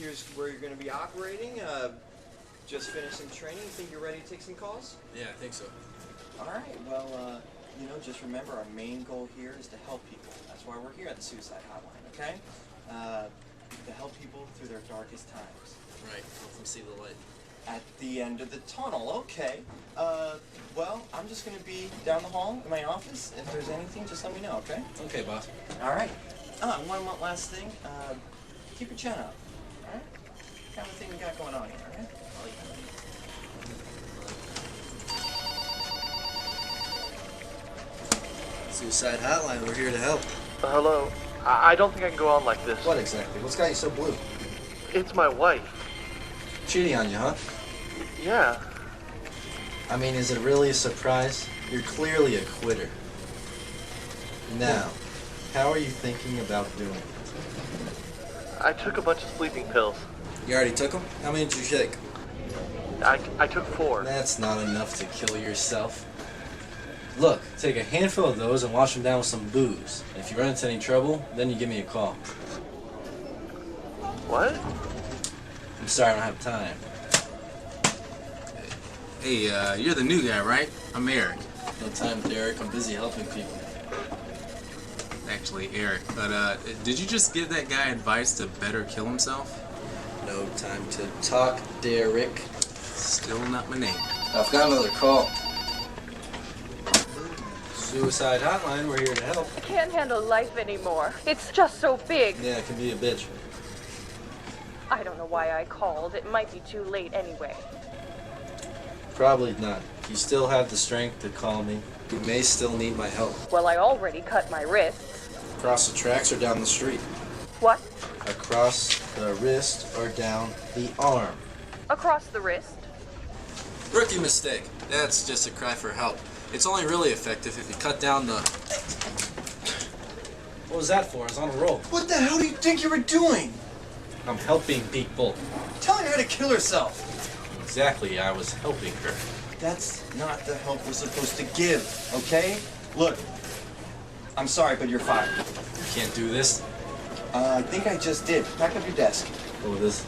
here's where you're going to be operating. Just finished some training. Think you're ready to take some calls? Yeah, I think so. All right. Well, just remember our main goal here is to help people. That's why we're here at the Suicide Hotline, okay? To help people through their darkest times. Right. Help them see the light. At the end of the tunnel, okay. Well, I'm just going to be down the hall in my office. If there's anything, just let me know, okay? Okay, boss. All right. One last thing. Keep your chin up, all right? What kind of thing we got going on here, all right? Suicide Hotline, we're here to help. Hello. I don't think I can go on like this. What exactly? What's got you so blue? It's my wife. Cheating on you, huh? Yeah. I mean, is it really a surprise? You're clearly a quitter. Now, how are you thinking about doing it? I took a bunch of sleeping pills. You already took them? How many did you take? I took 4. That's not enough to kill yourself. Look, take a handful of those and wash them down with some booze. If you run into any trouble, then you give me a call. What? I'm sorry, I don't have time. Hey, you're the new guy, right? I'm Eric. No time, Derek. I'm busy helping people. Actually, Eric. But, did you just give that guy advice to better kill himself? No time to talk, Derek. Still not my name. I've got another call. Suicide Hotline, we're here to help. I can't handle life anymore. It's just so big. Yeah, it can be a bitch. I don't know why I called. It might be too late anyway. Probably not. You still have the strength to call me. You may still need my help. Well, I already cut my wrists. Across the tracks or down the street? What? Across the wrist or down the arm? Across the wrist. Rookie mistake. That's just a cry for help. It's only really effective if you cut down the... What was that for? I was on a roll. What the hell do you think you were doing? I'm helping people. Telling her to kill herself. Exactly, I was helping her. That's not the help we're supposed to give, okay? Look, I'm sorry, but you're fired. You can't do this. I think I just did. Pack up your desk. Oh, this...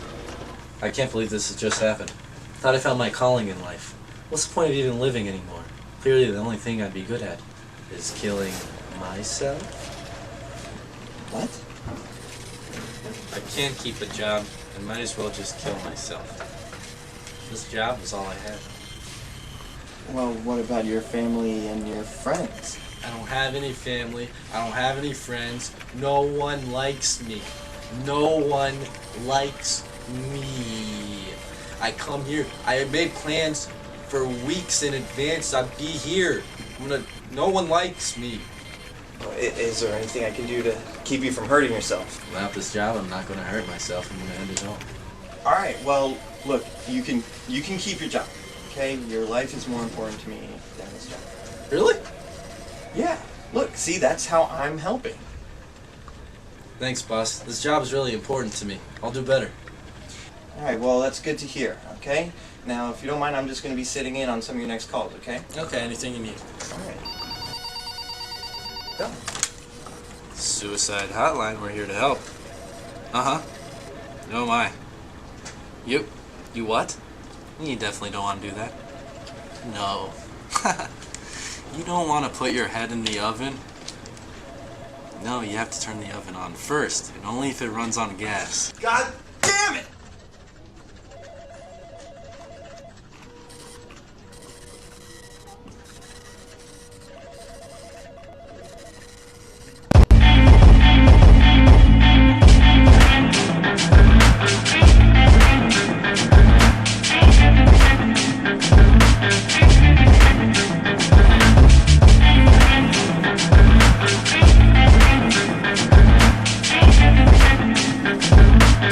I can't believe this has just happened. Thought I found my calling in life. What's the point of even living anymore? Clearly the only thing I'd be good at is killing myself. What? I can't keep a job, and might as well just kill myself. This job was all I had. Well, what about your family and your friends? I don't have any family. I don't have any friends. No one likes me. No one likes me. I come here. I made plans for weeks in advance. I'd be here. No one likes me. Is there anything I can do to keep you from hurting yourself? Without this job, I'm not going to hurt myself. I'm going to end it all. All right. Well, look, you can keep your job. Okay, your life is more important to me than this job. Really? Yeah. Look, see, that's how I'm helping. Thanks, boss. This job is really important to me. I'll do better. All right. Well, that's good to hear. Okay. Now, if you don't mind, I'm just going to be sitting in on some of your next calls. Okay. Okay, anything you need. All right. Go. Suicide Hotline, we're here to help. Uh-huh. No, my. You what? You definitely don't want to do that. No. You don't want to put your head in the oven. No, you have to turn the oven on first, and only if it runs on gas. God damn it! We'll be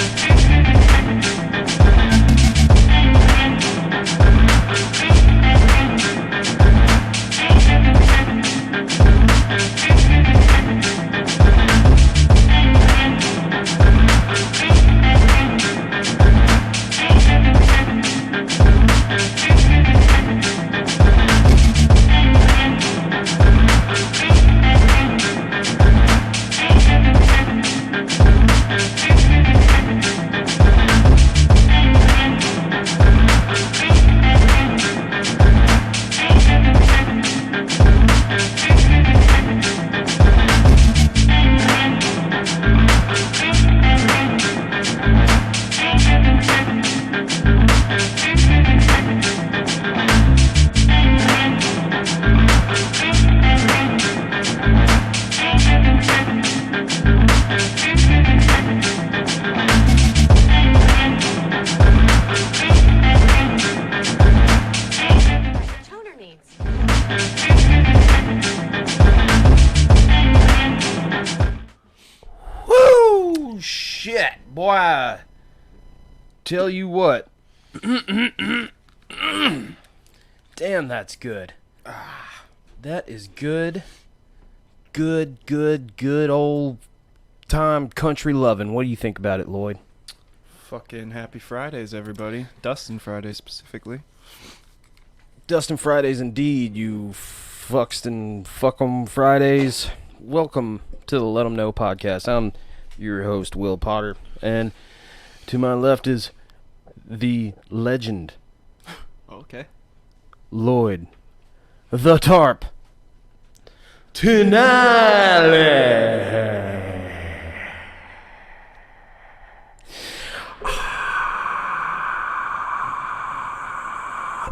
right back. Boy, I tell you what. Damn, that's good. That is good. Good old time country loving. What do you think about it, Lloyd? Fucking happy Fridays, everybody. Dustin Fridays specifically. Dustin Fridays indeed, you fucks and fuck 'em Fridays. Welcome to the Let 'em Know podcast. I'm your host, Will Potter, and to my left is the legend, Okay. Lloyd, the Tarp. Tonight.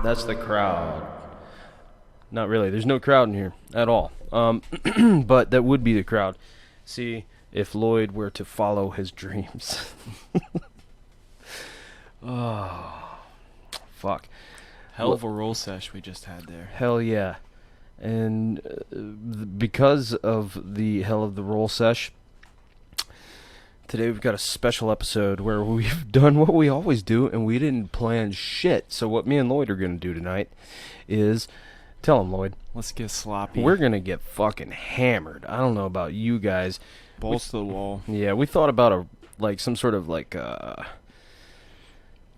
That's the crowd. Not really. There's no crowd in here at all. But that would be the crowd. See, if Lloyd were to follow his dreams. Oh, fuck. Hell of a roll sesh we just had there. Hell yeah. And because of the hell of the roll sesh, today we've got a special episode where we've done what we always do, and we didn't plan shit. So what me and Lloyd are going to do tonight is, tell him, Lloyd. Let's get sloppy. We're going to get fucking hammered. I don't know about you guys. Balls to the wall. Yeah, we thought about some sort of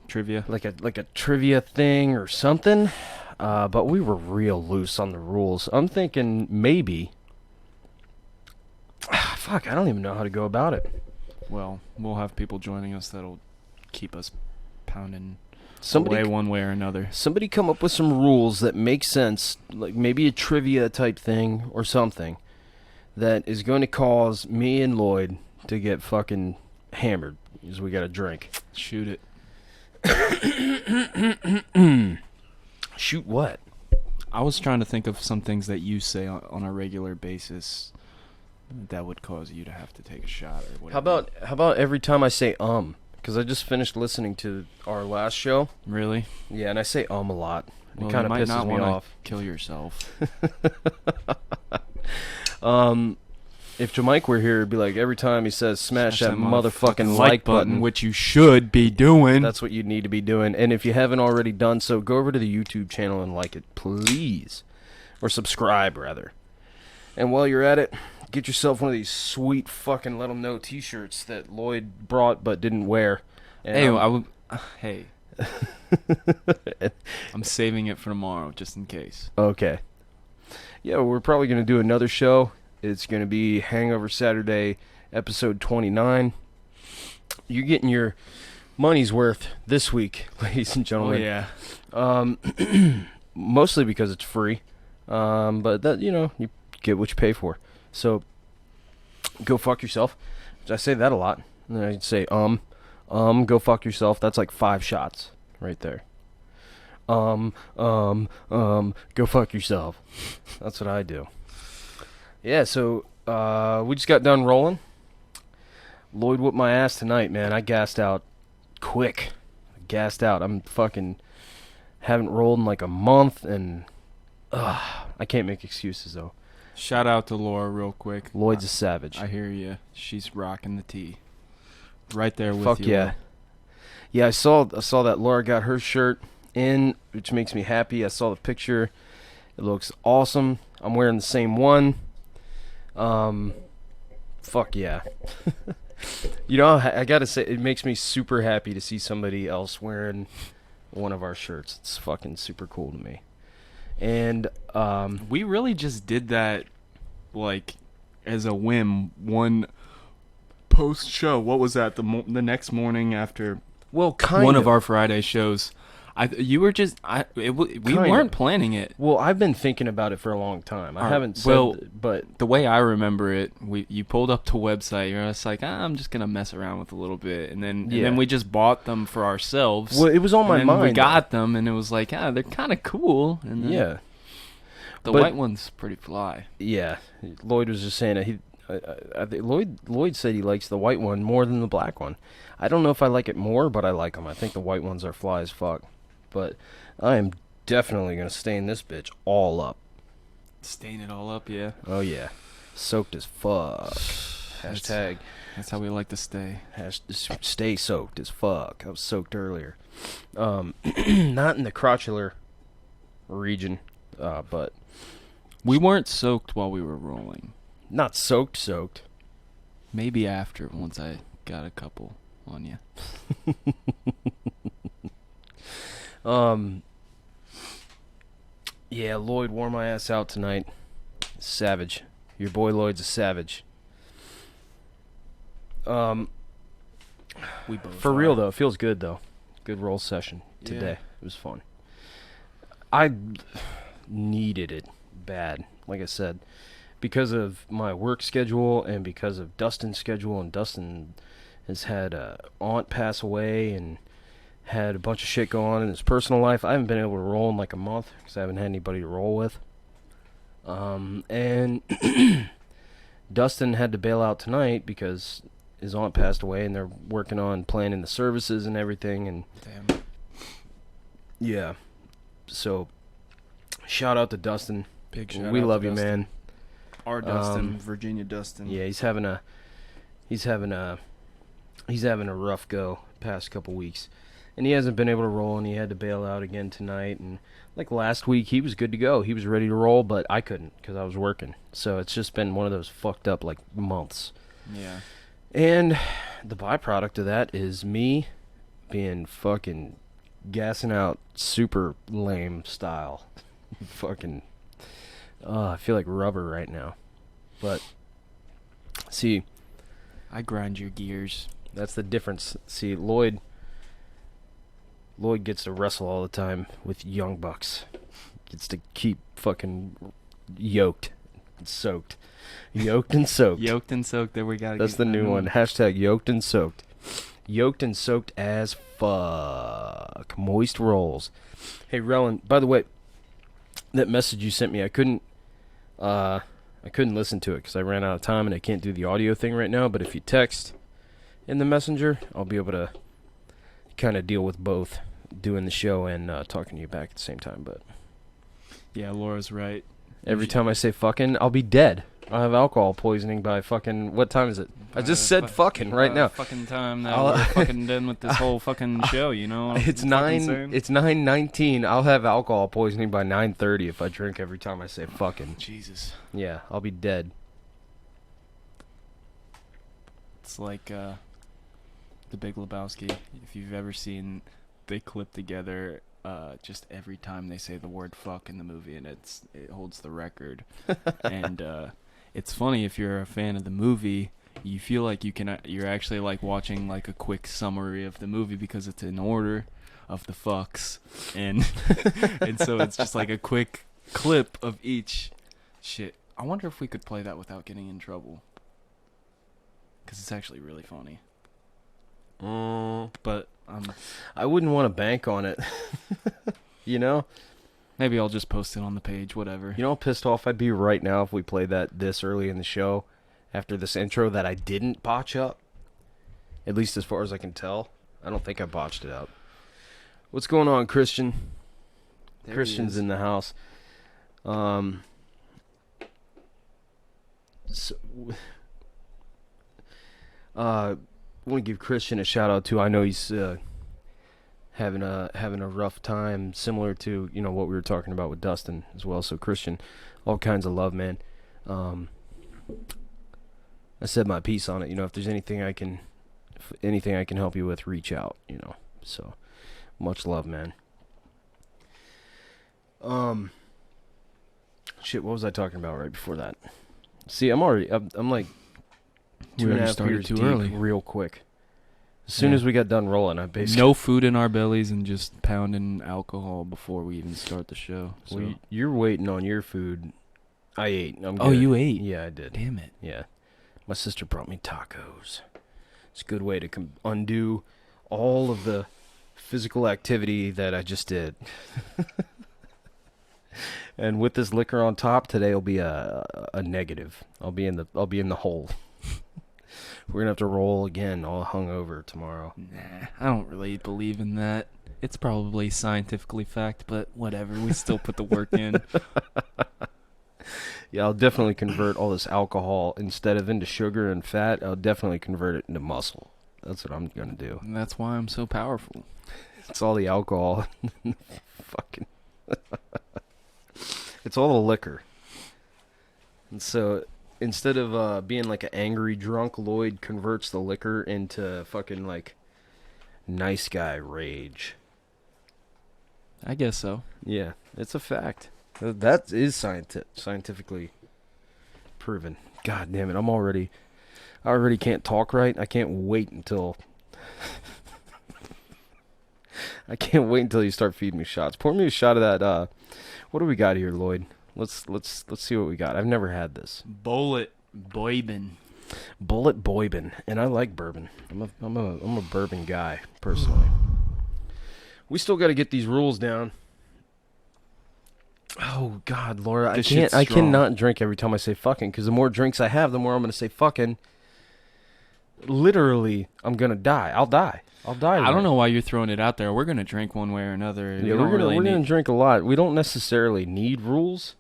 Trivia. like a trivia thing or something. But we were real loose on the rules. I'm thinking maybe. Fuck, I don't even know how to go about it. Well, we'll have people joining us that'll keep us pounding Somebody, away one way or another. somebody come up with some rules that make sense, like maybe a trivia type thing or something that is going to cause me and Lloyd to get fucking hammered because we got to drink. Shoot it. Shoot what? I was trying to think of some things that you say on a regular basis that would cause you to have to take a shot or whatever. How about every time I say because I just finished listening to our last show. Really? Yeah, and I say a lot. Well, It kind you of might not pisses me wanna off. kill yourself. If Jamaica were here, it'd be like every time he says smash that motherfucking like like button. which you should be doing. That's what you need to be doing. And if you haven't already done so, go over to the YouTube channel and like it, please. Or subscribe, rather. And while you're at it, get yourself one of these sweet fucking Let 'em Know t-shirts that Lloyd brought but didn't wear. And Hey, I'm saving it for tomorrow just in case. Okay. Yeah, we're probably going to do another show. It's going to be Hangover Saturday, episode 29. You're getting your money's worth this week, ladies and Oh gentlemen. yeah. Mostly because it's free. But that, you get what you pay for. So, go fuck yourself. I say that a lot. And then I say, go fuck yourself. That's like 5 shots right there. Go fuck yourself. That's what I do. Yeah, so, we just got done rolling. Lloyd whooped my ass tonight, man. I gassed out quick. I'm fucking haven't rolled in like a month, and I can't make excuses, though. Shout out to Laura real quick. Lloyd's a savage. I hear you. She's rocking the tea. Right there with Fuck you. yeah. Yeah, I saw that Laura got her shirt in, which makes me happy. I saw the picture. It looks awesome. I'm wearing the same one. Fuck yeah. I gotta say, it makes me super happy to see somebody else wearing one of our shirts. It's fucking super cool to me. And, We really just did that, like, as a whim. One post show. What was that? The next morning after well, kind one of our Friday shows. We weren't planning it. Well, I've been thinking about it for a long time. I haven't said, but the way I remember it, you pulled up to website. You're just like, I'm just gonna mess around with a little bit, and then we just bought them for ourselves. Well, it was on my mind. We got them, and it was like, they're kind of cool. And then yeah, the white one's pretty fly. Yeah, Lloyd was just saying that I think Lloyd said he likes the white one more than the black one. I don't know if I like it more, but I like them. I think the white ones are fly as fuck. But I am definitely going to stain this bitch all up. Stain it all up, yeah. Oh, yeah. Soaked as fuck. Hashtag That's how we like to stay. Has to stay soaked as fuck. I was soaked earlier. Not in the crotchular region, but We weren't soaked while we were rolling. not soaked. Maybe after, once I got a couple on you. Yeah, Lloyd wore my ass out tonight. Savage. Your boy Lloyd's a savage. We both For are. real though, it feels good though. Good roll session today. It was fun. I needed it bad, like I said, because of my work schedule and because of Dustin's schedule. And Dustin has had a aunt pass away and had a bunch of shit go on in his personal life. I haven't been able to roll in like a month because I haven't had anybody to roll with. And Dustin had to bail out tonight because his aunt passed away, and they're working on planning the services and everything. And Damn. yeah, so shout out to Dustin. Big shout We out love to you, Dustin. man. Our Dustin, Virginia Dustin. Yeah, he's having a rough go past couple weeks, and he hasn't been able to roll, and he had to bail out again tonight. And like last week, he was good to go. He was ready to roll, but I couldn't because I was working. So it's just been one of those fucked up like months. Yeah. And the byproduct of that is me being fucking gassing out super lame style. Fucking, I feel like rubber right now. But, see, I grind your gears. that's the difference. See, Lloyd gets to wrestle all the time with young bucks. Gets to keep fucking yoked and soaked. Yoked and soaked. Yoked and soaked. There we got. That's the new one. Hashtag yoked and soaked. Yoked and soaked as fuck. Moist rolls. Hey, Rellin, by the way, that message you sent me, I couldn't listen to it because I ran out of time and I can't do the audio thing right now. But if you text in the messenger, I'll be able to kind of deal with both, doing the show and talking to you back at the same time. But Yeah, Laura's right. every time I say fucking, I'll be dead. I'll have alcohol poisoning by fucking, what time is it? I just said fucking right now. Fucking time that I'll- we're fucking done with this whole fucking show, you know? what I'm It's fucking saying? It's 9:19. I'll have alcohol poisoning by 9:30 if I drink every time I say fucking. Jesus. Yeah, I'll be dead. It's like The Big Lebowski. If you've ever seen, they clip together just every time they say the word fuck in the movie, and it holds the record. And it's funny, if you're a fan of the movie, you feel like you're actually like watching like a quick summary of the movie because it's in order of the fucks, and and so it's just like a quick clip of each shit. I wonder if we could play that without getting in trouble, because it's actually really funny. But I wouldn't want to bank on it. You know? maybe I'll just post it on the page, whatever. You know how pissed off I'd be right now if we played that this early in the show after this intro that I didn't botch up? At least as far as I can tell. I don't think I botched it up. What's going on, Christian? There he Christian's is. in the house. So, I want to give Christian a shout out too. I know he's having a rough time, similar to what we were talking about with Dustin as well. So Christian, all kinds of love, man. I said my piece on it. If there's anything I can help you with, reach out. So much love, man. Shit, what was I talking about right before that? See, I'm like We 2.5 already started beers too deep early. real quick. As soon Yeah. as we got done rolling, I basically No food in our bellies and just pounding alcohol before we even start the show. So. Well, you're waiting on your food. I ate. I'm Oh, good. you ate? Yeah, I did. Damn it. Yeah, my sister brought me tacos. It's a good way to undo all of the physical activity that I just did. And with this liquor on top, today will be a negative. I'll be in the hole. We're gonna have to roll again, all hungover tomorrow. Nah, I don't really believe in that. It's probably scientifically fact, but whatever. We still put the work in. Yeah, I'll definitely convert all this alcohol instead of into sugar and fat. I'll definitely convert it into muscle. That's what I'm gonna do. And that's why I'm so powerful. It's all the alcohol. Fucking. It's all the liquor. And so instead of being like an angry drunk, Lloyd converts the liquor into fucking like nice guy rage. I guess so. Yeah, it's a fact. That is scientifically proven. God damn it, I already can't talk right. I can't wait until you start feeding me shots. Pour me a shot of that what do we got here, Lloyd? Let's see what we got. I've never had this. Bullet Boybin. Bullet Boybin, and I like bourbon. I'm a bourbon guy personally. We still got to get these rules down. Oh God, Laura, This shit's I strong. cannot drink every time I say fucking, because the more drinks I have, the more I'm gonna say fucking. Literally, I'm gonna die. I'll die. I tonight. don't know why you're throwing it out there. We're gonna drink one way or another. Yeah, we're gonna drink a lot. We don't necessarily need rules,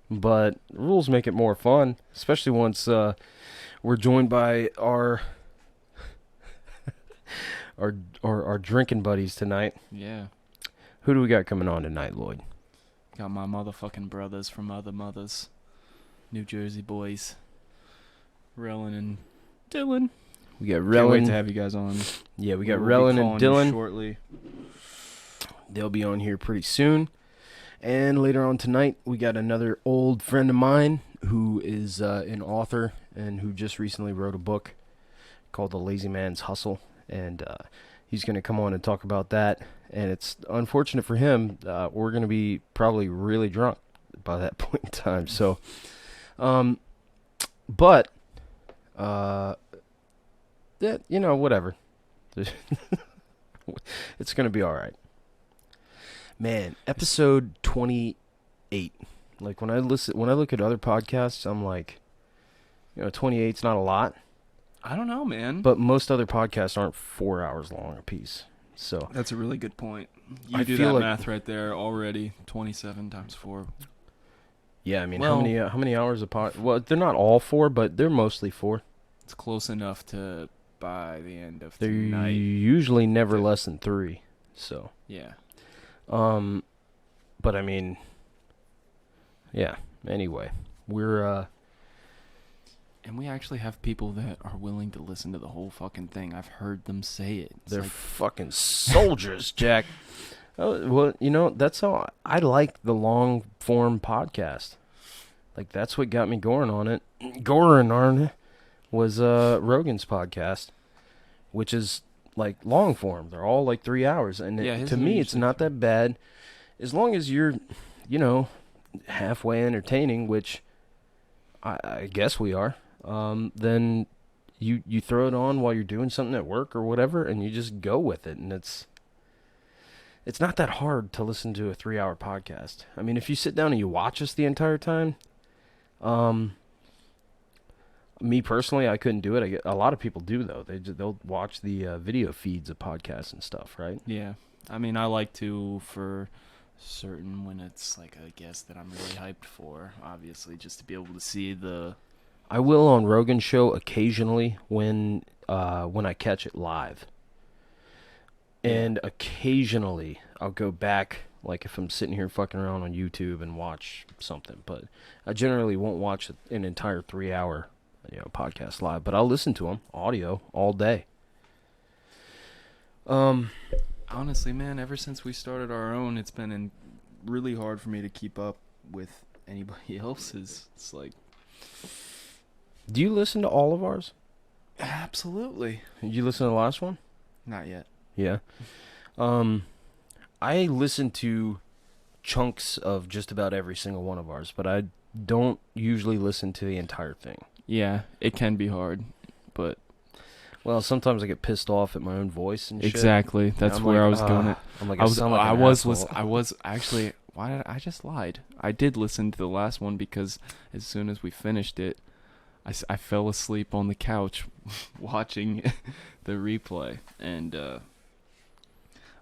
but rules make it more fun, especially once we're joined by our our drinking buddies tonight. Yeah. Who do we got coming on tonight, Lloyd? Got my motherfucking brothers from other mothers. New Jersey boys. Rellin and Dylan. We got Can't wait Rellin. to have you guys on. Yeah, we got We'll be Rellin and calling you Dylan. shortly. They'll be on here pretty soon. And later on tonight, we got another old friend of mine who is an author and who just recently wrote a book called The Lazy Man's Hustle. And he's going to come on and talk about that. And it's unfortunate for him. We're going to be probably really drunk by that point in time. So, but, that, you know, whatever. It's going to be all right. Man, episode 28. Like when I look at other podcasts, I'm like, 28's not a lot, I don't know, man. but most other podcasts aren't 4 hours long a piece. So, That's a really good point. You I do feel that like- math right there already. 27 times 4. yeah, I mean, Well- how many hours a pod? Well, they're not all 4, but they're mostly 4. It's close enough to by the end of They're tonight. usually never less than 3. So, Yeah. but I mean, yeah. Anyway, we're And we actually have people that are willing to listen to the whole fucking thing. I've heard them say it. It's they're like, fucking soldiers, Jack. Oh, well, that's how I like the long form podcast. Like that's what got me going on it. Was Rogan's podcast, which is like long form. They're all like 3 hours, and Yeah, his to are me, it's usually not that bad, as long as you're, halfway entertaining, which I guess we are. Then you throw it on while you're doing something at work or whatever, and you just go with it, and it's not that hard to listen to a 3 hour podcast. I mean, if you sit down and you watch us the entire time, me personally, I couldn't do it. A lot of people do though. They'll watch the video feeds of podcasts and stuff, right? yeah. I mean, I like to for certain when it's like a guest that I'm really hyped for, obviously, just to be able to see the. I will on Rogan's show occasionally when I catch it live. And occasionally I'll go back, like if I'm sitting here fucking around on YouTube and watch something. But I generally won't watch an entire 3 hour podcast live. But I'll listen to them audio all day. Honestly, man, ever since we started our own, it's been really hard for me to keep up with anybody else's. It's like. Do you listen to all of ours? Absolutely. Did you listen to the last one? Not yet. Yeah. I listen to chunks of just about every single one of ours, but I don't usually listen to the entire thing. Yeah, it can be hard, but Well, sometimes I get pissed off at my own voice and shit. exactly. That's I'm where like, I was going. I'm like, I was. sound like I an was. asshole. I was actually. Why did I just lied? I did listen to the last one because as soon as we finished it, I fell asleep on the couch watching the replay, and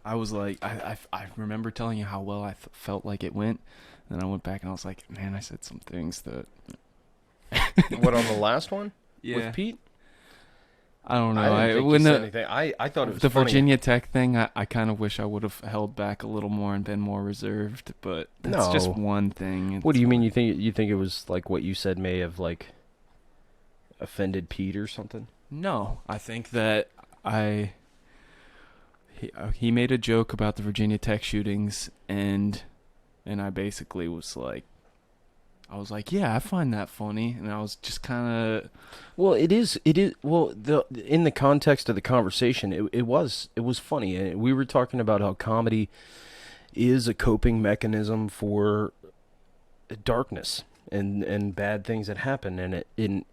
I was like, I remember telling you how well I felt like it went. Then I went back and I was like, man, I said some things that. What, on the last one? Yeah. With Pete? I don't know. I didn't think you said anything. I thought it was the funny. Virginia Tech thing. I kind of wish I would have held back a little more and been more reserved. But that's just No. one thing. What do you mean? You think it was like what you said may have like offended Pete or something? No, I think that he made a joke about the Virginia Tech shootings, and I basically was like, yeah, I find that funny, and I was just kind of. Well, it is. Well, in the context of the conversation, it was funny, and we were talking about how comedy is a coping mechanism for darkness and bad things that happen, and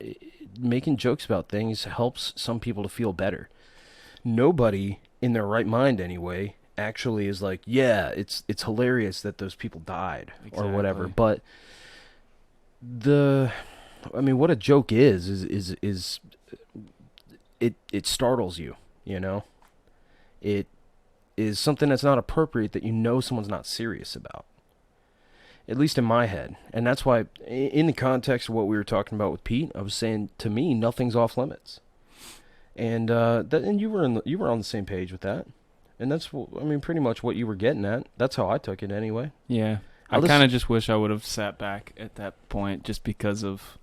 making jokes about things helps some people to feel better. Nobody in their right mind, anyway, actually is like, yeah, it's hilarious that those people died or whatever. But what a joke is it startles you, you know? It is something that's not appropriate that you know someone's not serious about. At least in my head. And that's why, in the context of what we were talking about with Pete, I was saying, to me, nothing's off limits. And and you were on the same page with that. And that's, pretty much what you were getting at. That's how I took it anyway. Yeah. I kind of just wish I would have sat back at that point just because of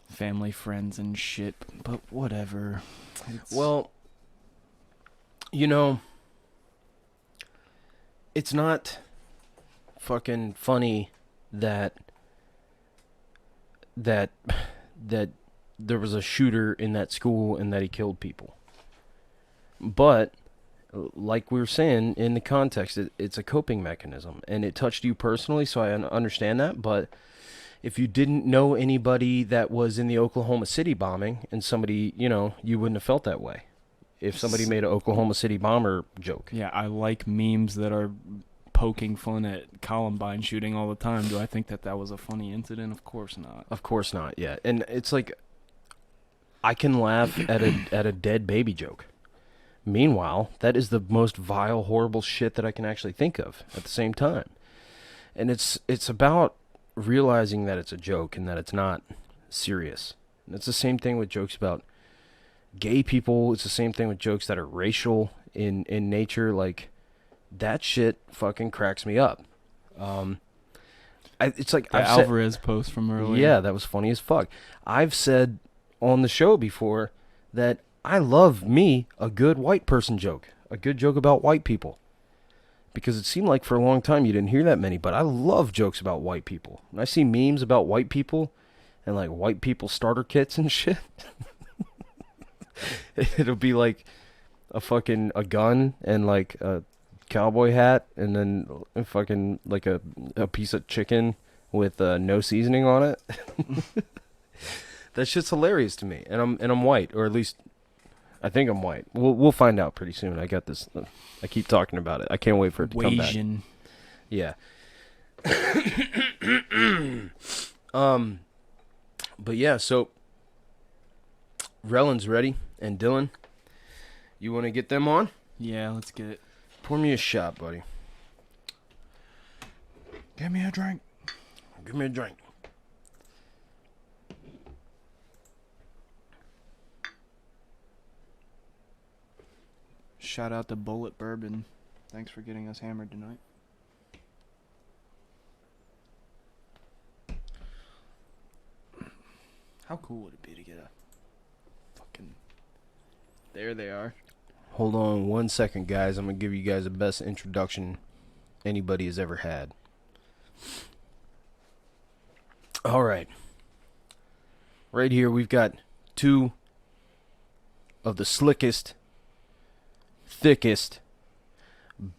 family, friends, and shit. But whatever. Well, it's not fucking funny that there was a shooter in that school and that he killed people. But like we were saying, in the context, it's a coping mechanism, and it touched you personally, so I understand that. But if you didn't know anybody that was in the Oklahoma City bombing, and somebody, you wouldn't have felt that way if somebody made an Oklahoma City bomber joke. Yeah, I like memes that are poking fun at Columbine shooting all the time. Do I think that was a funny incident? Of course not. Of course not, yeah. And it's like, I can laugh at a dead baby joke. Meanwhile, that is the most vile, horrible shit that I can actually think of at the same time. And it's about realizing that it's a joke and that it's not serious. And it's the same thing with jokes about gay people. It's the same thing with jokes that are racial in nature. Like, that shit fucking cracks me up. It's like the Alvarez post from earlier. Yeah, that was funny as fuck. I've said on the show before that I love a good white person joke, a good joke about white people, because it seemed like for a long time you didn't hear that many. But I love jokes about white people. When I see memes about white people and like white people starter kits and shit, it'll be like a gun and like a cowboy hat and then fucking like a piece of chicken with no seasoning on it. That shit's hilarious to me, and I'm white, or at least I think I'm white. We'll find out pretty soon. I got this. I keep talking about it. I can't wait for it to come back. Yeah. But yeah, so Rellen's ready, and Dylan, you want to get them on? Yeah, let's get it. Pour me a shot, buddy. Give me a drink. Give me a drink. Shout out to Bullet Bourbon. Thanks for getting us hammered tonight. How cool would it be to get a fucking... There they are. Hold on 1 second, guys. I'm going to give you guys the best introduction anybody has ever had. All right. Right here, we've got two of the slickest, thickest,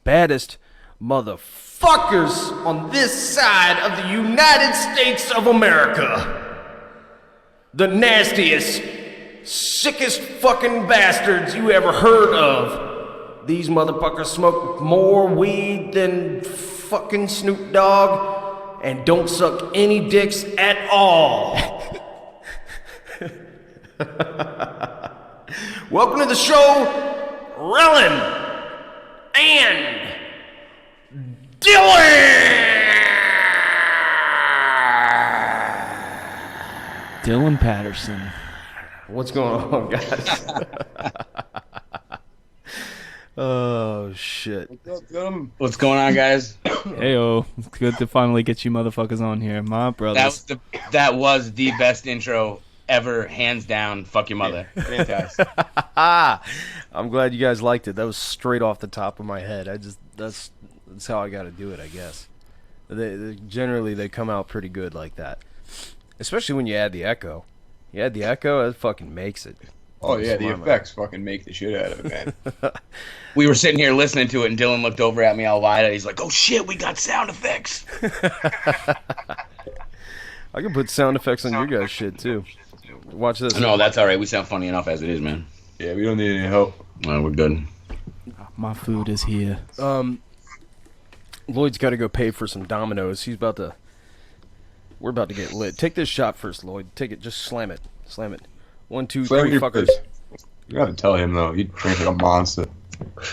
baddest motherfuckers on this side of the United States of America. The nastiest, sickest fucking bastards you ever heard of. These motherfuckers smoke more weed than fucking Snoop Dogg and don't suck any dicks at all. Welcome to the show, Rellin. And Dylan Patterson. What's going on, guys? Oh, shit. What's going on, guys? Heyo, it's good to finally get you motherfuckers on here, my brothers. That was the best intro ever, hands down. Fuck your mother. Fantastic. I'm glad you guys liked it. That was straight off the top of my head. That's how I got to do it, I guess. Generally they come out pretty good like that, especially when you add the echo. You add the echo, that fucking makes it. Oh yeah, the effects fucking make the shit out of it, man. We were sitting here listening to it, and Dylan looked over at me all wide-eyed. He's like, "Oh shit, we got sound effects." I can put sound effects on your guys' shit too. Watch this. No, that's all right. We sound funny enough as it is, man. Yeah, we don't need any help. No, we're good. My food is here. Lloyd's got to go pay for some Dominoes. We're about to get lit. Take this shot first, Lloyd. Take it. Just slam it. Slam it. 1, 2, Slam 3, your fuckers. fist. You have to tell him though. You drink like a monster.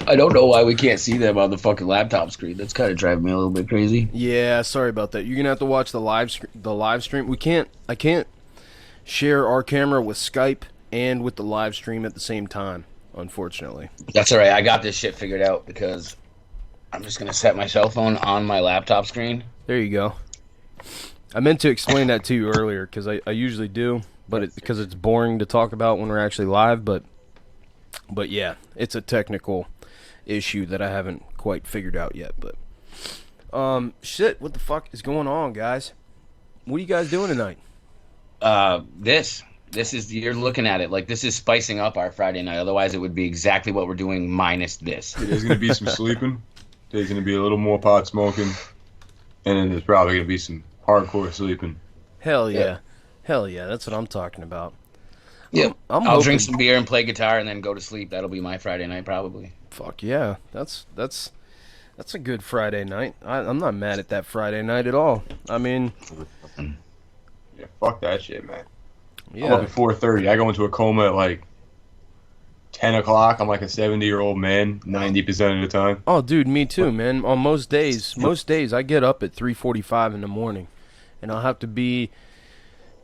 I don't know why we can't see them on the fucking laptop screen. That's kind of driving me a little bit crazy. Yeah, sorry about that. You're gonna have to watch the live stream. I can't share our camera with Skype and with the live stream at the same time, unfortunately. That's all right. I got this shit figured out because I'm just gonna set my cell phone on my laptop screen. There you go. I meant to explain that to you earlier because I usually do, but because it's boring to talk about when we're actually live. But yeah, it's a technical issue that I haven't quite figured out yet. But shit, what the fuck is going on, guys? What are you guys doing tonight? This is, you're looking at it like this is spicing up our Friday night. Otherwise, it would be exactly what we're doing minus this. There's gonna be some sleeping. There's gonna be a little more pot smoking, and then there's probably gonna be some hardcore sleeping. Hell yeah. Hell yeah, that's what I'm talking about. Yeah, I'll hoping drink some beer and play guitar and then go to sleep. That'll be my Friday night probably. Fuck yeah, that's a good Friday night. I'm not mad at that Friday night at all. I mean, yeah, fuck that shit, man. Yeah. I'm up at 4:30. I go into a coma at like 10 o'clock. I'm like a 70-year-old man 90% of the time. Oh, dude, me too, man. On most days I get up at 3:45 in the morning, and I'll have to be,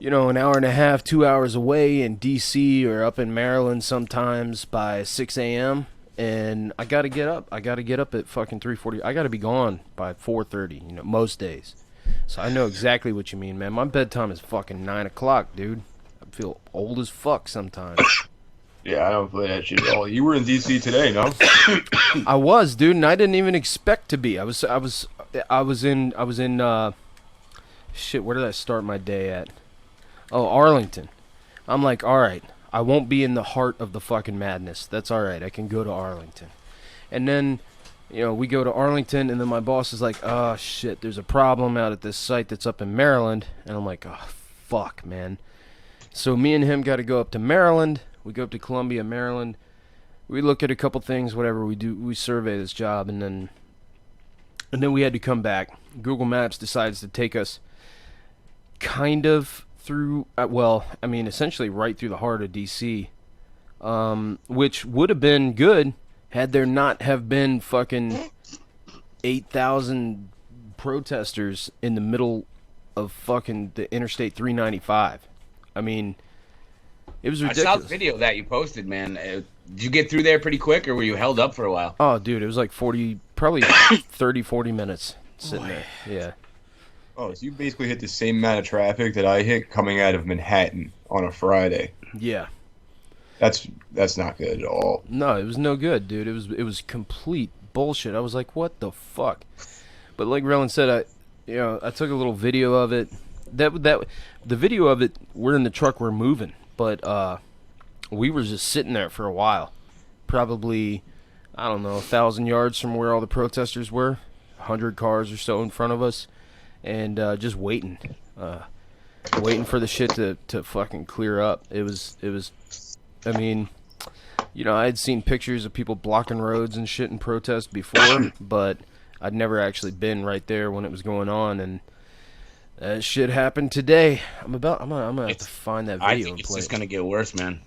an hour and a half, 2 hours away in D.C. or up in Maryland sometimes by 6 a.m. And I gotta get up. I gotta get up at fucking 3:40. I gotta be gone by 4:30. Most days. So I know exactly what you mean, man. My bedtime is fucking 9 o'clock, dude. I feel old as fuck sometimes. Yeah, I don't play that shit at all. You were in D.C. today, no? I was, dude, and I didn't even expect to be. I was in shit, where did I start my day at? Oh, Arlington. I'm like, all right, I won't be in the heart of the fucking madness. That's all right. I can go to Arlington. And then, we go to Arlington, and then my boss is like, oh, shit, there's a problem out at this site that's up in Maryland. And I'm like, oh, fuck, man. So me and him got to go up to Maryland. We go up to Columbia, Maryland. We look at a couple things, whatever we do. We survey this job, and then we had to come back. Google Maps decides to take us kind of through, essentially right through the heart of D.C., which would have been good had there not have been fucking 8,000 protesters in the middle of fucking the Interstate 395. I mean, it was ridiculous. I saw the video that you posted, man. Did you get through there pretty quick, or were you held up for a while? Oh, dude, it was like 30, 40 minutes sitting there. Yeah. Oh, so you basically hit the same amount of traffic that I hit coming out of Manhattan on a Friday. Yeah. That's not good at all. No, it was no good, dude. It was complete bullshit. I was like, what the fuck? But like Rellin said, I took a little video of it. The video of it, we're in the truck, we're moving, but we were just sitting there for a while. Probably, I don't know, 1,000 yards from where all the protesters were, 100 cars or so in front of us, and just waiting for the shit to fucking clear up. It was. I mean, I had seen pictures of people blocking roads and shit in protest before, but I'd never actually been right there when it was going on, and that shit happened today. I'm gonna have to find that video. I think it's just gonna get worse, man.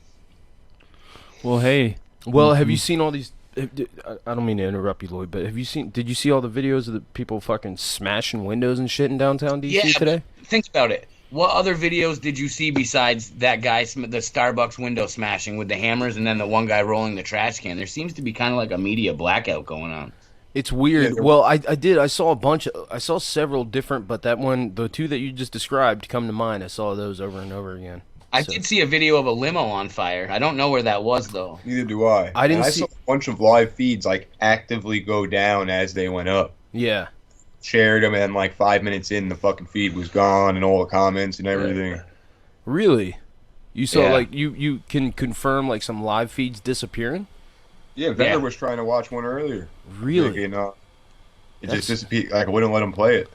Well, hey. Well, have you seen all these I don't mean to interrupt you, Lloyd, but did you see all the videos of the people fucking smashing windows and shit in downtown DC today? Think about it. What other videos did you see besides that guy, the Starbucks window smashing with the hammers, and then the one guy rolling the trash can? There seems to be kind of like a media blackout going on. It's weird. Well, I saw a bunch. I saw several different, but the two that you just described come to mind. I saw those over and over again. I did see a video of a limo on fire. I don't know where that was, though. Neither do I. I saw a bunch of live feeds like actively go down as they went up. Yeah. Shared them, and like 5 minutes in, the fucking feed was gone, and all the comments and everything. Really? You saw like you can confirm like some live feeds disappearing? Yeah, Vetter was trying to watch one earlier. Really? It just disappeared. Like I wouldn't let him play it.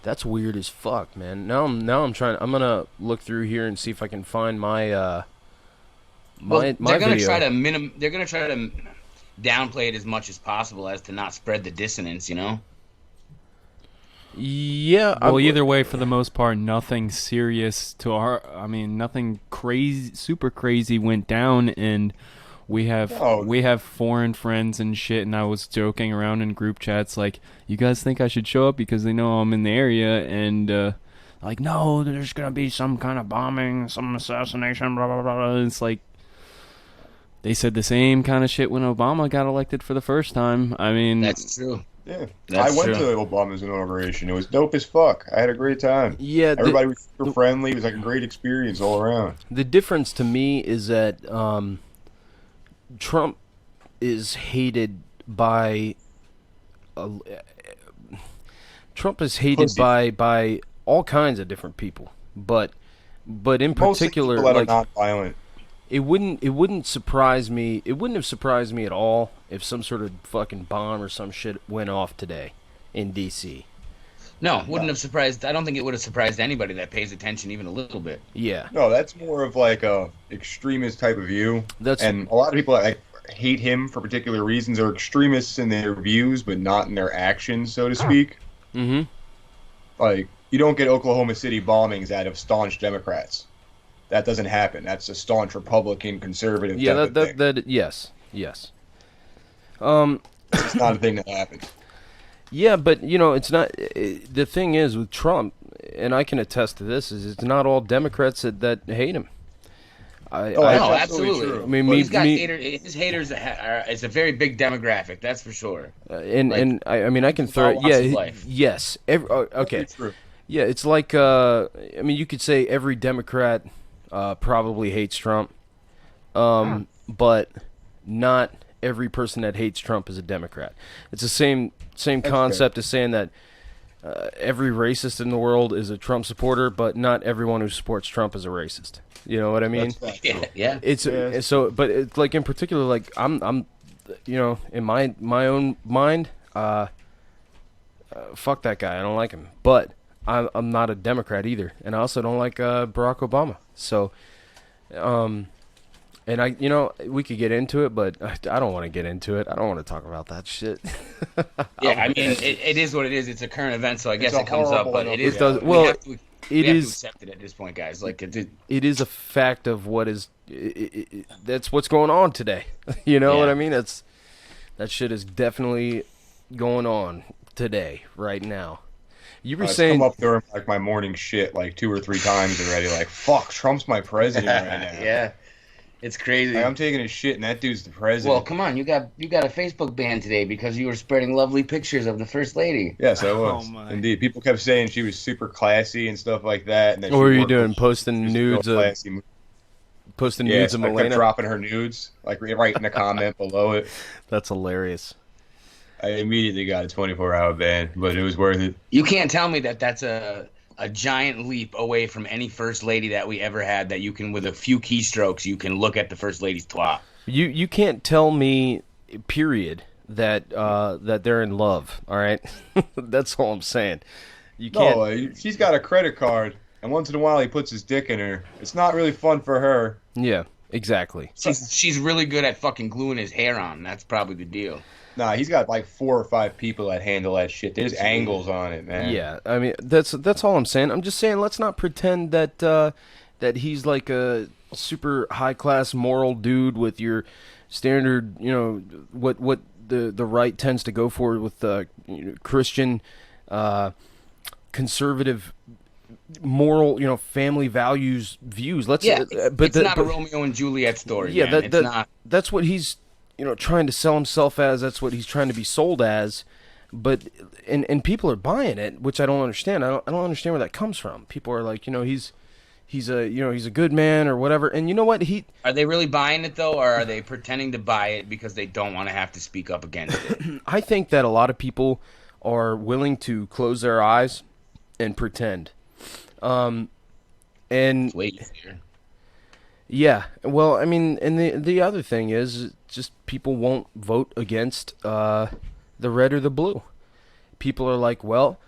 That's weird as fuck, man. Now I'm gonna look through here and see if I can find my they're gonna video. They're gonna try to downplay it as much as possible as to not spread the dissonance, you know. Yeah. Well, either way, for the most part, nothing serious to our. I mean, nothing crazy, super crazy went down, and we have foreign friends and shit. And I was joking around in group chats like, "You guys think I should show up because they know I'm in the area?" And like, "No, there's gonna be some kind of bombing, some assassination, blah blah blah." And it's like they said the same kind of shit when Obama got elected for the first time. I mean, that's true. Yeah, I went to Obama's inauguration. It was dope as fuck. I had a great time. Yeah, everybody was super friendly. It was like a great experience all around. The difference to me is that Trump is hated by by all kinds of different people, but in particular, people that are not violent. It wouldn't surprise me. It wouldn't have surprised me at all if some sort of fucking bomb or some shit went off today in DC. No, wouldn't have surprised. I don't think it would have surprised anybody that pays attention even a little bit. Yeah. No, that's more of like a extremist type of view. And a lot of people that hate him for particular reasons are extremists in their views, but not in their actions, so to speak. Mm-hmm. Like, you don't get Oklahoma City bombings out of staunch Democrats. That doesn't happen. That's a staunch Republican conservative. Yeah, yes. It's not a thing that happens. Yeah, but it's not. The thing is with Trump, and I can attest to this, is it's not all Democrats that hate him. Absolutely. I mean, his haters is a very big demographic. That's for sure. I mean, I can throw. Yes. Okay. Yeah, it's like. I mean, you could say every Democrat probably hates Trump, but not every person that hates Trump is a Democrat. It's the same concept as saying that every racist in the world is a Trump supporter, but not everyone who supports Trump is a racist. You know what I mean? Yeah. So, but it's like in particular, like I'm, in my own mind, fuck that guy. I don't like him, but I'm not a Democrat either, and I also don't like Barack Obama. So, and we could get into it, but I don't want to get into it. I don't want to talk about that shit. Yeah, I mean, it is what it is. It's a current event, so I guess it comes up, but it is. We have to accept it at this point, guys. Like it is a fact of what is. That's what's going on today. You know what I mean? That shit is definitely going on today, right now. You were saying come up during like my morning shit like 2 or 3 times already. Like, fuck, Trump's my president right now. Yeah, it's crazy. Like, I'm taking his shit, and that dude's the president. Well, come on, you got a Facebook ban today because you were spreading lovely pictures of the first lady. Yes, I was. Indeed, people kept saying she was super classy and stuff like that. And that what were you doing? Posting nudes of nudes of Melania? I kept dropping her nudes, like right in the comment below it. That's hilarious. I immediately got a 24-hour ban, but it was worth it. You can't tell me that that's a giant leap away from any first lady that we ever had, that you can, with a few keystrokes, you can look at the first lady's twat. You can't tell me, period, that they're in love, all right? That's all I'm saying. You can't. No, she's got a credit card, and once in a while he puts his dick in her. It's not really fun for her. Yeah, exactly. She's really good at fucking gluing his hair on. That's probably the deal. Nah, he's got like 4 or 5 people that handle that shit. There's angles on it, man. Yeah, I mean that's all I'm saying. I'm just saying let's not pretend that he's like a super high class moral dude with your standard, what the right tends to go for with Christian, conservative, moral, family values views. But it's not a Romeo and Juliet story. Yeah, man. It's not. That's what he's trying to sell himself as. That's what he's trying to be sold as. But and people are buying it, which I don't understand. I don't understand where that comes from. People are like, he's a good man or whatever. And you know what? Are they really buying it though, or are they pretending to buy it because they don't want to have to speak up against it? I think that a lot of people are willing to close their eyes and pretend. And it's way easier. Yeah, well, I mean, and the other thing is just people won't vote against the red or the blue. People are like, well,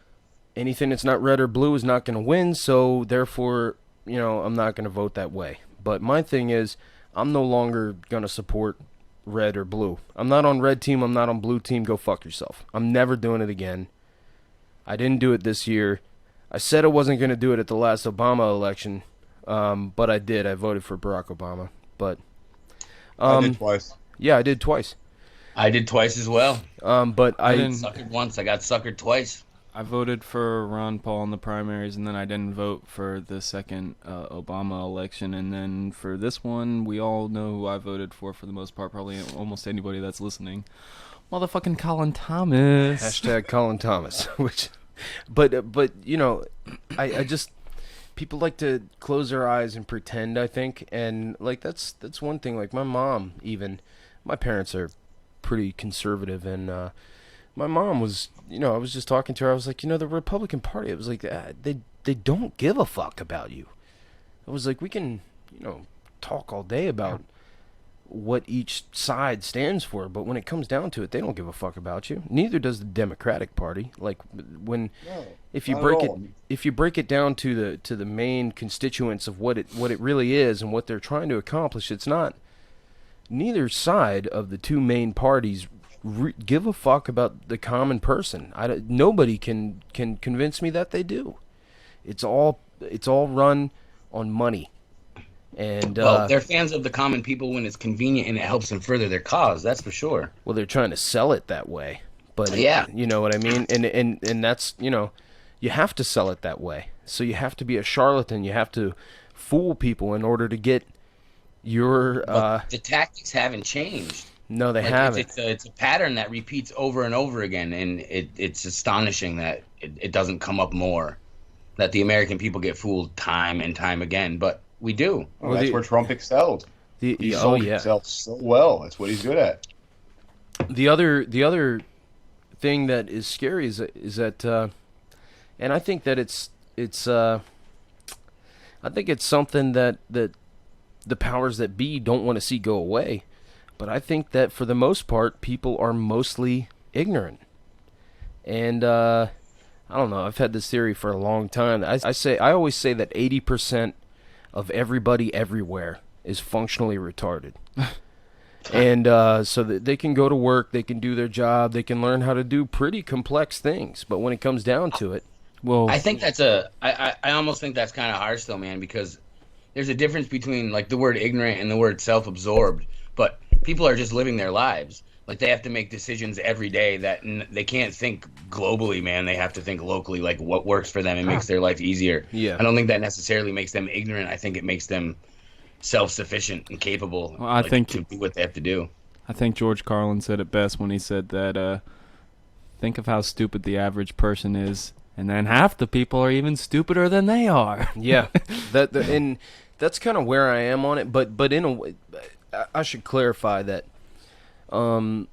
anything that's not red or blue is not going to win, so therefore, I'm not going to vote that way. But my thing is, I'm no longer going to support red or blue. I'm not on red team, I'm not on blue team, go fuck yourself. I'm never doing it again. I didn't do it this year. I said I wasn't going to do it at the last Obama election, but I did. I voted for Barack Obama. But I did twice. Yeah, I did twice. I did twice as well. But I didn't suckered once. I got suckered twice. I voted for Ron Paul in the primaries, and then I didn't vote for the second Obama election. And then for this one, we all know who I voted for the most part, probably almost anybody that's listening. Motherfucking Colin Thomas. Hashtag Colin Thomas. But I just, people like to close their eyes and pretend, I think. And, like, that's one thing. Like, my mom, even, my parents are pretty conservative, and my mom was, I was just talking to her, I was like, the Republican Party, it was like, they don't give a fuck about you. I was like, we can, talk all day about what each side stands for, but when it comes down to it, they don't give a fuck about you. Neither does the Democratic Party. Like, if you break it down to the main constituents of what it really is and what they're trying to accomplish, it's not. Neither side of the two main parties give a fuck about the common person. Nobody can convince me that they do. It's all run on money. And they're fans of the common people when it's convenient and it helps them further their cause. That's for sure. Well, they're trying to sell it that way. But yeah, you know what I mean. And that's you have to sell it that way. So you have to be a charlatan. You have to fool people in order to get your. The tactics haven't changed. No, they haven't. It's a pattern that repeats over and over again, and it's astonishing that it doesn't come up more. That the American people get fooled time and time again, but we do. Well, that's where Trump excelled. He sold himself so well. That's what he's good at. The other thing that is scary is that, and I think that it's something that the powers that be don't want to see go away. But I think that for the most part, people are mostly ignorant. And I don't know. I've had this theory for a long time. I always say that 80% of everybody everywhere is functionally retarded. And so that they can go to work, they can do their job, they can learn how to do pretty complex things. But when it comes down to it, well, I think I almost think that's kind of harsh though, man, because there's a difference between like the word ignorant and the word self-absorbed. But people are just living their lives. Like they have to make decisions every day that they can't think globally, man. They have to think locally, like what works for them and makes their life easier. Yeah. I don't think that necessarily makes them ignorant. I think it makes them self-sufficient and capable to do what they have to do. I think George Carlin said it best when he said that think of how stupid the average person is, and then half the people are even stupider than they are. Yeah. And that's kind of where I am on it, but in a way, I should clarify that I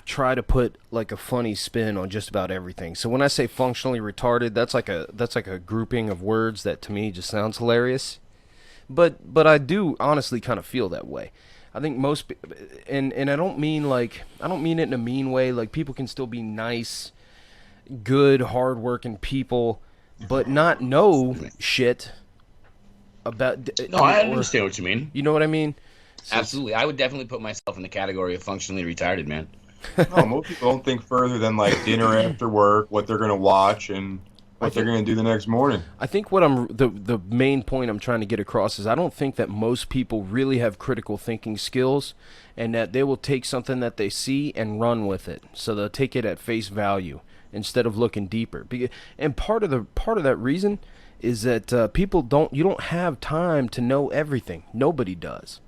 try to put like a funny spin on just about everything. So when I say functionally retarded, that's like a grouping of words that to me just sounds hilarious. But I do honestly kind of feel that way. I think most and I don't mean it in a mean way. Like people can still be nice, good, hardworking people, but not know shit about. No, I understand what you mean. You know what I mean? So absolutely, I would definitely put myself in the category of functionally retarded, man. No, most people don't think further than like dinner after work, what they're gonna watch, and what they're going to do the next morning. I think what the main point I'm trying to get across is I don't think that most people really have critical thinking skills, and that they will take something that they see and run with it. So they'll take it at face value instead of looking deeper. And part of that reason is that you don't have time to know everything. Nobody does.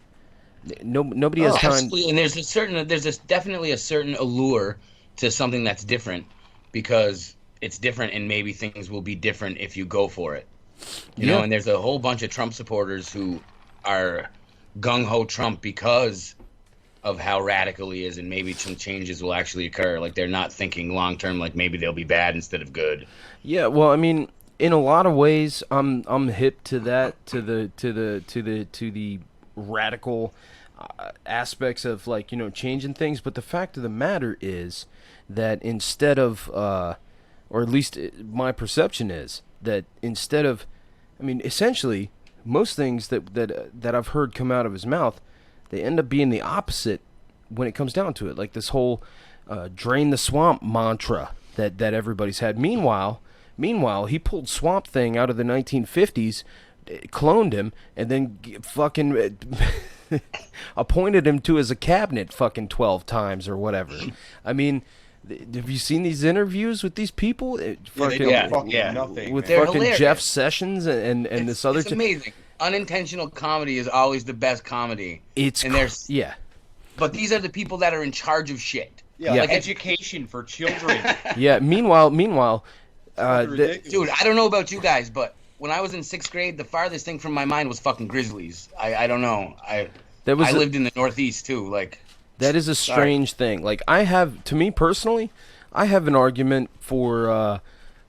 Nobody has time. Absolutely. And there's definitely a certain allure to something that's different, because it's different, and maybe things will be different if you go for it. You know, and there's a whole bunch of Trump supporters who are gung-ho Trump because of how radical he is, and maybe some changes will actually occur. Like, they're not thinking long-term, like maybe they'll be bad instead of good. Yeah, well, I mean, in a lot of ways, I'm hip to that, to the radical aspects of, like, you know, changing things. But the fact of the matter is that instead of or at least my perception is that instead of, I mean, essentially, most things that I've heard come out of his mouth, they end up being the opposite when it comes down to it. Like this whole drain the swamp mantra that everybody's had. Meanwhile, he pulled Swamp Thing out of the 1950s, cloned him, and then fucking appointed him to as a cabinet fucking 12 times or whatever. I mean, have you seen these interviews with these people? Nothing. With They're fucking hilarious. Jeff Sessions and this other. It's amazing. Unintentional comedy is always the best comedy. Yeah. But these are the people that are in charge of shit. Yeah, like education for children. Yeah. Meanwhile, dude, I don't know about you guys, but when I was in 6th grade, the farthest thing from my mind was fucking Grizzlies. I don't know. I lived in the Northeast too. Like, that is a strange thing. Like, to me personally, I have an argument for,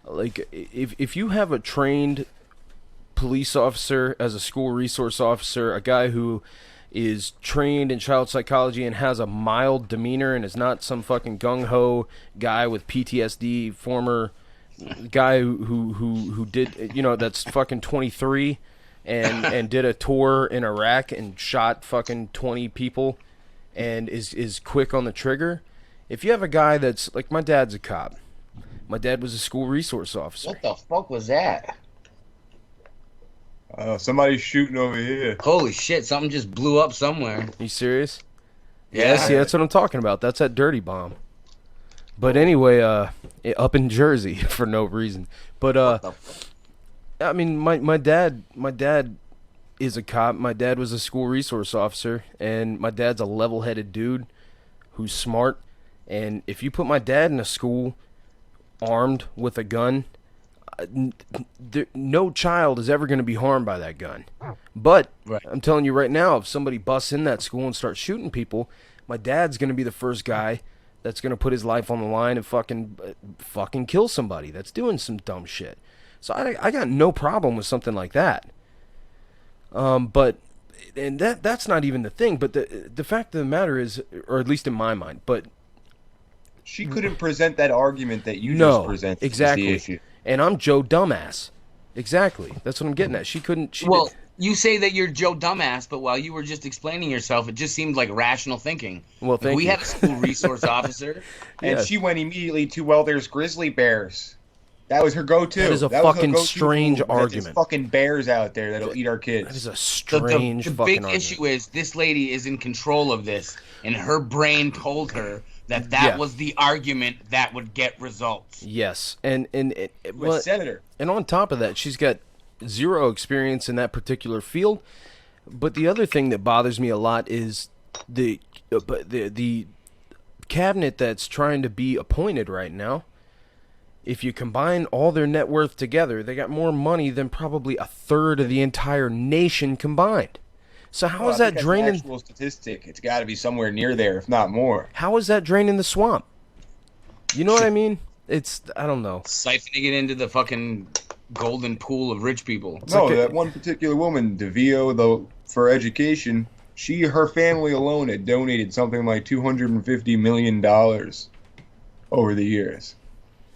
like, if you have a trained police officer as a school resource officer, a guy who is trained in child psychology and has a mild demeanor and is not some fucking gung-ho guy with PTSD, former guy who did, you know, that's fucking 23 and did a tour in Iraq and shot fucking 20 people and is quick on the trigger. If you have a guy that's like, my dad's a cop. My dad was a school resource officer. what the fuck was that? Somebody's shooting over here. Holy shit, something just blew up somewhere. You serious? Yeah. See, that's what I'm talking about. That's that dirty bomb. But anyway, up in Jersey for no reason. But I mean, my dad is a cop. My dad was a school resource officer, and my dad's a level-headed dude who's smart. And if you put my dad in a school armed with a gun, no child is ever going to be harmed by that gun. But I'm telling you right now, if somebody busts in that school and starts shooting people, my dad's going to be the first guy that's going to put his life on the line and fucking kill somebody that's doing some dumb shit. So I got no problem with something like that. But that's not even the thing. But the fact of the matter is, or at least in my mind, but she couldn't present that argument that you just presented. Exactly. The issue. And I'm Joe Dumbass. Exactly. That's what I'm getting at. She couldn't. You say that you're Joe Dumbass, but while you were just explaining yourself, it just seemed like rational thinking. Well, thank you. We had a school resource officer, and she went immediately to, there's grizzly bears. That was her go-to. That is a fucking strange argument. There's fucking bears out there that'll eat our kids. That is a strange fucking argument. The big issue is this lady is in control of this, and her brain told her that was the argument that would get results. Yes, and Senator. And on top of that, she's got zero experience in that particular field. But the other thing that bothers me a lot is the cabinet that's trying to be appointed right now. If you combine all their net worth together, they got more money than probably a third of the entire nation combined. So how is that draining? That's an actual statistic. It's got to be somewhere near there, if not more. How is that draining the swamp? You know what I mean? I don't know. Siphoning it into the fucking golden pool of rich people. That one particular woman, DeVio, for education, her family alone had donated something like $250 million over the years.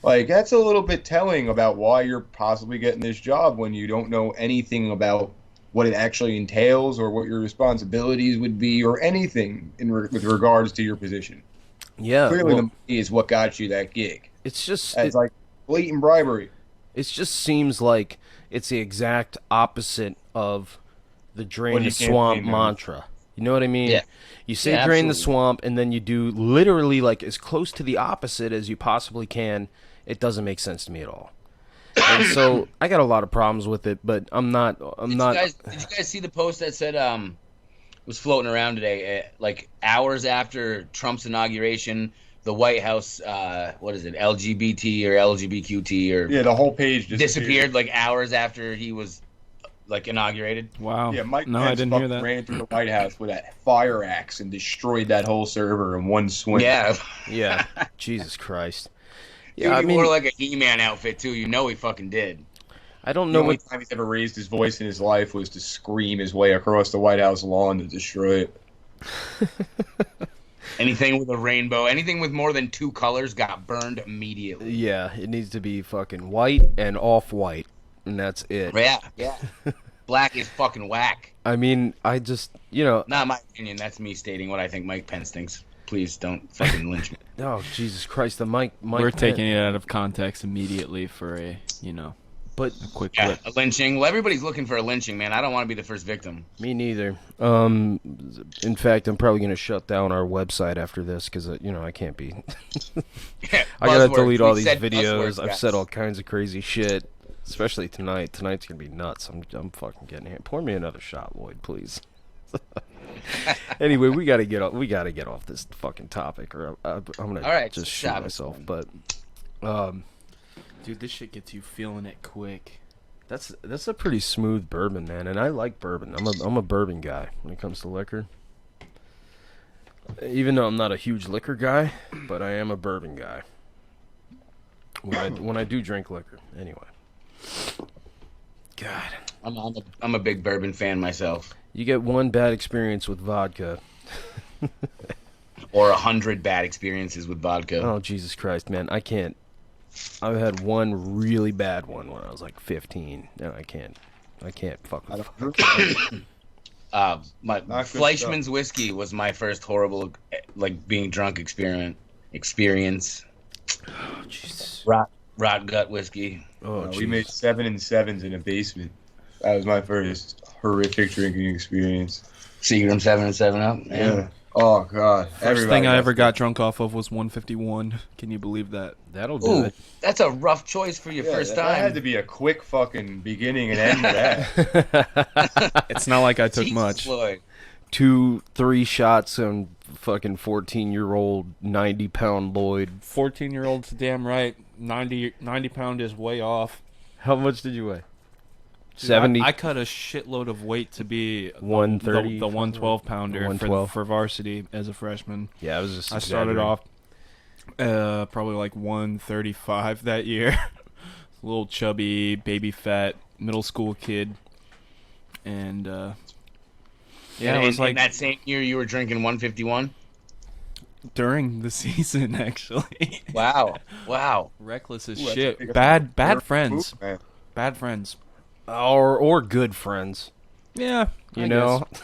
Like, that's a little bit telling about why you're possibly getting this job when you don't know anything about what it actually entails or what your responsibilities would be or anything with regards to your position. Yeah. Clearly the money is what got you that gig. It's just... It's like blatant bribery. It just seems like it's the exact opposite of the drain Well, the you can't swamp blame them. mantra. You know what I mean? Yeah. You say Yeah, drain the absolutely. swamp, and then you do literally like as close to the opposite as you possibly can. It doesn't make sense to me at all. And so I got a lot of problems with it, but I'm not. Did you guys see the post that said was floating around today? Like hours after Trump's inauguration, the White House, what is it, LGBT or LGBTQT or Yeah, the whole page disappeared like hours after he was like inaugurated. Wow. Yeah, Mike no, Pence I didn't hear fucking that. ran through the White House with that fire axe and destroyed that whole server in one swing. Yeah. Yeah, Jesus Christ. Dude, Yeah, I he mean, wore like a He-Man outfit too. You know he fucking did. I don't The know only what. time he's ever raised his voice in his life was to scream his way across the White House lawn to destroy it. Anything with a rainbow, anything with more than 2 colors got burned immediately. Yeah, it needs to be fucking white and off-white, and that's it. Yeah. Black is fucking whack. I mean, I just, Not my opinion. That's me stating what I think Mike Pence thinks. Please don't fucking lynch me. oh Jesus Christ, the Mike. We're taking it out of context immediately for a but quick Yeah, clip. a lynching. Well, everybody's looking for a lynching, man. I don't want to be the first victim. me neither. In fact, I'm probably gonna shut down our website after this because I can't be. I gotta Buzzwords. delete all We these said videos. buzzwords, I've guys. said all kinds of crazy shit, especially tonight. Tonight's gonna be nuts. I'm fucking getting here. Pour me another shot, Lloyd, please. Anyway, we gotta get off this fucking topic, or I'm gonna All right, just shoot stop. myself. But Dude, this shit gets you feeling it quick. that's a pretty smooth bourbon, man, and I like bourbon. I'm a bourbon guy when it comes to liquor. Even though I'm not a huge liquor guy, but I am a bourbon guy. When I do drink liquor, anyway. God, I'm a big bourbon fan myself. you get one bad experience with vodka. Or 100 bad experiences with vodka. Oh, Jesus Christ, man. I can't. I've had one really bad one when I was like 15, and I can't fuck with vodka. My Not good Fleischmann's whiskey was my first horrible, like, being drunk experience. Oh, Jesus. Rot gut whiskey. Oh, We made Jesus. 7 and 7s in a basement. That was my first horrific drinking experience. Seagram 7 and 7 Up. Yeah. Oh God. First thing I ever got drunk off of was 151. Can you believe that? That'll do Ooh, it. that's a rough choice for your first That had time. to be a quick fucking beginning and end to that. It's not like I took Jesus, much. Lloyd. 2-3 shots on fucking 14-year-old 90-pound Lloyd. 14-year-old's damn right. 90 pound is way off. How much did you weigh? Dude, 70. I cut a shitload of weight to be 130, the 112 pounder 112. for varsity as a freshman. Yeah, I was just. I started off probably like 135 that year. A little chubby, baby fat, middle school kid. And yeah, And it was in like that same year you were drinking 151? during the season actually. Wow. Reckless as Ooh, that's a shit. big- Bad friends. Man. Bad friends. or good friends. Yeah, You I know. guess.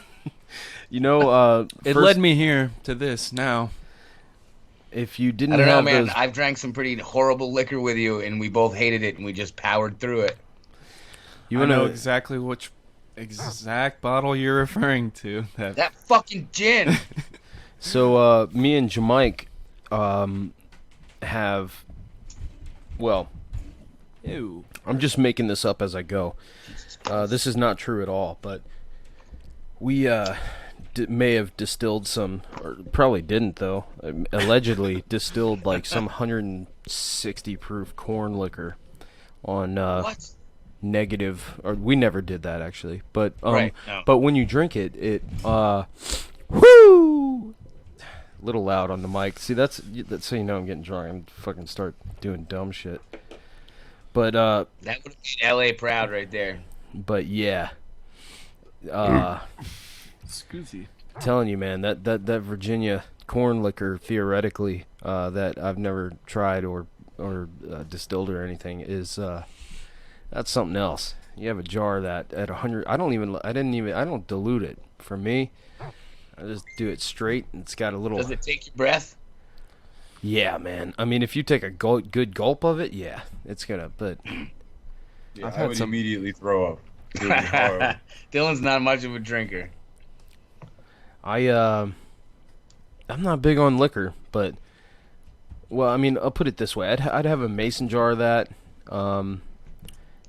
It first- led me here to this now. If you didn't I don't know, have man. those, I've drank some pretty horrible liquor with you, and we both hated it, and we just powered through it. you I want know to. exactly which exact bottle you're referring to. That fucking gin. So me and Jamike have. Well, Ew. I'm just making this up as I go. This is not true at all, but we may have distilled some, or probably didn't though. Allegedly distilled like some 160 proof corn liquor on What? negative, or we never did that actually. But Right, no. but when you drink it, whoo, a little loud on the mic. See, that's so you know I'm getting drunk. I'm fucking start doing dumb shit. But That would have made L.A. proud right there. but yeah. Scoozy. Telling you, man, that Virginia corn liquor, theoretically, that I've never tried or distilled or anything, is that's something else. You have a jar of that at 100. I don't dilute it. For me, I just do it straight. And it's got a little. Does it take your breath? Yeah, man. I mean, if you take a good gulp of it, yeah, it's gonna. But Yeah, I've I had would some- immediately throw up. It would be horrible. Dylan's not much of a drinker. I'm not big on liquor, but well, I mean, I'll put it this way: I'd have a mason jar of that.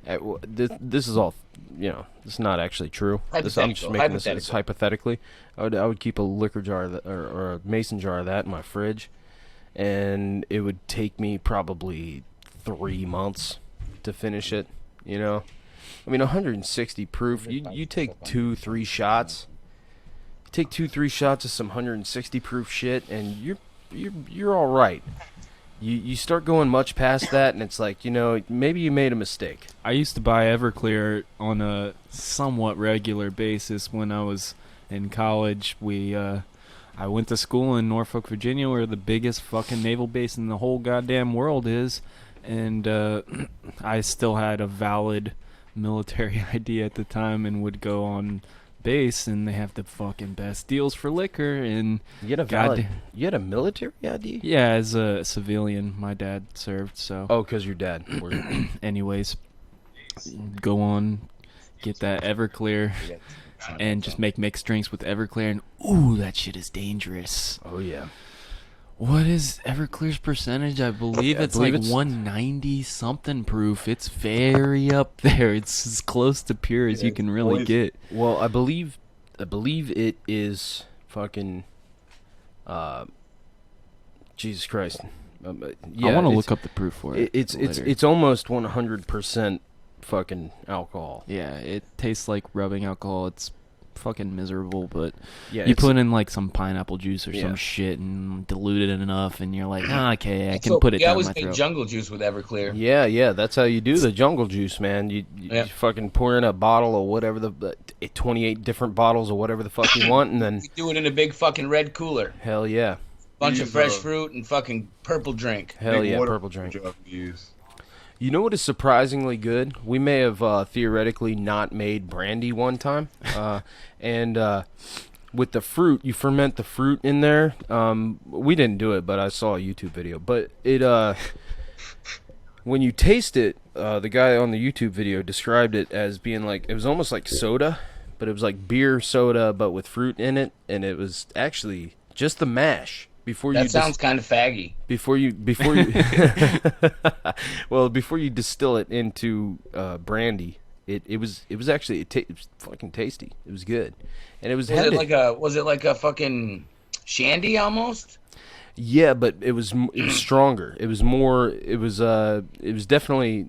This is all, this is not actually true. I'm just making this hypothetically. I would keep a liquor jar of that, or a mason jar of that in my fridge, and it would take me probably 3 months to finish it. I mean, 160 proof. You take 2-3 shots. You take 2-3 shots of some 160 proof shit, and you're all right. You start going much past that, and it's like, maybe you made a mistake. I used to buy Everclear on a somewhat regular basis when I was in college. I went to school in Norfolk, Virginia, where the biggest fucking naval base in the whole goddamn world is, and I still had a valid military ID at the time and would go on base, and they have the fucking best deals for liquor. And You had a military ID? yeah, as a civilian, my dad served, so Oh, because your dad. anyways, go on, get that Everclear, and just make mixed drinks with Everclear, and ooh, that shit is dangerous. Oh, yeah. What is Everclear's percentage? I believe it's believe like it's 190 something proof. It's very up there. It's as close to pure as you can really get. Well, I believe it is fucking. Jesus Christ. Yeah, I want to it's- look up the proof for it. It's later. almost 100% fucking alcohol. Yeah, it tastes like rubbing alcohol. It's fucking miserable, but Yeah, you it's- put in like some pineapple juice or Yeah. some shit and dilute it enough, and you're like, okay, I can So put it we down always my make throat. jungle juice with Everclear. Yeah, that's how you do the jungle juice, man. You fucking pour in a bottle of whatever 28 different bottles of whatever the fuck you want, and then We do it in a big fucking red cooler. hell yeah, Bunch of Use, fresh fruit and fucking purple drink. hell Big yeah, water purple drink. jug we use. You know what is surprisingly good? We may have theoretically not made brandy one time, and with the fruit, you ferment the fruit in there. We didn't do it, but I saw a YouTube video. But it, when you taste it, the guy on the YouTube video described it as being like, it was almost like soda, but it was like beer soda, but with fruit in it, and it was actually just the mash. Before That you sounds kind of faggy. before you well, before you distill it into brandy, it was actually it was fucking tasty. It was good, and it was Was it like a fucking shandy almost? yeah, but it was stronger. It was more. It was definitely.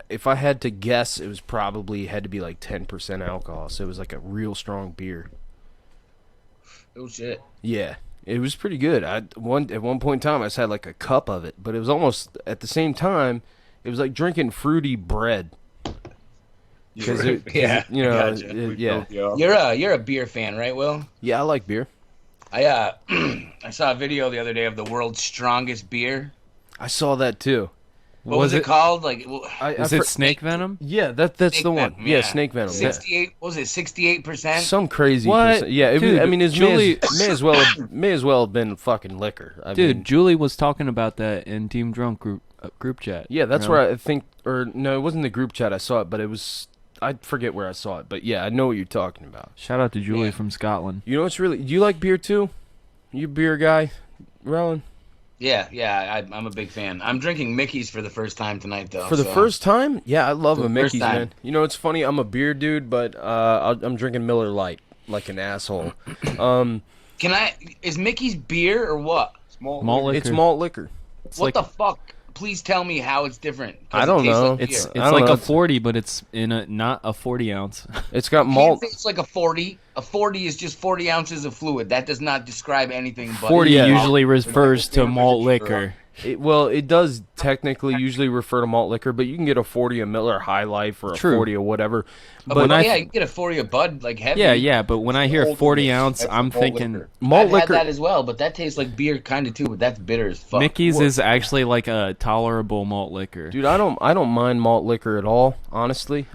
If I had to guess, it was probably had to be like 10% alcohol. So it was like a real strong beer. Oh shit. Yeah. It was pretty good. At one point in time, I just had like a cup of it, but it was almost at the same time. It was like drinking fruity bread. Because Yeah, gotcha. yeah, You're a beer fan, right, Will? yeah. I like beer. I I saw a video the other day of the world's strongest beer. I saw that too. What was it called? Like, Is it snake venom? Yeah, that's Snake the one. venom, Yeah, yeah. snake venom. Yeah. 68. What was it? 68%. Some crazy. What? Percent. Yeah, it was, Dude, I mean, it Julie- may as well have been fucking liquor. I Dude, mean, Julie was talking about that in Team Drunk group chat. yeah, that's you know? where I think, or no, it wasn't the group chat I saw it, but it was. I forget where I saw it, but yeah, I know what you're talking about. Shout out to Julie Yeah. from Scotland. You know what's really? Do you like beer too? You a beer guy, Rowan? Yeah, I'm a big fan. I'm drinking Mickey's for the first time tonight, though. For the first time? Yeah, I love For a the first Mickey's, time. man. You know, it's funny. I'm a beer dude, but I'm drinking Miller Lite like an asshole. Is Mickey's beer or what? Malt liquor. It's malt liquor. It's What like, the fuck? Please tell me how it's different. 'cause I don't it tastes know. Like beer. It's I don't like know. a 40, but it's in a not a 40 ounce. It's got You can't malt. say it's like a 40. A 40 is just 40 ounces of fluid. That does not describe anything but 40 Yeah. usually refers to malt liquor. It does technically usually refer to malt liquor, but you can get a 40 of Miller High Life or a True. 40 of whatever. But when I yeah, you can get a 40 of Bud like heavy. Yeah, but when I hear Old 40 liquor. ounce, That's I'm malt thinking liquor. Malt I've liquor. had that as well, but that tastes like beer kind of too. But that's bitter as fuck. Mickey's is actually like a tolerable malt liquor. Dude, I don't mind malt liquor at all, honestly.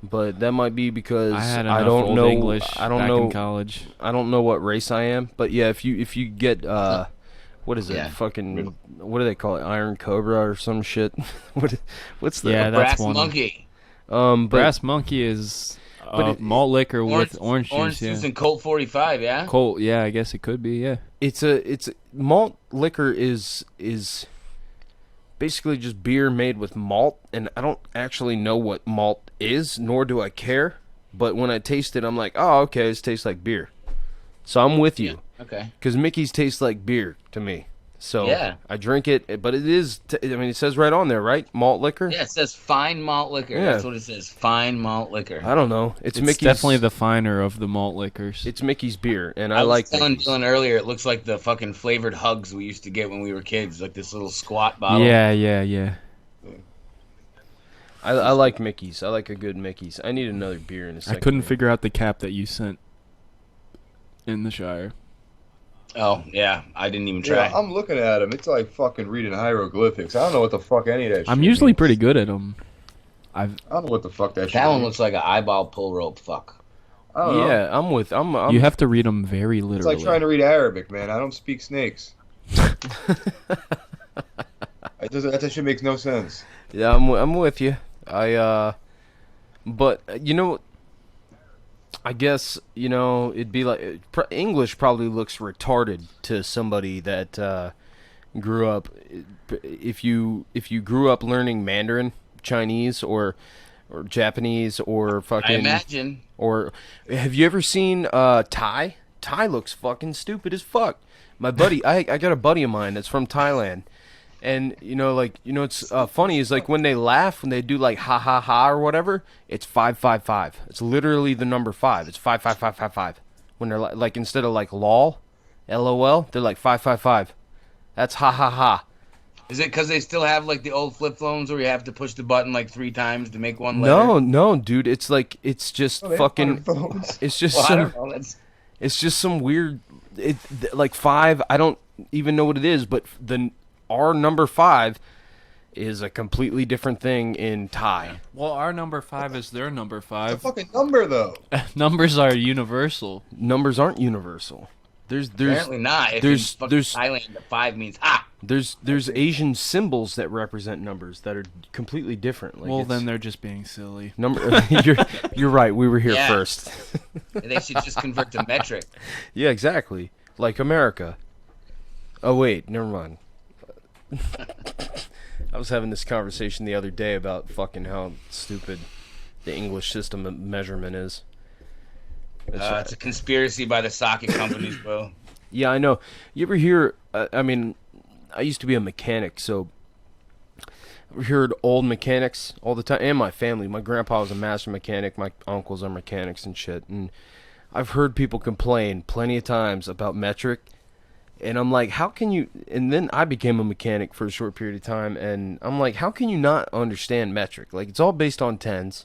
But that might be because I had I enough don't old know. English I don't back know. in college. I don't know what race I am. But yeah, if you get what is it? Yeah. Fucking what do they call it? Iron Cobra or some shit? What's the Yeah, that's Brass one. monkey. But Brass Monkey is malt liquor with orange juice. Juice and Colt 45, yeah. Colt, yeah, I guess it could be. Yeah. it's malt liquor is basically just beer made with malt, and I don't actually know what malt is, nor do I care. But when I taste it, I'm like, oh, okay, this tastes like beer. So I'm with you. Okay. Because Mickey's tastes like beer to me. So Yeah. I drink it, but it is, it says right on there, right? Malt liquor? Yeah, it says fine malt liquor. Yeah. That's what it says. Fine malt liquor. I don't know. It's Mickey's. Definitely the finer of the malt liquors. It's Mickey's beer, and I was like telling Mickey's. Dylan earlier, it looks like the fucking flavored hugs we used to get when we were kids, like this little squat bottle. Yeah. I like Mickey's. I like a good Mickey's. I need another beer in a I second. couldn't figure out the cap that you sent in the Shire. Oh, yeah. I didn't even try. Yeah, I'm looking at him. It's like fucking reading hieroglyphics. I don't know what the fuck any of that shit I'm usually means. pretty good at them. I don't know what the fuck that shit That one means. looks like an eyeball pull rope. Fuck. I don't know. Yeah, I'm You have to read them very It's literally. like trying to read Arabic, man. I don't speak snakes. That shit makes no sense. Yeah, I'm with you. But I guess it'd be like English probably looks retarded to somebody that grew up. If you grew up learning Mandarin, Chinese, or Japanese, or fucking. I imagine. Or have you ever seen Thai? Thai looks fucking stupid as fuck. My buddy, I got a buddy of mine that's from Thailand. And it's funny is like when they laugh, when they do like ha ha ha or whatever, it's 555. It's literally the number 5. It's 55555. When they're like instead of like lol, LOL, they're like 555. That's ha ha ha. Is it because they still have like the old flip phones where you have to push the button like 3 times to make one letter? No, dude. It's like it's just fucking. It's just Well, I some. don't know. It's just some weird. Like 5. I don't even know what it is, but our number 5 is a completely different thing in Thai. Well, our number 5 is their number 5. It's a fucking number, though. Numbers are universal. Numbers aren't universal. There's Apparently not. If there's in fucking Thailand, the 5 means ha. There's Asian symbols that represent numbers that are completely different. Like Well, then they're just being silly. You're right. We were here Yeah. first. They should just convert to metric. Yeah, exactly. Like America. Oh wait, never mind. I was having this conversation the other day about fucking how stupid the English system of measurement is. It's a conspiracy by the socket companies, bro. Yeah, I know. You ever hear? I mean, I used to be a mechanic, so I heard old mechanics all the time, and my family. My grandpa was a master mechanic. My uncles are mechanics and shit. And I've heard people complain plenty of times about metric. And I'm like, how can you? And then I became a mechanic for a short period of time, and I'm like, how can you not understand metric? Like, it's all based on tens.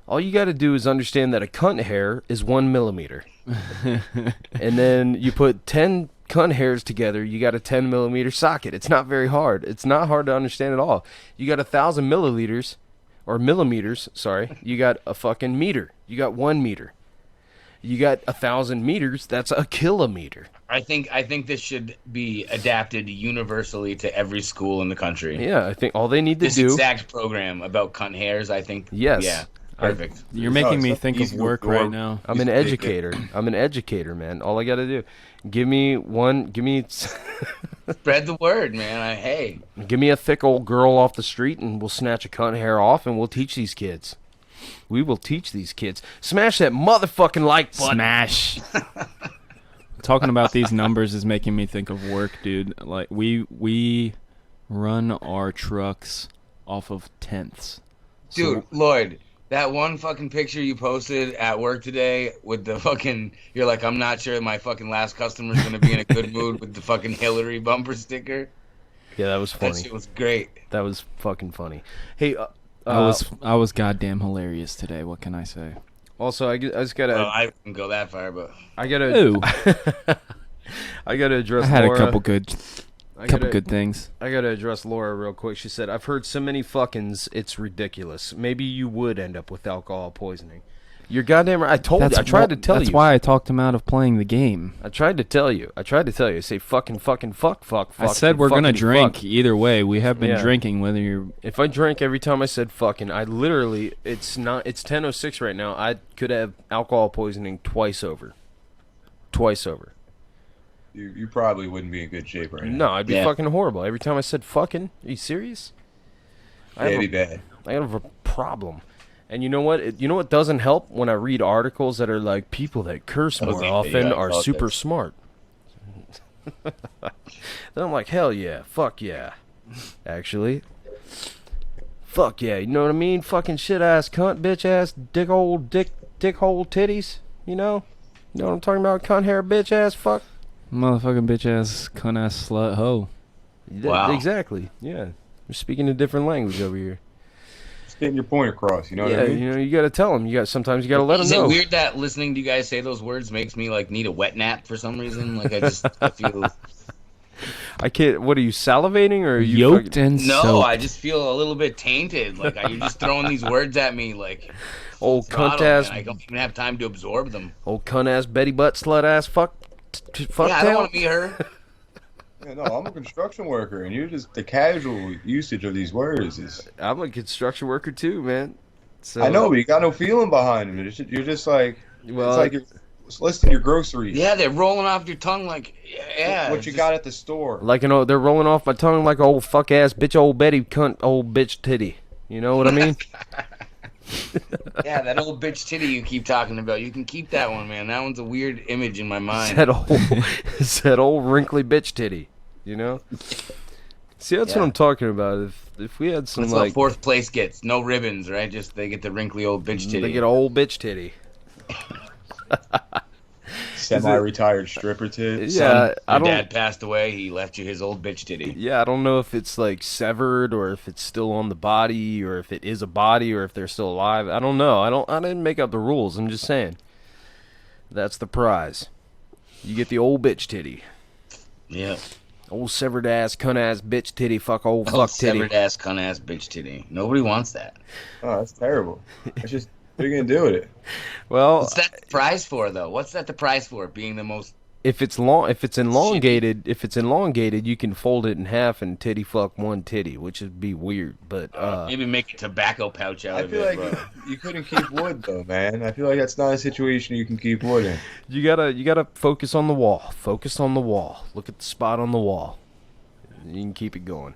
All you got to do is understand that a cunt hair is 1 millimeter. And then you put 10 cunt hairs together, you got a 10 millimeter socket. It's not very hard. It's not hard to understand at all. You got 1,000 milliliters, or millimeters, sorry. You got a fucking meter. You got 1 meter. You got 1,000 meters, that's a kilometer. I think this should be adapted universally to every school in the country. Yeah, I think all they need to This do. exact program about cunt hairs, I think. Yes. Yeah. Perfect. You're making me think of work right now. I'm an educator. I'm an educator, man. All I got to do, give me Spread the word, man. Hey. Give me a thick old girl off the street, and we'll snatch a cunt hair off, and we'll teach these kids. We will teach these kids. Smash that motherfucking like button. Smash. Talking about these numbers is making me think of work, dude. Like we run our trucks off of tenths. Dude, Lloyd, that one fucking picture you posted at work today with the fucking, you're like, I'm not sure my fucking last customer's going to be in a good mood with the fucking Hillary bumper sticker. Yeah, that was funny. That shit was great. That was fucking funny. Hey, I was goddamn hilarious today. What can I say? Also, I just gotta. Well, I wouldn't go that far, but I gotta. Ooh. I gotta address. I had Laura. a couple good things. I gotta address Laura real quick. She said, "I've heard so many fuckings, it's ridiculous. Maybe you would end up with alcohol poisoning. You're goddamn right. I told you. I tried to tell you. That's why I talked him out of playing the game. I tried to tell you. I say fucking fuck. I said we're gonna drink fuck. either way. We have been drinking whether you're. If I drank every time I said fucking, I literally it's 10:06 right now. I could have alcohol poisoning twice over. You probably wouldn't be in good shape right now. No, I'd be fucking horrible. Every time I said fucking, are you serious? It'd be bad. I have a problem. And you know what? You know what doesn't help when I read articles that are like people that curse more often are super smart. Then I'm like, hell yeah, fuck yeah. Actually, fuck yeah. You know what I mean? Fucking shit ass cunt, bitch ass, dick hole titties. You know what I'm talking about? Cunt hair, bitch ass, fuck. Motherfucking bitch ass, cunt ass, slut, hoe. Wow. Exactly. Yeah. We're speaking a different language over here. Just getting your point across, you know what I mean? You know, you gotta tell them. Sometimes you gotta let them know. Is it weird that listening to you guys say those words makes me like need a wet nap for some reason? Like I feel. I can't. What are you salivating or are you yoked and No, soaked. I just feel a little bit tainted. Like you're just throwing these words at me, like old cunt ass. I don't even have time to absorb them. Old cunt ass, Betty butt, slut ass, fuck. Fuck yeah, I don't want to be her. Yeah, no, I'm a construction worker, and you're just the casual usage of these words is. I'm a construction worker too, man. So I know, but you got no feeling behind them. You're just like, well, it's like you're listing your groceries. Yeah, they're rolling off your tongue like, yeah. What you got at the store. Like, they're rolling off my tongue like old fuck ass bitch, old Betty cunt, old bitch titty. You know what I mean? Yeah, that old bitch titty you keep talking about. You can keep that one, man. That one's a weird image in my mind. That old wrinkly bitch titty. You know? See, that's what I'm talking about. If we had some that's like what fourth place gets. No ribbons, right? Just they get the wrinkly old bitch titty. They get old bitch titty. Semi-retired stripper tits. Yeah, Your dad passed away. He left you his old bitch titty. Yeah, I don't know if it's like severed or if it's still on the body or if it is a body or if they're still alive. I don't know. I didn't make up the rules. I'm just saying. That's the prize. You get the old bitch titty. Yeah. Old severed ass, cunt ass, bitch titty, fuck old Old fuck titty. severed ass, cunt ass, bitch titty. Nobody wants that. Oh, that's terrible. It's just, what are you going to do with it? Well, what's that the prize for, though? What's that the prize for? Being the most... If it's elongated, you can fold it in half and titty fuck one titty, which would be weird. But maybe make a tobacco pouch out I of feel it. like you couldn't keep wood though, man. I feel like that's not a situation you can keep wood in. You gotta focus on the wall. Focus on the wall. Look at the spot on the wall. You can keep it going.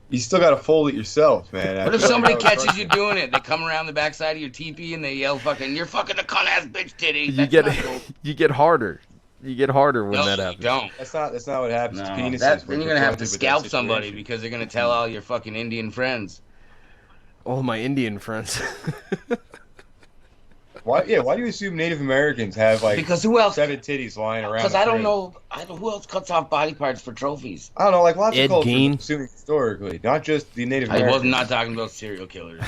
You still gotta fold it yourself, man. What if somebody catches you doing it? They come around the backside of your teepee and they yell, "Fucking, you're fucking a cunt ass bitch titty." You get harder. You get harder when that happens. Don't. That's not what happens to penises. Then you're gonna have to confronted with that scalp somebody situation. because they're gonna tell all your fucking Indian friends. All my Indian friends. Why do you assume Native Americans have like Because who else? 7 titties lying around? Because I don't know who else cuts off body parts for trophies. I don't know, like lots Ed of cultures Gein. assuming historically, not just the Native I Americans. was not talking about serial killers.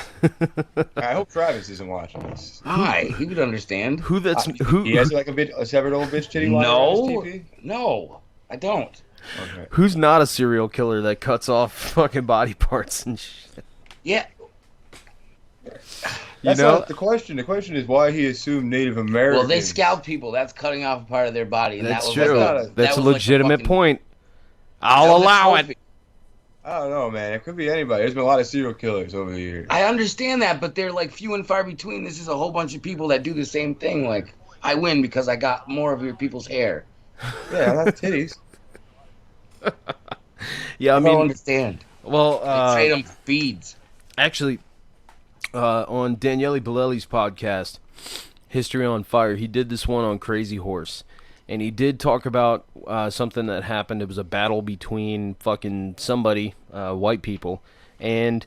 I hope Travis isn't watching this. Hi, he would understand. He has like a severed old bitch titty lying around his TP? No, I don't. Okay. Who's not a serial killer that cuts off fucking body parts and shit? Yeah. That's not the question. The question is why he assumed Native Americans. Well, they scalp people. That's cutting off a part of their body. And That's that was true. Like That's a was legitimate like a fucking, point. I'll allow it. I don't know, man. It could be anybody. There's been a lot of serial killers over the years. I understand that, but they're like few and far between. This is a whole bunch of people that do the same thing. Like, I win because I got more of your people's hair. Yeah, that's titties. Yeah, I I mean, don't understand. well, They trade them for feeds. actually, on Daniele Bolelli's podcast, History on Fire, he did this one on Crazy Horse. And he did talk about something that happened. It was a battle between fucking somebody, white people, and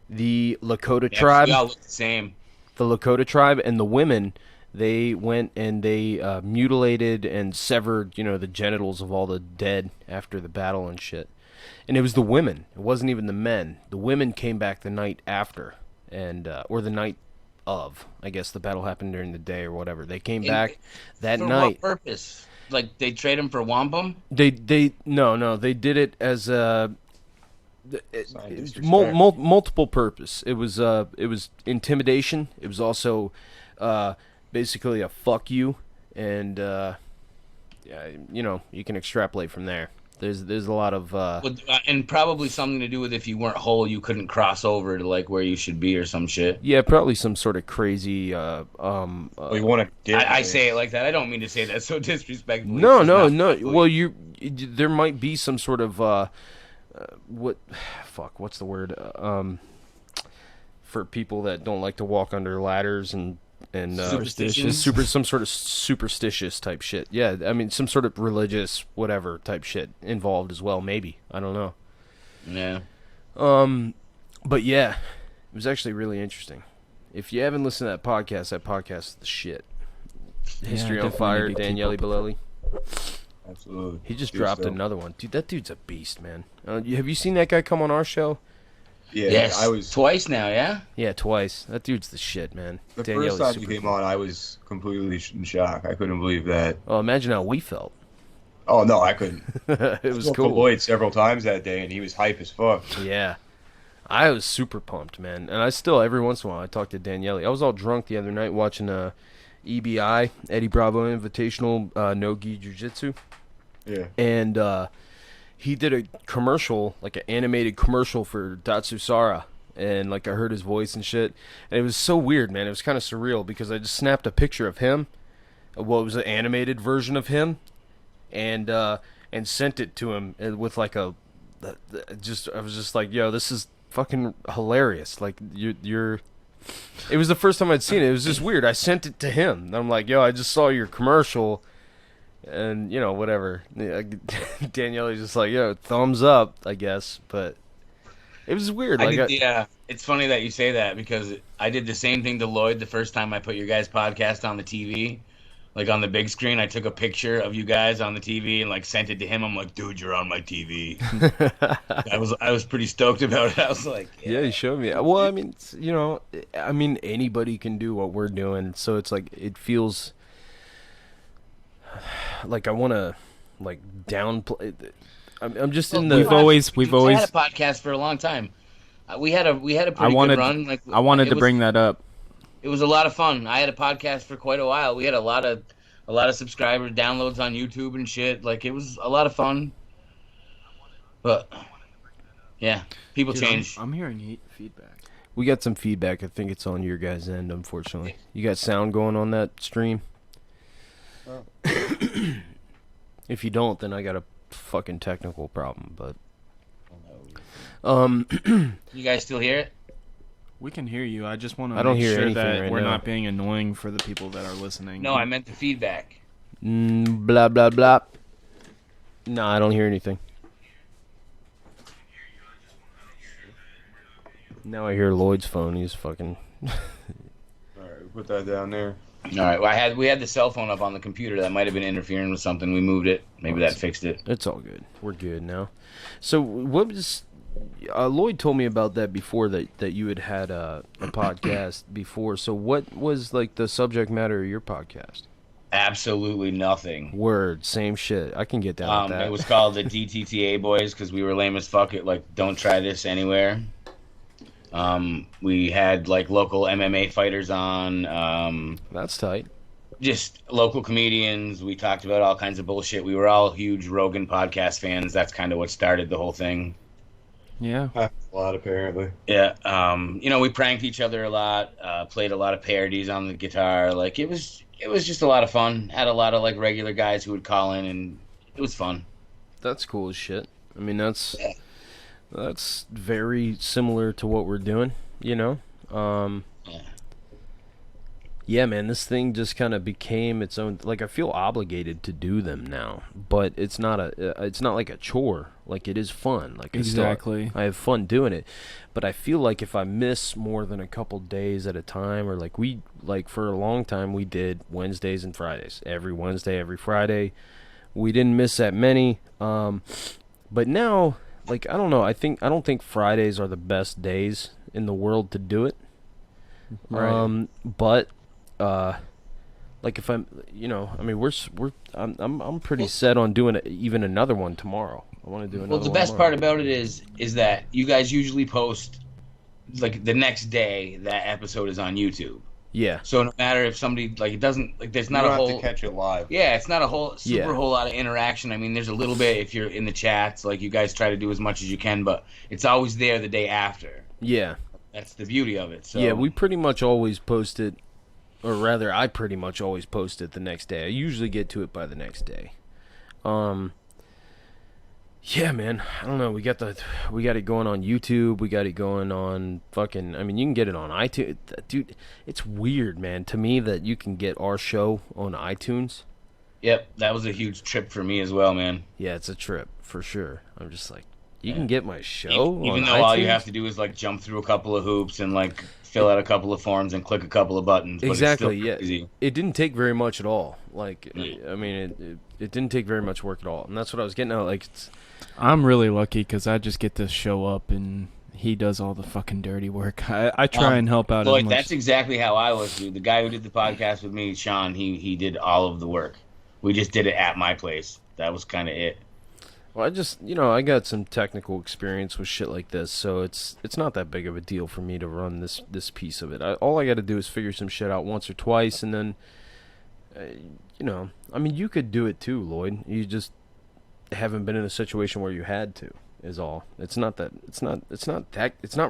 the Lakota tribe. We all look the same. The Lakota tribe and the women, they went and they mutilated and severed, the genitals of all the dead after the battle and shit. And it was the women. It wasn't even the men. The women came back the night after, and or the night of. I guess the battle happened during the day or whatever. They came back that for night. what purpose? Like they trade them for wampum? No, they did it as a multiple purpose. It was intimidation. It was also basically a fuck you, and yeah, you know, you can extrapolate from there. There's a lot of And probably something to do with if you weren't whole, you couldn't cross over to like where you should be or some shit. yeah, probably some sort of crazy Well, you want to I say it like that. I don't mean to say that so disrespectfully. No, It's just no, not no. friendly. Well, there might be some sort of what's the word? For people that don't like to walk under ladders and Superstitions? some sort of superstitious type shit. Yeah, I mean some sort of religious whatever type shit involved as well. Maybe, I don't know. Yeah. But yeah, it was actually really interesting. If you haven't listened to that podcast is the shit. History on definitely Fire, need to keep Daniele up with Bellelli. Absolutely. He just Good dropped stuff. another one. Dude, that dude's a beast, man. Have you seen that guy come on our show? Yeah, Yes. I was Twice now, yeah? Yeah, twice. That dude's the shit, man. the Daniele's first time he super came cool. on. I was completely in shock. I couldn't believe that. Oh, imagine how we felt. Oh no, I couldn't. It was Spoke to cool. Lloyd several times that day, and he was hype as fuck. Yeah. I was super pumped, man. And I still, every once in a while, I talk to Daniele. I was all drunk the other night watching EBI, Eddie Bravo Invitational No-Gi Jiu-Jitsu. Yeah. And he did a commercial, like an animated commercial for Datsusara. And like I heard his voice and shit. And it was so weird, man. It was kind of surreal because I just snapped a picture of him. Well, it was an animated version of him. And sent it to him with like I was just like, yo, this is fucking hilarious. Like you're it was the first time I'd seen it. It was just weird. I sent it to him. And I'm like, yo, I just saw your commercial, and you know, whatever. Daniele's just like, yo, thumbs up, I guess. But it was weird. Yeah, it's funny that you say that because I did the same thing to Lloyd the first time I put your guys' podcast on the TV. Like on the big screen, I took a picture of you guys on the TV and like sent it to him. I'm like, dude, you're on my TV. I was pretty stoked about it. I was like, yeah, he showed me. Well, I mean, you know, I mean, anybody can do what we're doing. So it's like it feels like I want to like downplay. I'm just in the. We've always had a podcast for a long time. We had a pretty good run. Like I wanted to bring that up. It was a lot of fun. I had a podcast for quite a while. We had a lot of subscribers, downloads on YouTube and shit. Like it was a lot of fun. But yeah, people Dude, change. I'm hearing feedback. We got some feedback. I think it's on your guys' end, unfortunately. You got sound going on that stream? Oh. If you don't, then I got a fucking technical problem, but You guys still hear it? We can hear you. I just want to I don't make hear sure anything that right we're now. not being annoying for the people that are listening. No, I meant the feedback. blah blah blah. No, I don't hear anything. Now I hear Lloyd's phone. He's fucking. All right, we put that down there. All right. Well, we had the cell phone up on the computer. That might have been interfering with something. We moved it. Maybe that fixed it. It's all good. We're good now. So what was? Lloyd told me about that before that you had a podcast before. So what was like the subject matter of your podcast? Absolutely nothing. Word, same shit. I can get down with that. It was called the DTTA Boys because we were lame as fuck. It like don't try this anywhere. We had like local MMA fighters on. That's tight. Just local comedians. We talked about all kinds of bullshit. We were all huge Rogan podcast fans. That's kind of what started the whole thing. Yeah. A lot, apparently. Yeah. You know, we pranked each other a lot. Played a lot of parodies on the guitar. Like it was just a lot of fun. Had a lot of like regular guys who would call in, and it was fun. That's cool as shit. I mean, that's very similar to what we're doing, you know? Yeah, man, this thing just kind of became its own. Like, I feel obligated to do them now, but it's not like a chore. Like, it is fun. Like, Exactly. I have fun doing it, but I feel like if I miss more than a couple days at a time, or like for a long time we did Wednesdays and Fridays, every Wednesday, every Friday. We didn't miss that many, but now, like, I don't know. I don't think Fridays are the best days in the world to do it. Right. But like if I'm, you know, I mean, I'm pretty set on doing even another one tomorrow. I want to do another one. Well, the best part about it is that you guys usually post like the next day that episode is on YouTube. Yeah. So no matter if somebody like it doesn't like there's not you a don't have whole to catch it live. yeah, it's not a whole Yeah. whole lot of interaction. I mean, there's a little bit if you're in the chats, like you guys try to do as much as you can, but it's always there the day after. Yeah. That's the beauty of it. So Yeah, we pretty much always post it, or rather, I pretty much always post it the next day. I usually get to it by the next day. Yeah, man. I don't know. We got it going on YouTube. We got it going on fucking. I mean, you can get it on iTunes, dude. It's weird, man, to me that you can get our show on iTunes. Yep, that was a huge trip for me as well, man. Yeah, it's a trip for sure. I'm just like, you can get my show Even on though all you iTunes? have to do is like jump through a couple of hoops and like fill out a couple of forms and click a couple of buttons. But Exactly. It's still crazy. It didn't take very much at all. Like, I mean, it didn't take very much work at all, and that's what I was getting at. Like, I'm really lucky because I just get to show up and he does all the fucking dirty work. I try and help out Lloyd, as much. that's exactly how I was, dude. The guy who did the podcast with me, Sean, he did all of the work. We just did it at my place. That was kind of it. well, I just, I got some technical experience with shit like this, so it's not that big of a deal for me to run this piece of it. All I got to do is figure some shit out once or twice, and then, I mean, you could do it too, Lloyd. You just haven't been in a situation where you had to. Is all. It's not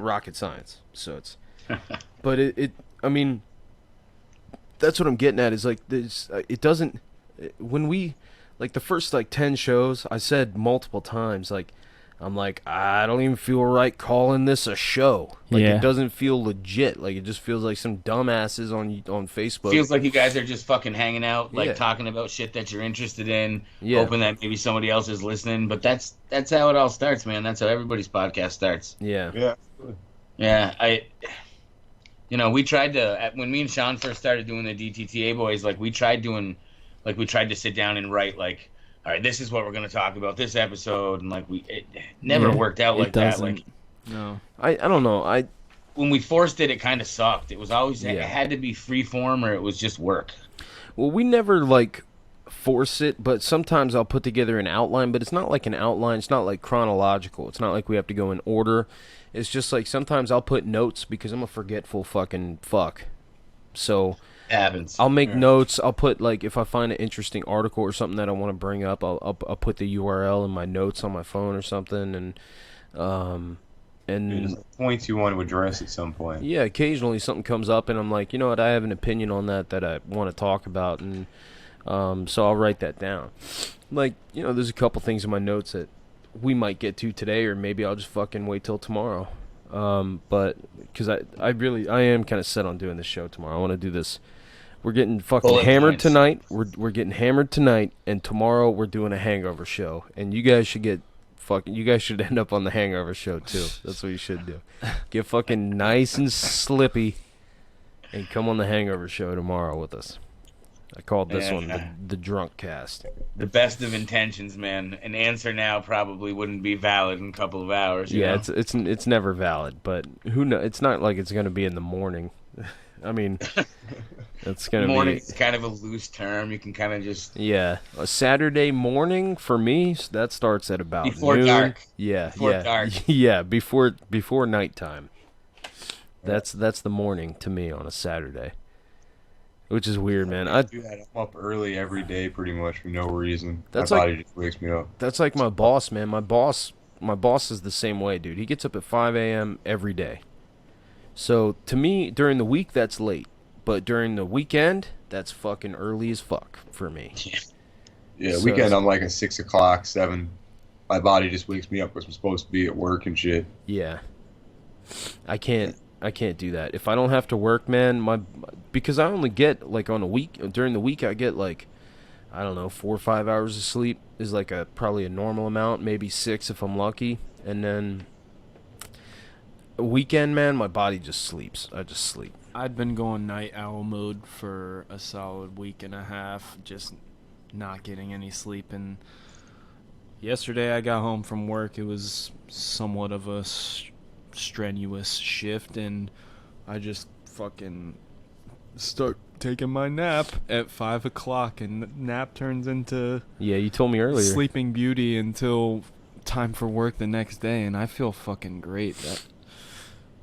rocket science. So it's, but I mean, that's what I'm getting at. Is like this. It doesn't. When we, like the first like 10 shows, I said multiple times, like, I'm like, I don't even feel right calling this a show. Like, Yeah. it doesn't feel legit. Like, it just feels like some dumbasses on Facebook. Feels like you guys are just fucking hanging out, like Yeah. talking about shit that you're interested in, Yeah. hoping that maybe somebody else is listening. But that's how it all starts, man. That's how everybody's podcast starts. Yeah. Yeah. Yeah, we tried to when me and Sean first started doing the DTTA boys, we tried to sit down and write like, all right, this is what we're gonna talk about this episode, and it never worked out like that. Like No. I don't know. when we forced it, it kind of sucked. It was always it Yeah. had to be free form or it was just work. Well, we never like force it, but sometimes I'll put together an outline, but it's not like an outline. It's not like chronological. It's not like we have to go in order. It's just like sometimes I'll put notes because I'm a forgetful fucking fuck. So It happens. I'll make notes. I'll put like if I find an interesting article or something that I want to bring up, I'll put the URL in my notes on my phone or something, and There's points you want to address at some point. yeah, occasionally something comes up and I'm like, you know what, I have an opinion on that I want to talk about, and so I'll write that down. Like, there's a couple things in my notes that we might get to today, or maybe I'll just fucking wait till tomorrow. But because I am kind of set on doing this show tomorrow. I want to do this. We're getting fucking Bullet hammered points. tonight. We're getting hammered tonight, and tomorrow we're doing a hangover show. And you guys should end up on the hangover show too. That's what you should do. Get fucking nice and slippy, and come on the hangover show tomorrow with us. I called this one the Drunkcast. The best of intentions, man. An answer now probably wouldn't be valid in a couple of hours. you Yeah, know? it's never valid, but who knows? It's not like it's gonna be in the morning. I mean, it's gonna morning be is kind of a loose term. You can kind of just a Saturday morning for me. That starts at about Before noon. dark. Yeah, Before yeah, dark. yeah. Before nighttime. That's the morning to me on a Saturday, which is weird, man. Do that. I'm up early every day, pretty much for no reason. That's My like- body just wakes me up. That's like my boss, man. My boss is the same way, dude. He gets up at 5 a.m. every day. So to me, during the week, that's late. But during the weekend, that's fucking early as fuck for me. Yeah, So- weekend I'm like at 6 o'clock, 7. My body just wakes me up because I'm supposed to be at work and shit. Yeah. I can't do that. If I don't have to work, man, because I only get like during the week I get like, I don't know, 4 or 5 hours of sleep is like probably a normal amount, maybe 6 if I'm lucky. And then a weekend, man, my body just sleeps. I just sleep. I'd been going night owl mode for a solid week and a half, just not getting any sleep. And yesterday I got home from work. It was somewhat of a strenuous shift, and I just fucking start taking my nap at 5 o'clock, and the nap turns into Yeah, you told me earlier. Sleeping Beauty until time for work the next day, and I feel fucking great.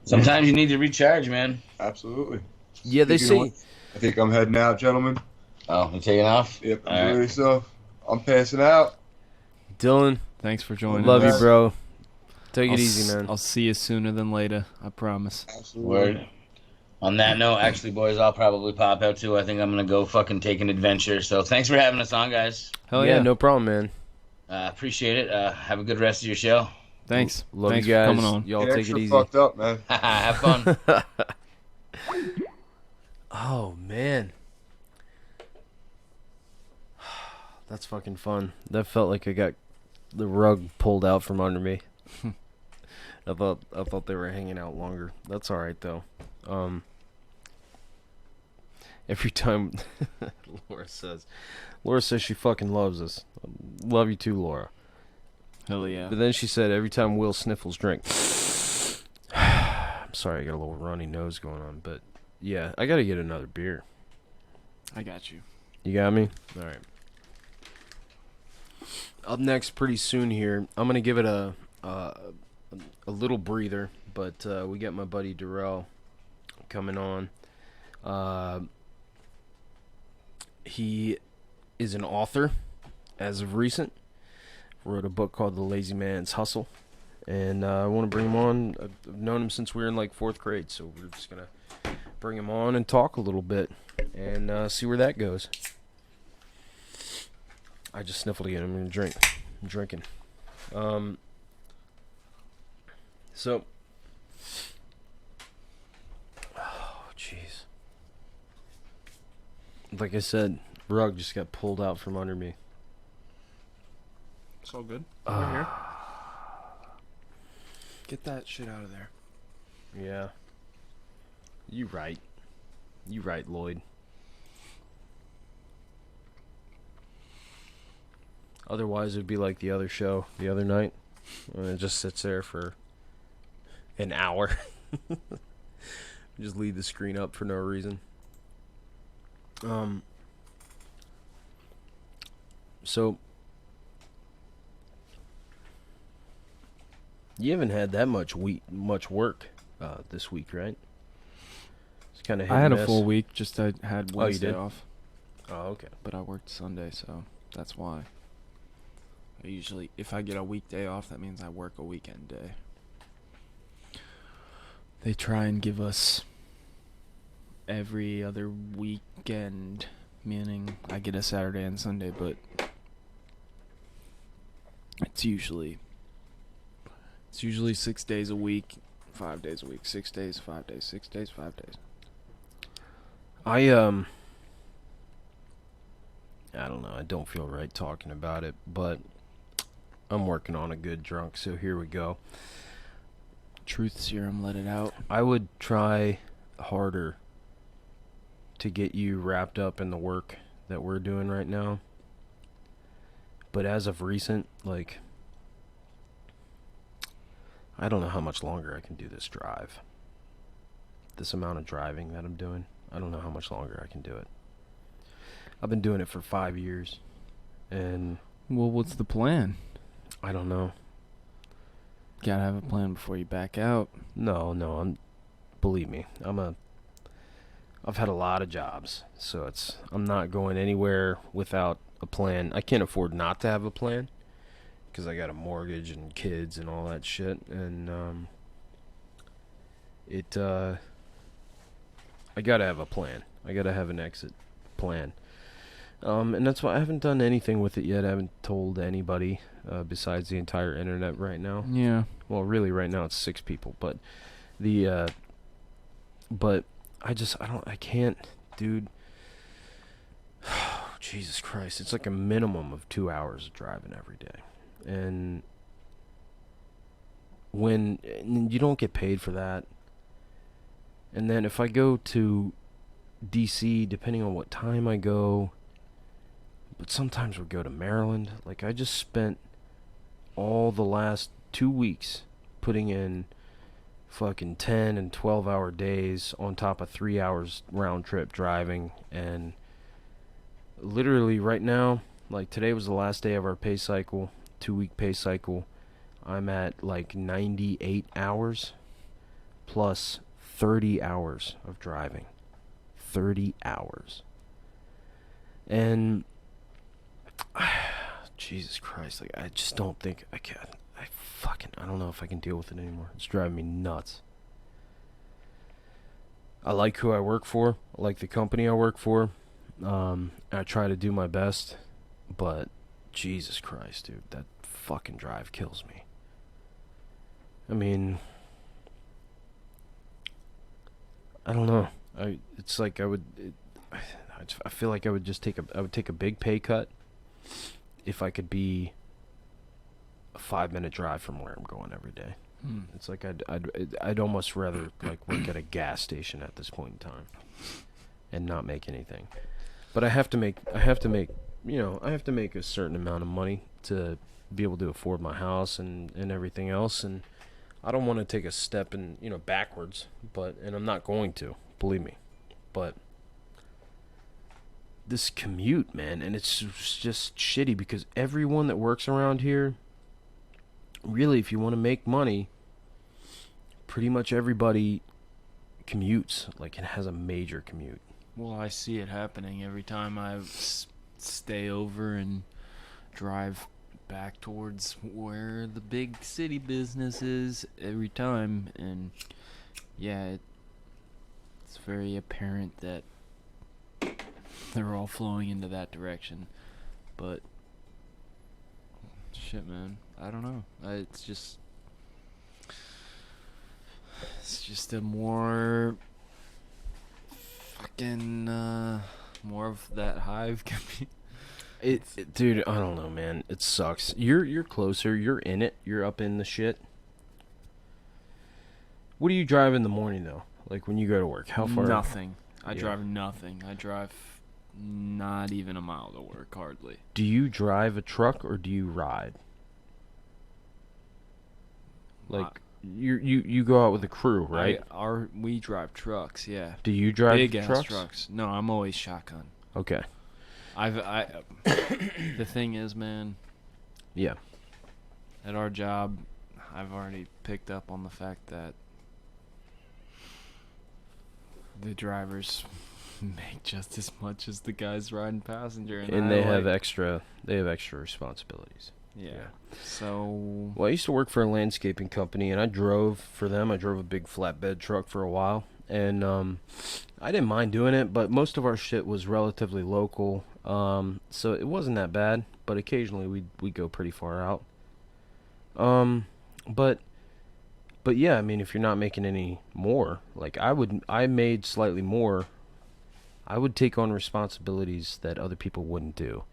sometimes you need to recharge, man. Absolutely. Yeah, they Speaking of say. I think I'm heading out, gentlemen. Oh, you taking off? Yep, All enjoy right. yourself. I'm passing out. Dylan, Thanks for joining love you, us. bro. Take I'll it easy, man. I'll see you sooner than later. I promise. Absolutely. Word. On that note, actually, boys, I'll probably pop out too. I think I'm gonna go fucking take an adventure. So thanks for having us on, guys. Hell yeah, yeah. no problem, man. Appreciate it. Have a good rest of your show. Thanks. Love Thanks you guys. for coming on. Y'all Get take extra it easy. fucked up, man. Have fun. Oh man, that's fucking fun. That felt like I got the rug pulled out from under me. I thought they were hanging out longer. That's all right though. Every time Laura says she fucking loves us. Love you too, Laura. Hell yeah. But then she said every time Will sniffles drink. I'm sorry, I got a little runny nose going on, but yeah, I gotta get another beer. I got you. You got me? All right. Up next, pretty soon here, I'm gonna give it a little breather, but we got my buddy Darrell coming on. He is an author, as of recent. Wrote a book called The Lazy Man's Hustle, and I want to bring him on. I've known him since we were in like 4th grade, so we're just gonna bring him on and talk a little bit and see where that goes. I just sniffled again. I'm gonna drink. I'm drinking. So, oh jeez. Like I said, rug just got pulled out from under me. It's all good. Over here. Get that shit out of there. Yeah. You right, Lloyd. Otherwise, it'd be like the other show the other night, when it just sits there for an hour. Just leave the screen up for no reason. So you haven't had that much work this week, right? It's kind of. I had a full week. Just I had you Wednesday did? off. Oh, okay. But I worked Sunday, so that's why. I usually, if I get a weekday off, that means I work a weekend day. They try and give us every other weekend, meaning I get a Saturday and Sunday, but it's usually 6 days a week, 5 days a week, 6 days, 5 days, 6 days, 5 days. I don't know. I don't feel right talking about it, but I'm working on a good drunk, so here we go. Truth serum, let it out. I would try harder to get you wrapped up in the work that we're doing right now. But as of recent, like, I don't know how much longer I can do this drive. This amount of driving that I'm doing, I don't know how much longer I can do it. I've been doing it for 5 years, and Well, what's the plan? I don't know. Gotta have a plan before you back out. No, believe me, I've had a lot of jobs, so I'm not going anywhere without a plan. I can't afford not to have a plan, because I got a mortgage and kids and all that shit, and I gotta have a plan. I gotta have an exit plan. And that's why I haven't done anything with it yet. I haven't told anybody besides the entire internet right now. Yeah. Well, really, right now it's 6 people, but but I can't, dude. Jesus Christ, it's like a minimum of 2 hours of driving every day, and you don't get paid for that. And then if I go to DC, depending on what time I go, but sometimes we go to Maryland. Like, I just spent all the last 2 weeks putting in fucking 10 and 12-hour days on top of 3 hours round trip driving, and literally right now, like, today was the last day of our pay cycle, 2-week pay cycle. I'm at like 98 hours plus 30 hours of driving. 30 hours. And Jesus Christ, like I just don't think I can. I don't know if I can deal with it anymore. It's driving me nuts. I like who I work for. I like the company I work for. I try to do my best, but Jesus Christ, dude, that fucking drive kills me. I mean, I don't know. It's like I feel like I would take a big pay cut if I could be a 5-minute drive from where I'm going every day. It's like I'd almost rather like work at a gas station at this point in time and not make anything. But I have to make a certain amount of money to be able to afford my house and everything else, and I don't want to take a step backwards, and I'm not going to, believe me. But this commute, man, and it's just shitty because everyone that works around here, really, if you want to make money, pretty much everybody commutes. Like, it has a major commute. Well, I see it happening every time I stay over and drive back towards where the big city business is every time. And, yeah, it's very apparent that they're all flowing into that direction. But, shit, man, I don't know. It's just a more fucking more of that hive can be. Dude, I don't know, man. It sucks. You're closer. You're in it. You're up in the shit. What do you drive in the morning though? Like when you go to work, how far? Nothing. I drive nothing. I drive not even a mile to work, hardly. Do you drive a truck or do you ride? Like you go out with a crew, right? We drive trucks, yeah. Do you drive big trucks? Ass trucks? No, I'm always shotgun. Okay. The thing is, man. Yeah. At our job, I've already picked up on the fact that the drivers make just as much as the guys riding passenger, and they have extra responsibilities. Yeah. So, well, I used to work for a landscaping company, and I drove for them. I drove a big flatbed truck for a while, and I didn't mind doing it, but most of our shit was relatively local, so it wasn't that bad. But occasionally we'd go pretty far out. But yeah, I mean, if you're not making any more, like I made slightly more. I would take on responsibilities that other people wouldn't do.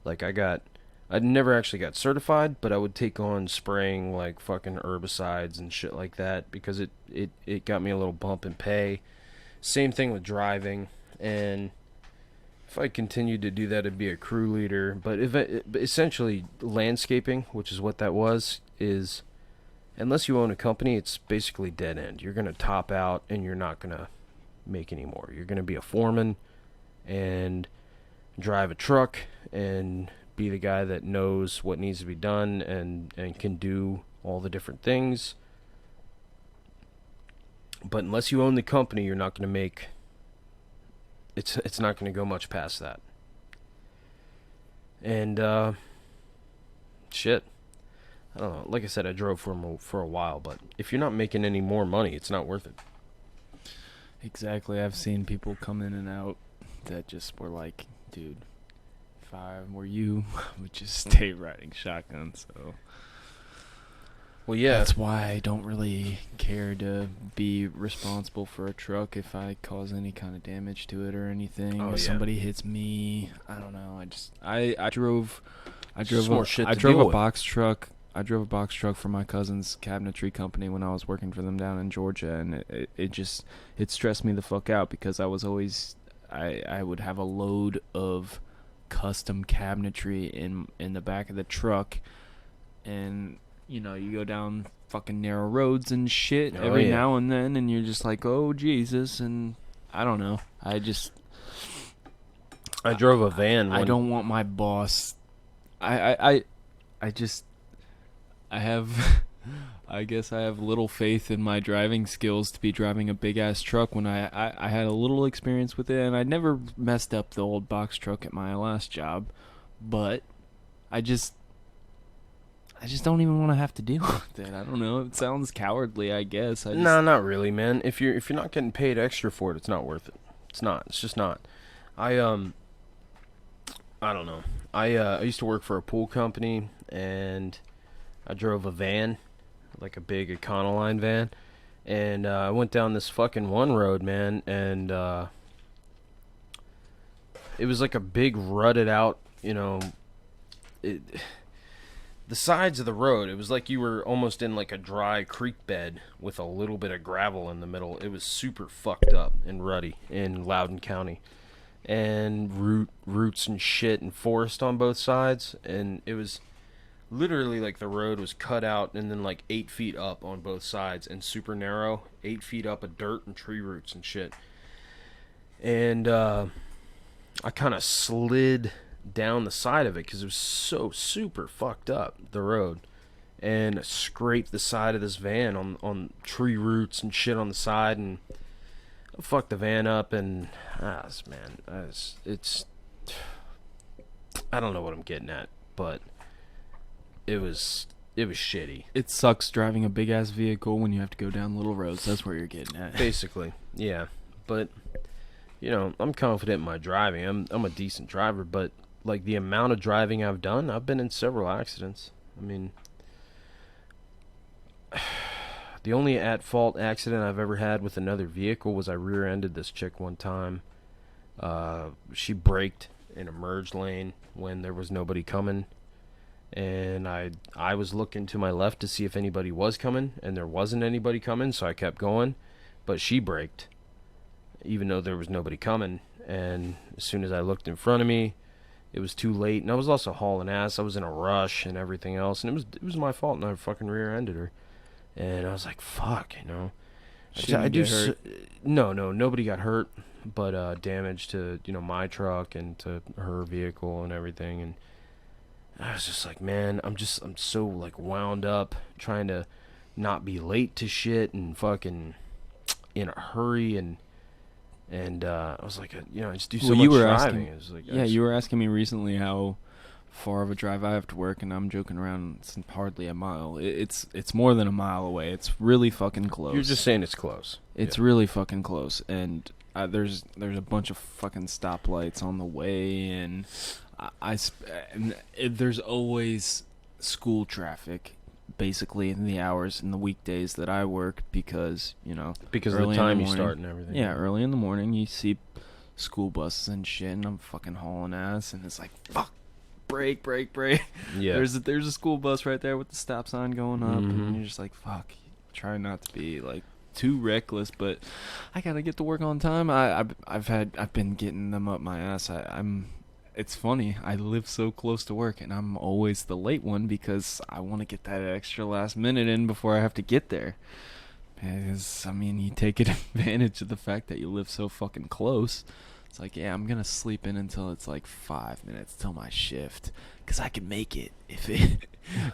Like I never actually got certified, but I would take on spraying like fucking herbicides and shit like that because it got me a little bump in pay. Same thing with driving, and if I continued to do that, it'd be a crew leader. But essentially, landscaping, which is what that was, is unless you own a company, it's basically dead end. You're gonna top out, and you're not gonna make any more. You're gonna be a foreman and drive a truck and be the guy that knows what needs to be done and can do all the different things. But unless you own the company, you're not going to make it's not going to go much past that. And shit, I don't know. Like I said, I drove for a while, but if you're not making any more money, it's not worth it. Exactly. I've seen people come in and out that just were like, dude, if I were you, I would just stay riding shotgun. So, well, yeah, that's why I don't really care to be responsible for a truck if I cause any kind of damage to it or anything. Oh, if yeah. somebody hits me, I don't know. I drove more shit to a deal with. box truck. I drove a box truck for my cousin's cabinetry company when I was working for them down in Georgia, and it stressed me the fuck out because I was always I would have a load of custom cabinetry in the back of the truck, and you know, you go down fucking narrow roads and shit every now and then, and you're just like, oh Jesus, and I don't know. I drove a van. I don't want my boss. I have I guess I have little faith in my driving skills to be driving a big ass truck when I had a little experience with it, and I never messed up the old box truck at my last job, but I just don't even want to have to deal with it. I don't know. It sounds cowardly, I guess. No, not really, man. If you're not getting paid extra for it, it's not worth it. It's not. It's just not. I don't know. I used to work for a pool company, and I drove a van, like a big Econoline van, and I went down this fucking one road, man, and it was like a big rutted out, the sides of the road, it was like you were almost in like a dry creek bed with a little bit of gravel in the middle. It was super fucked up and ruddy in Loudoun County. And roots and shit and forest on both sides. And it was literally like the road was cut out and then like 8 feet up on both sides and super narrow. 8 feet up of dirt and tree roots and shit. And I kind of slid down the side of it because it was so super fucked up, the road, and scraped the side of this van on tree roots and shit on the side, and I fucked the van up, and it's I don't know what I'm getting at, but it was shitty. It sucks driving a big ass vehicle when you have to go down little roads. That's where you're getting at. Basically, yeah. But I'm confident in my driving. I'm a decent driver, but like the amount of driving I've done, I've been in several accidents. I mean, the only at-fault accident I've ever had with another vehicle was I rear-ended this chick one time. She braked in a merge lane when there was nobody coming, and I was looking to my left to see if anybody was coming, and there wasn't anybody coming, so I kept going, but she braked, even though there was nobody coming, and as soon as I looked in front of me, it was too late, and I was also hauling ass. I was in a rush and everything else, and it was my fault, and I fucking rear-ended her. And I was like, fuck, I do hurt. No, nobody got hurt, but damage to, my truck and to her vehicle and everything. And I was just like, man, I'm so, like, wound up trying to not be late to shit and fucking in a hurry, and I was like, I just do so much driving. It was like, you were asking me recently how far of a drive I have to work, and I'm joking around. It's hardly a mile. It's more than a mile away. It's really fucking close. You're just saying it's close. It's really fucking close, and there's a bunch of fucking stoplights on the way, and there's always school traffic. Basically, in the hours in the weekdays that I work, because of the time you start and everything. Yeah, early in the morning you see school buses and shit, and I'm fucking hauling ass, and it's like, fuck, brake. Yeah. There's a school bus right there with the stop sign going up, and you're just like, fuck. Try not to be like too reckless, but I gotta get to work on time. I've been getting them up my ass. It's funny, I live so close to work, and I'm always the late one because I want to get that extra last minute in before I have to get there. Because, you take advantage of the fact that you live so fucking close. It's like, yeah, I'm going to sleep in until it's like 5 minutes till my shift, because I can make it if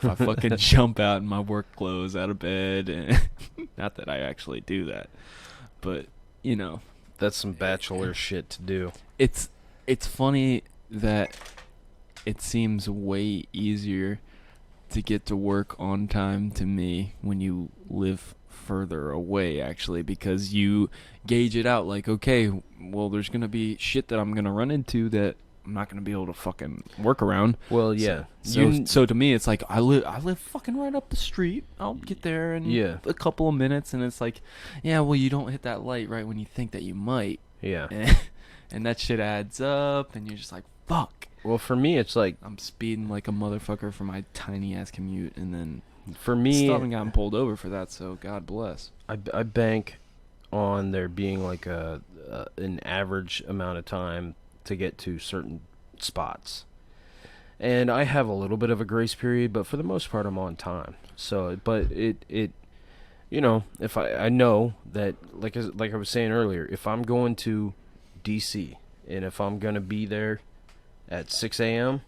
I fucking jump out in my work clothes out of bed. And not that I actually do that, but, That's some bachelor shit to do. It's funny that it seems way easier to get to work on time to me when you live further away, actually, because you gauge it out like, okay, well, there's gonna be shit that I'm gonna run into that I'm not gonna be able to fucking work around. Well, yeah. So to me, it's like I live fucking right up the street. I'll get there in a couple of minutes, and it's like, yeah, well, you don't hit that light right when you think that you might. Yeah. And that shit adds up, and you're just like, fuck. Well, for me, it's like I'm speeding like a motherfucker for my tiny ass commute, and then for me, still haven't gotten pulled over for that. So God bless. I bank on there being like an average amount of time to get to certain spots, and I have a little bit of a grace period, but for the most part, I'm on time. So, but it if I know that, like I was saying earlier, if I'm going to DC, and if I'm gonna be there at 6 a.m.,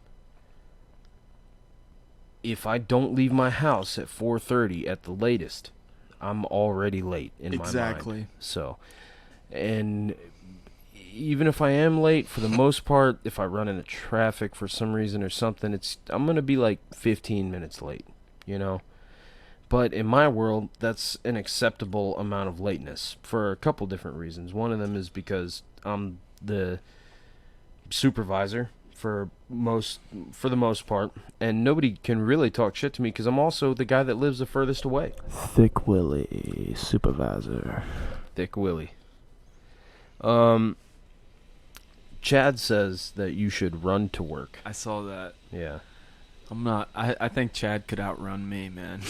if I don't leave my house at 4:30 at the latest, I'm already late in my mind. Exactly. So, and even if I am late, for the most part, if I run into traffic for some reason or something, I'm gonna be like 15 minutes late, you know. But in my world, that's an acceptable amount of lateness for a couple different reasons. One of them is because I'm the supervisor for the most part, and nobody can really talk shit to me because I'm also the guy that lives the furthest away. Thick Willie, supervisor. Thick Willie. Chad says that you should run to work. I saw that. Yeah. I'm not. I think Chad could outrun me, man.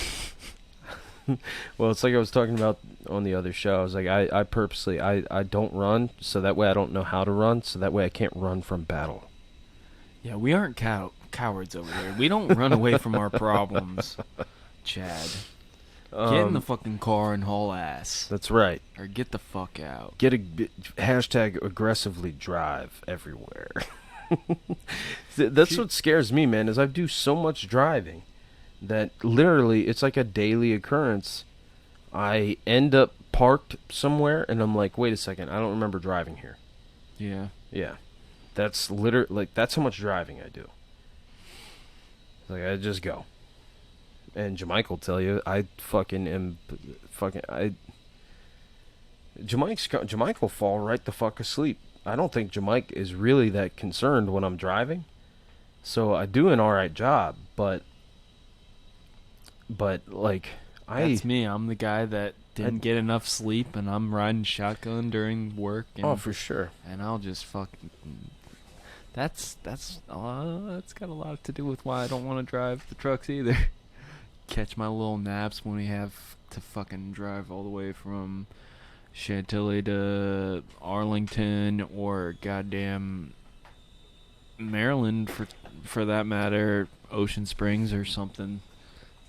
Well, it's like I was talking about on the other show. I was like, I purposely, I don't run, so that way I don't know how to run, so that way I can't run from battle. Yeah, we aren't cowards over there. We don't run away from our problems, Chad. Get in the fucking car and haul ass. That's right. Or get the fuck out. Hashtag aggressively drive everywhere. That's what scares me, man, is I do so much driving that literally it's like a daily occurrence. I end up parked somewhere and I'm like, wait a second, I don't remember driving here. Yeah. Yeah. That's literally, like, that's how much driving I do. Like, I just go. And Jamaica will tell you, I fucking am Jamaica will fall right the fuck asleep. I don't think Jamaica is really that concerned when I'm driving. So I do an alright job, but like, That's me. I'm the guy that didn't get enough sleep, and I'm riding shotgun during work. And, oh, for sure. And I'll just fucking... That's got a lot to do with why I don't want to drive the trucks either. Catch my little naps when we have to fucking drive all the way from Chantilly to Arlington or goddamn Maryland for that matter, Ocean Springs or something.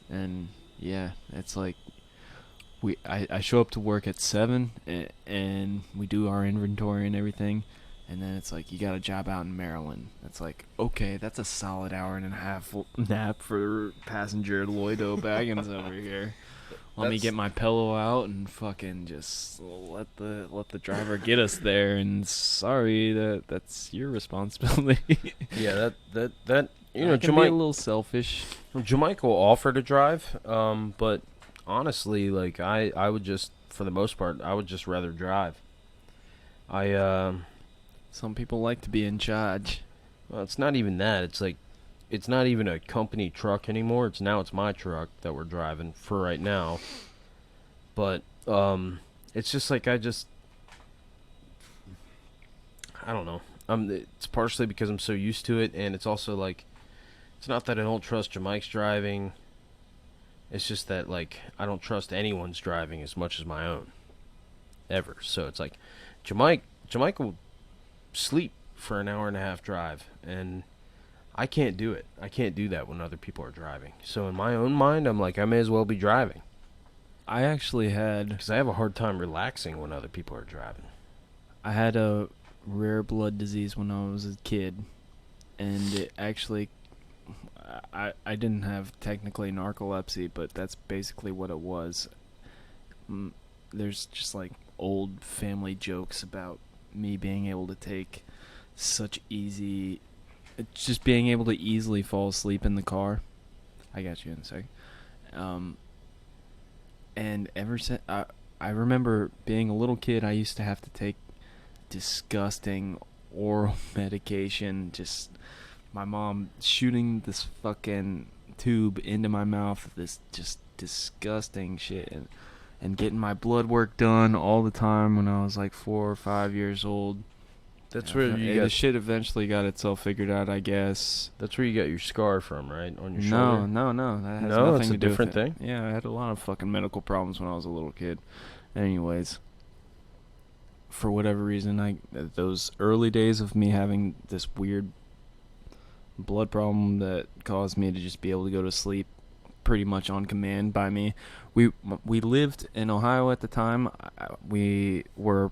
And yeah, it's like I show up to work at 7 and we do our inventory and everything, and then it's like, you got a job out in Maryland. It's like, okay, that's a solid hour and a half nap for passenger Lloyd O'Baggins over here. Let me get my pillow out and fucking just let the driver get us there. And sorry, that's your responsibility. Yeah, that you know, I can be a little selfish. Jamaica will offer to drive, but honestly, like I would just, for the most part, I would just rather drive. Some people like to be in charge. Well, it's not even that. It's like, it's not even a company truck anymore. It's my truck that we're driving for right now. But it's just like I don't know. It's partially because I'm so used to it, and it's also like, it's not that I don't trust Jamaica's driving. It's just that, like, I don't trust anyone's driving as much as my own, ever. So it's like, Jamaica will sleep for an hour and a half drive, and I can't do it. I can't do that when other people are driving. So in my own mind, I'm like, I may as well be driving. I actually had... Because I have a hard time relaxing when other people are driving. I had a rare blood disease when I was a kid, and it actually... I didn't have technically narcolepsy, but that's basically what it was. There's just like old family jokes about me being able to take such easy... Just being able to easily fall asleep in the car. I got you in a sec. And ever since... I remember being a little kid, I used to have to take disgusting oral medication. Just my mom shooting this fucking tube into my mouth. This just disgusting shit. And getting my blood work done all the time when I was like 4 or 5 years old. That's where you got... The shit eventually got itself figured out, I guess. That's where you got your scar from, right? On your shoulder? No. That has no, nothing it's to a do different with it. thing? Yeah, I had a lot of fucking medical problems when I was a little kid. Anyways, for whatever reason, those early days of me having this weird blood problem that caused me to just be able to go to sleep pretty much on command by me. We lived in Ohio at the time. We were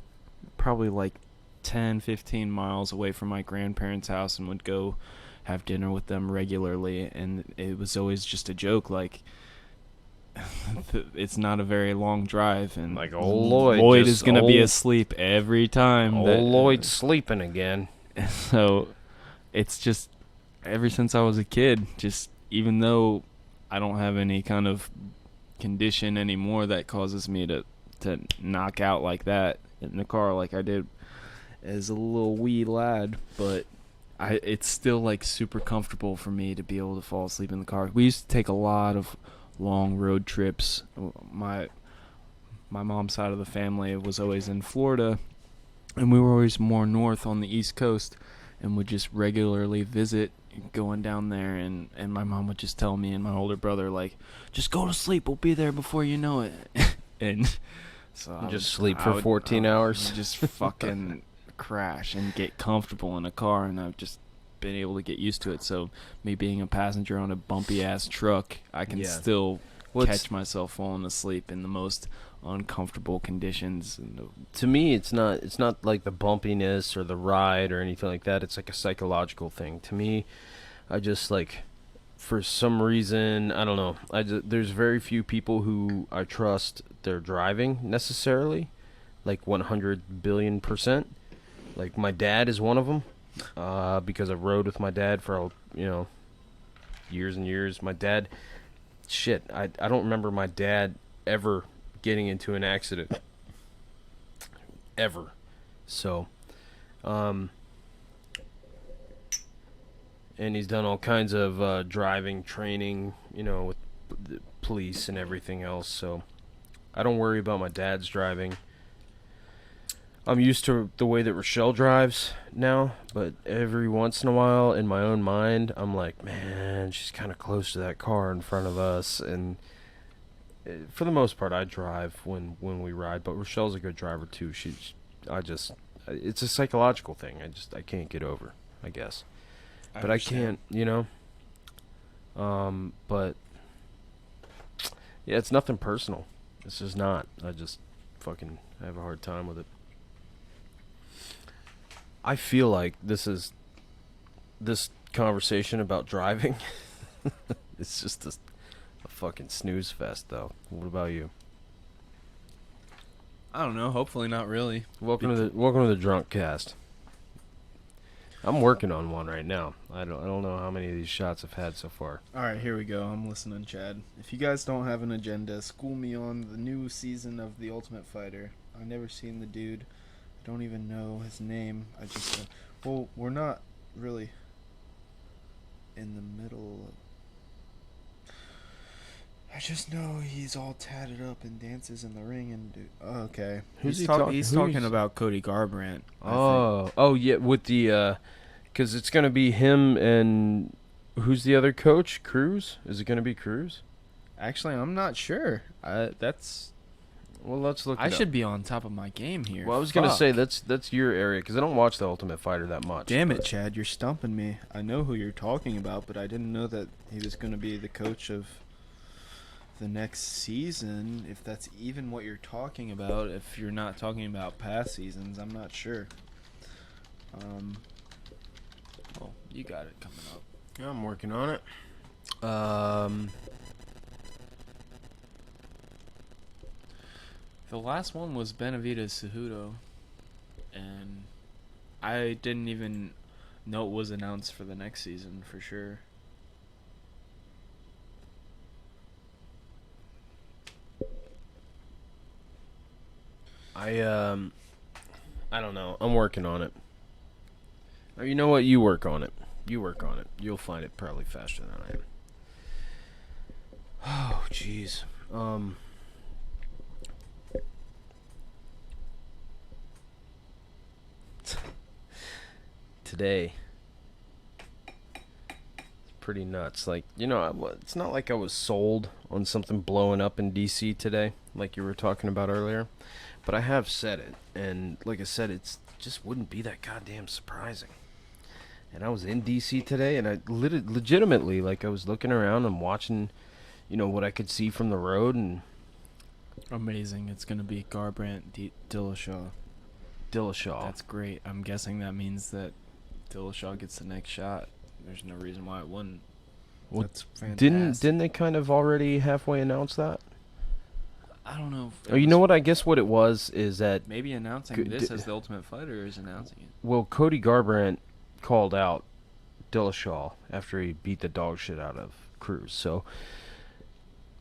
probably like 10, 15 miles away from my grandparents' house and would go have dinner with them regularly, and it was always just a joke, like, it's not a very long drive, and Like old Lloyd is gonna be asleep every time. Old Lloyd's sleeping again. So it's just, ever since I was a kid, just even though I don't have any kind of condition anymore that causes me to knock out like that in the car like I did as a little wee lad, but it's still like super comfortable for me to be able to fall asleep in the car. We used to take a lot of long road trips. My mom's side of the family was always in Florida, and we were always more north on the East Coast, and would just regularly visit going down there, and my mom would just tell me and my older brother, like, just go to sleep, we'll be there before you know it. And so Just sleep for 14 hours. just fucking crash and get comfortable in a car, and I've just been able to get used to it. So me being a passenger on a bumpy ass truck, I can still catch myself falling asleep in the most uncomfortable conditions. To me, it's not like the bumpiness or the ride or anything like that. It's like a psychological thing. To me, I just, like, for some reason, I don't know, there's very few people who I trust their driving necessarily, like 100 billion%. Like, my dad is one of them, because I rode with my dad for, years and years. My dad, I don't remember my dad ever getting into an accident. Ever. So, and he's done all kinds of driving training, with the police and everything else, so I don't worry about my dad's driving. I'm used to the way that Rochelle drives now, but every once in a while, in my own mind, I'm like, man, she's kind of close to that car in front of us. And for the most part, I drive when we ride, but Rochelle's a good driver too. It's a psychological thing. I can't get over, I guess. But I can't, but yeah, it's nothing personal. It's just not. I just fucking have a hard time with it. I feel like this conversation about driving, it's just a fucking snooze fest, though. What about you? I don't know. Hopefully not really. Welcome to the Drunkcast. I'm working on one right now. I don't know how many of these shots I've had so far. All right, here we go. I'm listening, Chad. If you guys don't have an agenda, school me on the new season of The Ultimate Fighter. I've never seen the dude. I don't even know his name. I just we're not really in the middle of... I just know he's all tatted up and dances in the ring and okay. He's talking about Cody Garbrandt. Oh yeah, with the because it's gonna be him and who's the other coach? Cruz? Is it gonna be Cruz? Actually, I'm not sure. Well, let's look. I should be on top of my game here. Well, I was gonna say that's your area because I don't watch The Ultimate Fighter that much. Damn it, Chad! You're stumping me. I know who you're talking about, but I didn't know that he was gonna be the coach of the next season. If that's even what you're talking about, if you're not talking about past seasons, I'm not sure. Well, you got it coming up. Yeah, I'm working on it. The last one was Benavidez Cejudo, and I didn't even know it was announced for the next season for sure. I don't know. I'm working on it. Or you know what? You work on it. You'll find it probably faster than I am. Oh, jeez. Today, it's pretty nuts. Like, it's not like I was sold on something blowing up in DC today, like you were talking about earlier. But I have said it, and like I said, it just wouldn't be that goddamn surprising. And I was in DC today, and I legitimately, like, I was looking around and watching, what I could see from the road, and amazing. It's gonna be Garbrandt Dillashaw. Dillashaw. That's great. I'm guessing that means that Dillashaw gets the next shot. there's no reason why it wouldn't. Well, That's fantastic. Didn't they kind of already halfway announce that? I don't know. Oh, you know what? I guess what it was is that Maybe announcing this as the Ultimate Fighter is announcing it. well, Cody Garbrandt called out Dillashaw after he beat the dog shit out of Cruz. So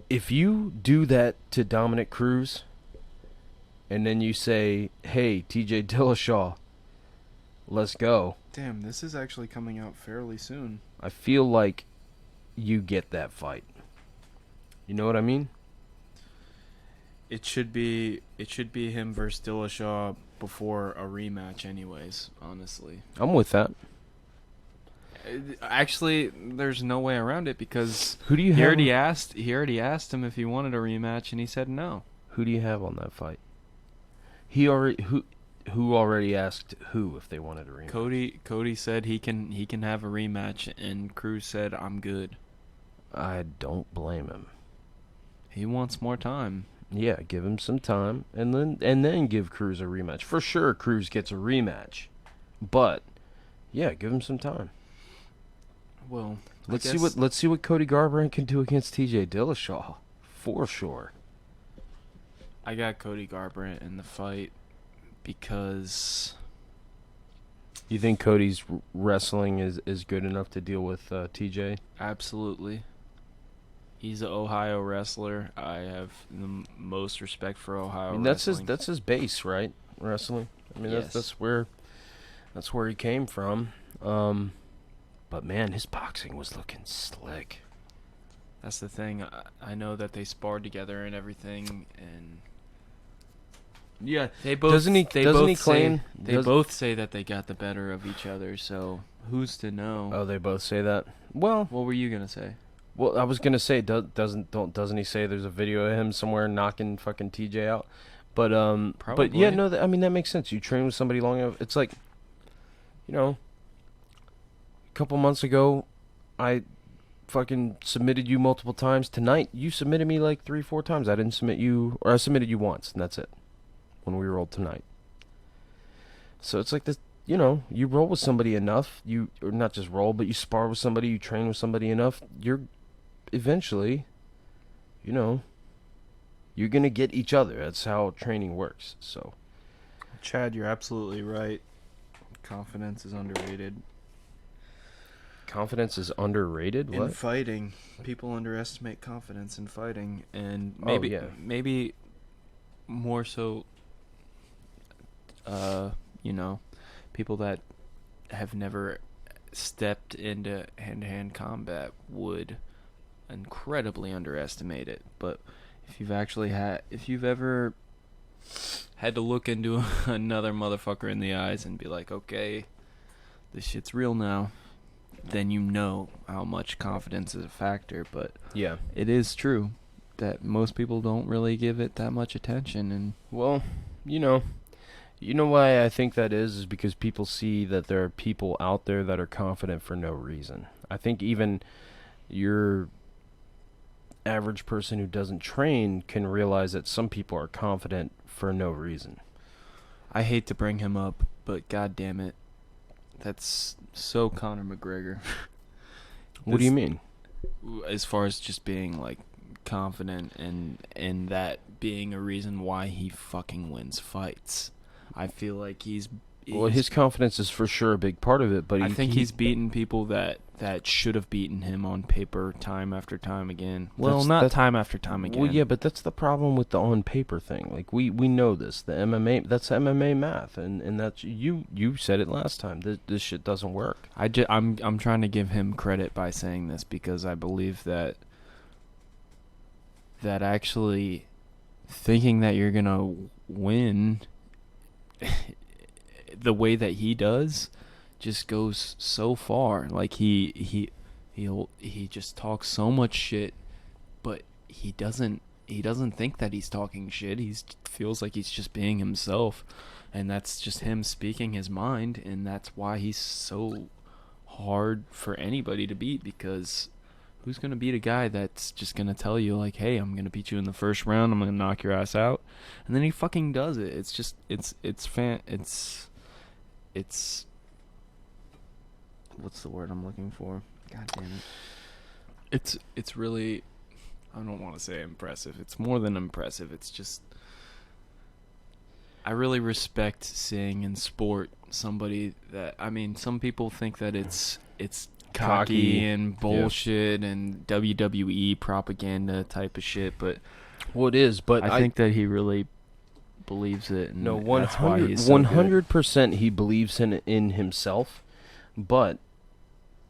if you do that to Dominic Cruz, and then you say, "Hey, TJ Dillashaw, let's go," Damn, this is actually coming out fairly soon. I feel like you get that fight. You know what I mean? It should be him versus Dillashaw before a rematch, anyways. Honestly, I'm with that. actually, there's no way around it because Who do you he have? already asked him if he wanted a rematch, and he said no. Who do you have on that fight? Who already asked who if they wanted a rematch? Cody said he can have a rematch, and Cruz said I'm good. I don't blame him. He wants more time. Yeah, give him some time, and then give Cruz a rematch. For sure, Cruz gets a rematch, but yeah, give him some time. Well, Let's see what Cody Garbrandt can do against TJ Dillashaw, for sure. I got Cody Garbrandt in the fight because You think Cody's wrestling is good enough to deal with TJ? absolutely. He's an Ohio wrestler. I have the most respect for Ohio I mean, that's wrestling. his base, right? Wrestling. I mean, Yes. that's where he came from. But man, his boxing was looking slick. That's the thing. I know that they sparred together and everything, and Yeah, they both doesn't he claim both say that they got the better of each other. So who's to know? Oh, they both say that. Well, What were you gonna say? Well, I was gonna say, doesn't he say there's a video of him somewhere knocking fucking TJ out? But but yeah, Probably. no, I mean that makes sense. You train with somebody long enough. It's like, a couple months ago, I fucking submitted you multiple times. Tonight, you submitted me like 3-4 times. I didn't submit you, or I submitted you once, and that's it. When we rolled tonight. So it's like this. You roll with somebody enough. Or not just roll, but you spar with somebody. You train with somebody enough. You're eventually, you're gonna get each other. That's how training works. So, Chad, you're absolutely right. Confidence is underrated. confidence is underrated. In What? fighting, people underestimate confidence in fighting, and Oh, yeah. maybe more so. People that have never stepped into hand-to-hand combat would incredibly underestimate it. But if you've ever had to look into another motherfucker in the eyes and be like, okay, this shit's real now, then you know how much confidence is a factor. But Yeah. it is true that most people don't really give it that much attention. And Well, you know why I think that is because people see that there are people out there that are confident for no reason. I think even your average person who doesn't train can realize that some people are confident for no reason. I hate to bring him up, but god damn it, that's so Conor McGregor. What do you mean? As far as just being like confident and that being a reason why he fucking wins fights. I feel like Well, his confidence is for sure a big part of it, but I think he's beaten people that should have beaten him on paper time after time again. Well, not time after time again. Well, yeah, but that's the problem with the on paper thing. Like we know this. The MMA, that's MMA math, and that's you said it last time. This shit doesn't work. I'm trying to give him credit by saying this because I believe that actually thinking that you're gonna win the way that he does just goes so far. Like he just talks so much shit, but he doesn't think that he's talking shit. He feels like he's just being himself, and that's just him speaking his mind, and that's why he's so hard for anybody to beat, because who's going to beat a guy that's just going to tell you like, hey, I'm going to beat you in the first round, I'm going to knock your ass out, and then he fucking does it. It's just it's what's the word I'm looking for? God damn it. It's really, I don't want to say impressive. It's more than impressive. It's just, I really respect seeing in sport somebody that, I mean, some people think that it's cocky and bullshit and WWE propaganda type of shit, but Well, it is, but I think that he really believes it. And no, that's why he's so good. 100% he believes in himself, but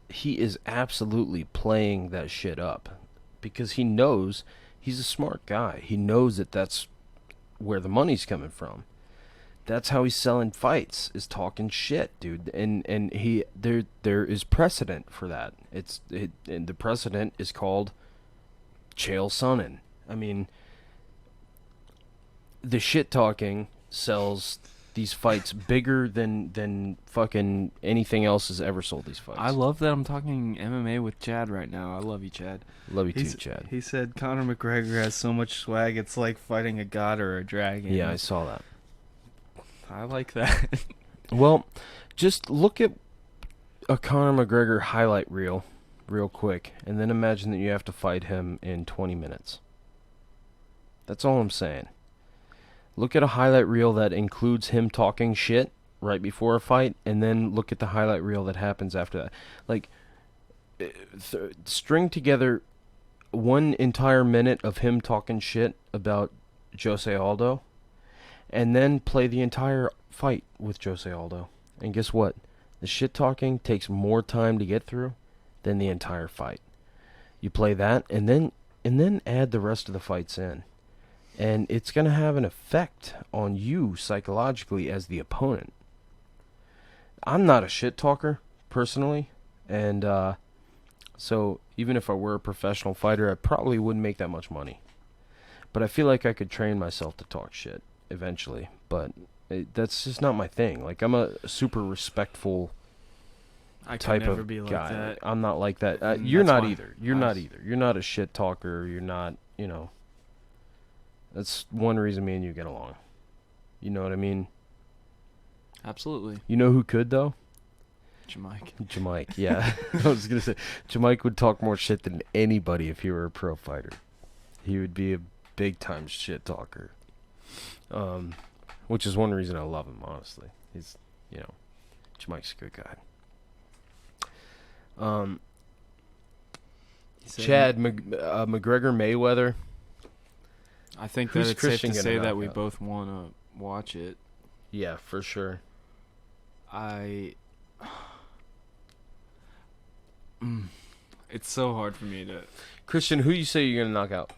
he is absolutely playing that shit up because he knows he's a smart guy. He knows that that's where the money's coming from. That's how he's selling fights, is talking shit, dude. And there is precedent for that. And the precedent is called Chael Sonnen. I mean, the shit talking sells these fights bigger than fucking anything else has ever sold these fights. I love that I'm talking MMA with Chad right now. I love you, Chad. Love you too, Chad. He said Conor McGregor has so much swag, it's like fighting a god or a dragon. Yeah, I saw that. I like that. Well, just look at a Conor McGregor highlight reel real quick, and then imagine that you have to fight him in 20 minutes. That's all I'm saying. Look at a highlight reel that includes him talking shit right before a fight, and then look at the highlight reel that happens after that. Like, string together 1 entire minute of him talking shit about Jose Aldo, and then play the entire fight with Jose Aldo. And guess what? The shit talking takes more time to get through than the entire fight. You play that, and then add the rest of the fights in. And it's going to have an effect on you psychologically as the opponent. I'm not a shit talker, personally. And so even if I were a professional fighter, I probably wouldn't make that much money. But I feel like I could train myself to talk shit eventually. But that's just not my thing. Like, I'm a super respectful type never of be like guy. that. I'm not like that. You're not either. You're I not either. You're not a shit talker. You're not, you know... That's one reason me and you get along. You know what I mean? Absolutely. You know who could, though? Jamike, yeah. I was going to say, Jamike would talk more shit than anybody if he were a pro fighter. He would be a big-time shit talker. Which is one reason I love him, honestly. He's, you know, Jamike's a good guy. Chad, McGregor Mayweather. I think Who's that it's Christian safe to gonna say that knock we out? both want to watch it. Yeah, for sure. It's so hard for me to... Christian, who you say you're gonna knock out?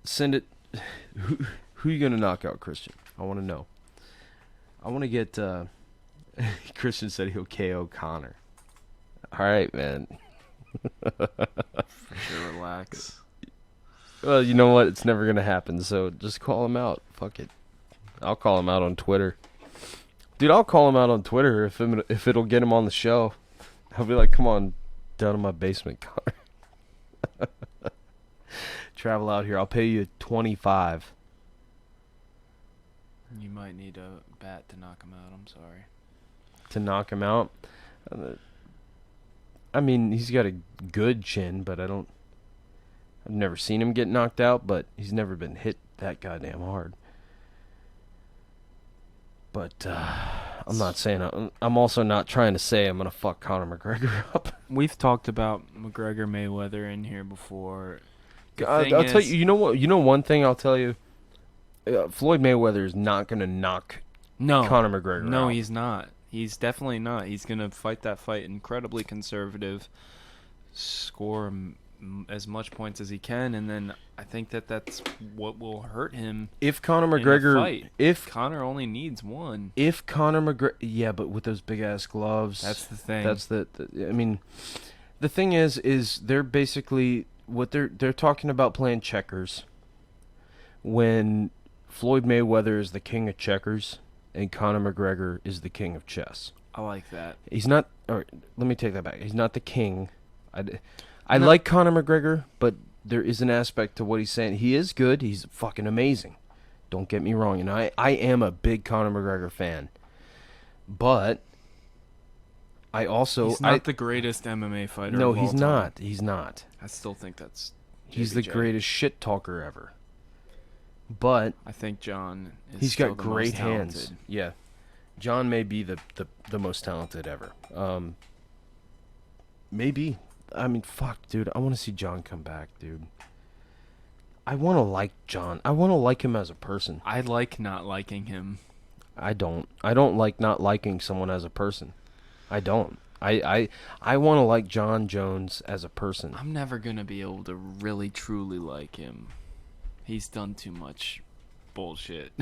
Send it. Who you gonna knock out, Christian? I want to know. I want to get. Christian said he'll KO Connor. All right, man. For sure, relax. Well, you know what? It's never gonna happen. So just call him out. Fuck it. I'll call him out on Twitter. Dude, I'll call him out on Twitter if it'll get him on the show. I'll be like, come on, down in my basement, Connor. Travel out here. I'll pay you $25. You might need a bat to knock him out. I'm sorry. To knock him out? I mean, he's got a good chin, but I've never seen him get knocked out, but he's never been hit that goddamn hard. But I'm not saying... I'm also not trying to say I'm going to fuck Conor McGregor up. We've talked about McGregor Mayweather in here before. I'll tell you, you know what? You know one thing I'll tell you? Floyd Mayweather is not going to knock Conor McGregor out. No, he's not. He's definitely not. He's going to fight that fight incredibly conservative, score as much points as he can, and then I think that's what will hurt him. If Conor McGregor... If Conor only needs one. If Conor McGregor... Yeah, but with those big-ass gloves... That's the thing. That's the I mean, the thing is they're basically... What they're talking about playing checkers when Floyd Mayweather is the king of checkers and Conor McGregor is the king of chess. I like that. He's not... Or, let me take that back. He's not the king. I like Conor McGregor, but there is an aspect to what he's saying. He is good. He's fucking amazing. Don't get me wrong. And I am a big Conor McGregor fan. But I also He's not the greatest MMA fighter. No, of all he's time. not. He's not. I still think that's. He's the JBJ. greatest shit talker ever. But I think John is he's still got the great most hands. talented. Yeah. John may be the most talented ever. Maybe. I mean, fuck, dude. I want to see John come back, dude. I want to like John. I want to like him as a person. I like not liking him. I don't. I don't like not liking someone as a person. I don't. I want to like John Jones as a person. I'm never gonna be able to really truly like him. He's done too much bullshit.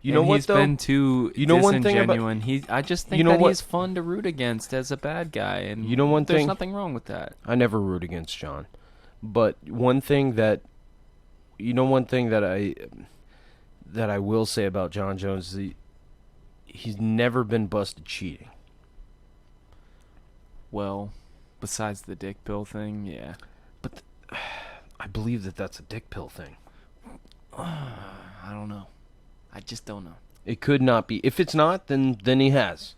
You know what, he's though? been too You know one thing about- disingenuine. I just think You know that what? he's fun to root against as a bad guy, and You know one there's thing? nothing wrong with that. I never root against John. But one thing that I will say about John Jones is he's never been busted cheating. Well, besides the dick pill thing, yeah. But I believe that that's a dick pill thing. I don't know. I just don't know. It could not be. If it's not, then he has.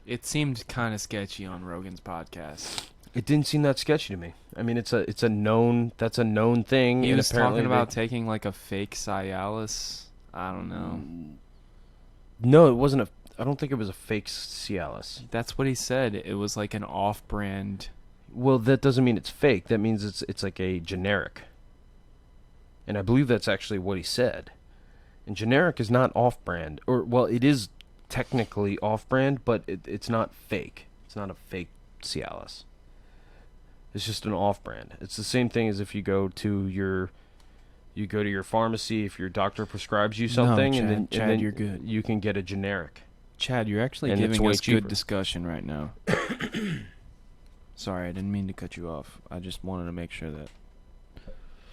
It seemed kind of sketchy on Rogan's podcast. It didn't seem that sketchy to me. I mean, it's a known thing. He and was apparently talking about taking like a fake Cialis. I don't know. No, it wasn't a. I don't think it was a fake Cialis. That's what he said. It was like an off-brand. Well, that doesn't mean it's fake. That means it's like a generic. And I believe that's actually what he said. And generic is not off-brand, or well, it is technically off-brand, but it's not fake. It's not a fake Cialis. It's just an off-brand. It's the same thing as if you go to your pharmacy, if your doctor prescribes you something, Chad, and then you're good. You can get a generic. Chad, you're actually And it's giving way us cheaper. good discussion right now. Sorry, I didn't mean to cut you off. I just wanted to make sure that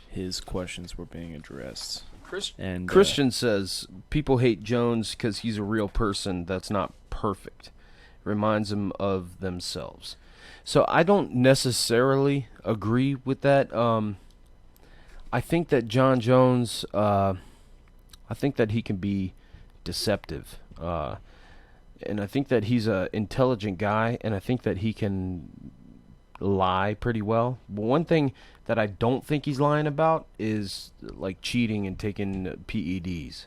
his questions were being addressed. And Christian says people hate Jones because he's a real person that's not perfect. Reminds them of themselves. So I don't necessarily agree with that. I think that John Jones, I think that he can be deceptive. And I think that he's an intelligent guy, and I think that he can lie pretty well. But one thing that I don't think he's lying about is like cheating and taking PEDs.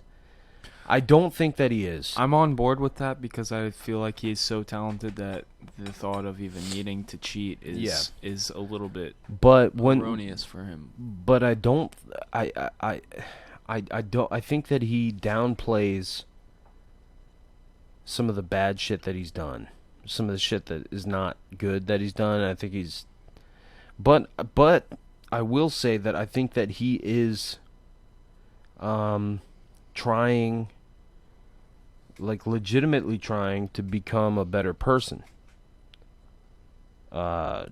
I don't think that he is. I'm on board with that because I feel like he's so talented that the thought of even needing to cheat is a little bit erroneous for him. But I don't. I don't. I think that he downplays some of the bad shit that he's done. Some of the shit that is not good that he's done. I think he's. But I will say that I think that he is trying, like legitimately trying to become a better person.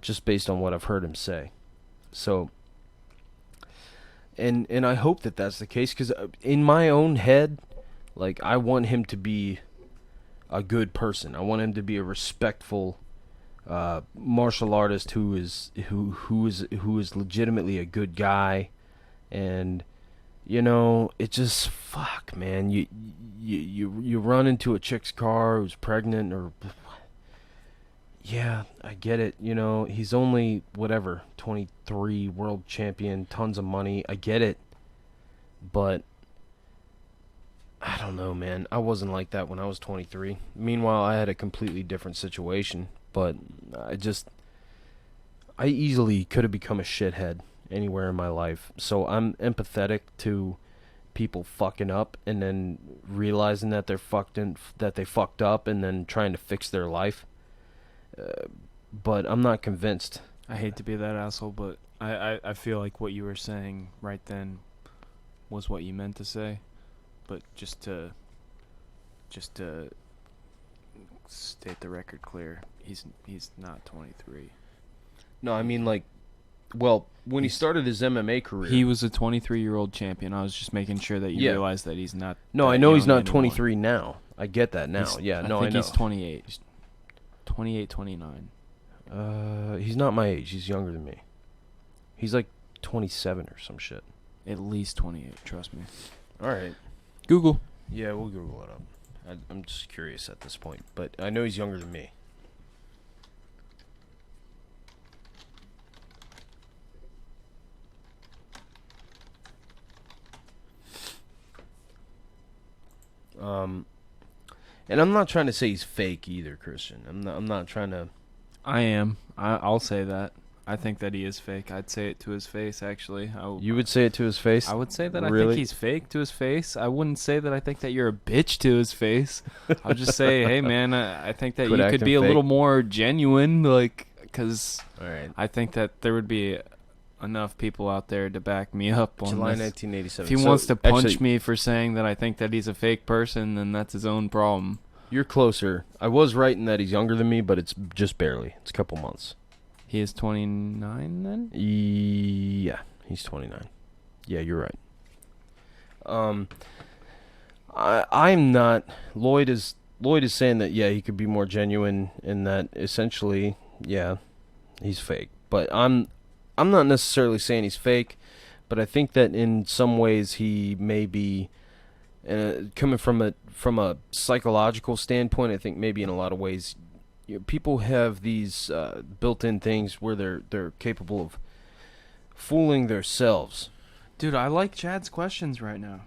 Just based on what I've heard him say. So, and I hope that that's the case, because in my own head, like, I want him to be a good person. I want him to be a respectful martial artist who is legitimately a good guy. And you know, it just, fuck, man, you run into a chick's car who's pregnant, or yeah, I get it. You know, he's only, whatever, 23, world champion, tons of money. I get it. But I don't know, man. I wasn't like that when I was 23. Meanwhile, I had a completely different situation. But I easily could have become a shithead anywhere in my life. So I'm empathetic to people fucking up and then realizing that they fucked up and then trying to fix their life. But I'm not convinced. I hate to be that asshole, but I feel like what you were saying right then was what you meant to say. But just to state the record clear, he's not 23. No, I mean, like, well, when he started his MMA career, He was a 23-year-old champion. I was just making sure that you Yeah. realize that he's not. No, that I know he's young not anymore. 23 now. I get that now. I I know. he's 28. 28, 29. He's not my age. He's younger than me. He's like 27 or some shit. At least 28, trust me. All right. Google. Yeah, we'll Google it up. I'm just curious at this point, but I know he's younger than me. And I'm not trying to say he's fake either, Christian. I'm not trying to. I am. I'll say that. I think that he is fake. I'd say it to his face, actually. You would say it to his face? I would say that I Really? think he's fake to his face. I wouldn't say that I think that you're a bitch to his face. I'll just say, hey, man, I think that Quit you could acting be a fake. little more genuine, like, because All right. I think that there would be enough people out there to back me up on July this. 1987. If he So, wants to punch actually, me for saying that I think that he's a fake person, then that's his own problem. You're closer. I was right in that he's younger than me, but it's just barely. It's a couple months. He is 29 then? Yeah, he's 29. Yeah, you're right. I'm not. Lloyd is saying that he could be more genuine in that essentially, he's fake. But I'm not necessarily saying he's fake, but I think that in some ways he may be coming from a psychological standpoint. I think maybe in a lot of ways people have these built-in things where they're capable of fooling themselves. Dude, I like Chad's questions right now.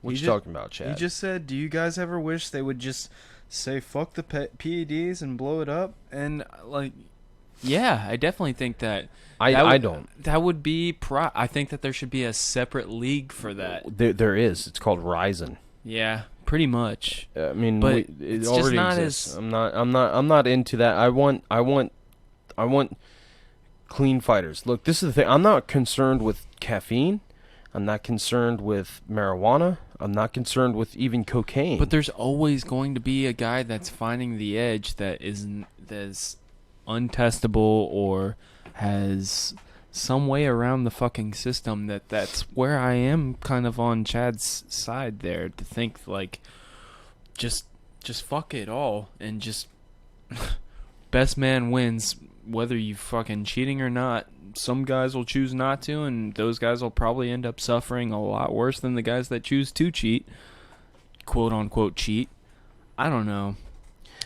What you talking about, Chad? He just said, do you guys ever wish they would just say fuck the PEDs and blow it up? And, like, yeah, I definitely think that. I don't. That would be. I think that there should be a separate league for that. There is. It's called Ryzen. Yeah, pretty much. I mean, But it it's already just not exists. as. I'm not into that. I want clean fighters. Look, this is the thing. I'm not concerned with caffeine. I'm not concerned with marijuana. I'm not concerned with even cocaine. But there's always going to be a guy that's finding the edge that's untestable or has some way around the fucking system. That's where I am kind of on Chad's side there, to think like just fuck it all and just best man wins, whether you fucking cheating or not. Some guys will choose not to, and those guys will probably end up suffering a lot worse than the guys that choose to cheat, quote unquote cheat. I don't know.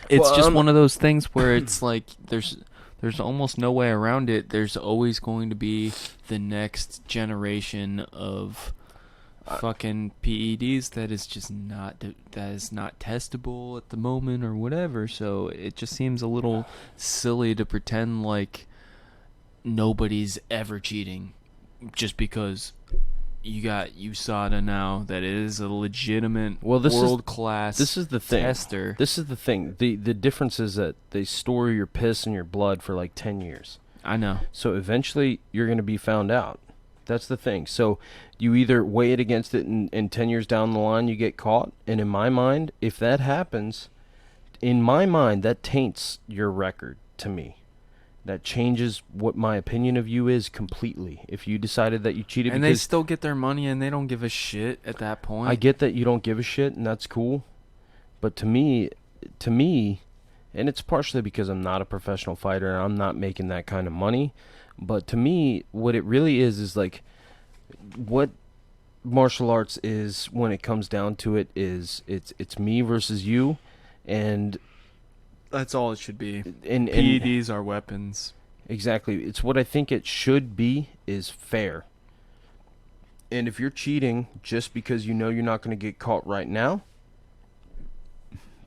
It's just one of those things where it's like there's almost no way around it. There's always going to be the next generation of fucking PEDs that is just not testable at the moment or whatever. So it just seems a little silly to pretend like nobody's ever cheating just because you got USADA now that is a legitimate world-class this is the thing. tester. This is the thing. The difference is that they store your piss and your blood for like 10 years. I know. So eventually you're going to be found out. That's the thing. So you either weigh it against it and 10 years down the line you get caught. And in my mind, if that happens, in my mind, that taints your record to me. That changes what my opinion of you is completely. If you decided that you cheated, And they still get their money and they don't give a shit at that point. I get that you don't give a shit, and that's cool. But to me, and it's partially because I'm not a professional fighter and I'm not making that kind of money, but to me, what it really is like what martial arts is when it comes down to it is it's me versus you, and that's all it should be. And PEDs are weapons. Exactly. It's what I think it should be is fair. And if you're cheating just because you know you're not going to get caught right now,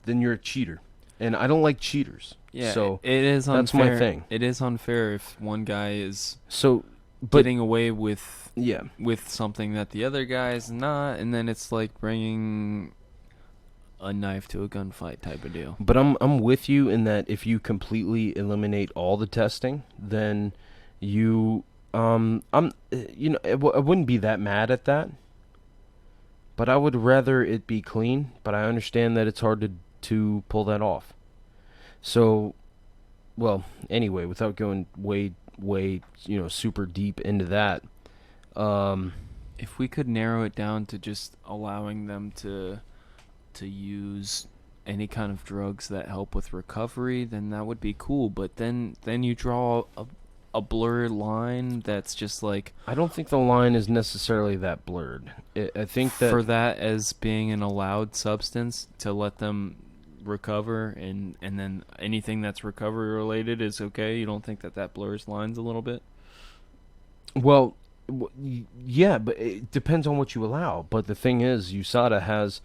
then you're a cheater. And I don't like cheaters. Yeah, so it is unfair. That's my thing. It is unfair if one guy is but getting away with yeah, with something that the other guy is not, and then it's like bringing a knife to a gunfight type of deal. But I'm with you in that if you completely eliminate all the testing, then you I wouldn't be that mad at that. But I would rather it be clean, but I understand that it's hard to pull that off. So, well, anyway, without going way super deep into that, if we could narrow it down to just allowing them to use any kind of drugs that help with recovery, then that would be cool. But then you draw a blurred line that's just like, I don't think the line is necessarily that blurred. I think that for that as being an allowed substance to let them recover, and then anything that's recovery related is okay. You don't think that blurs lines a little bit? Well, yeah, but it depends on what you allow. But the thing is, USADA has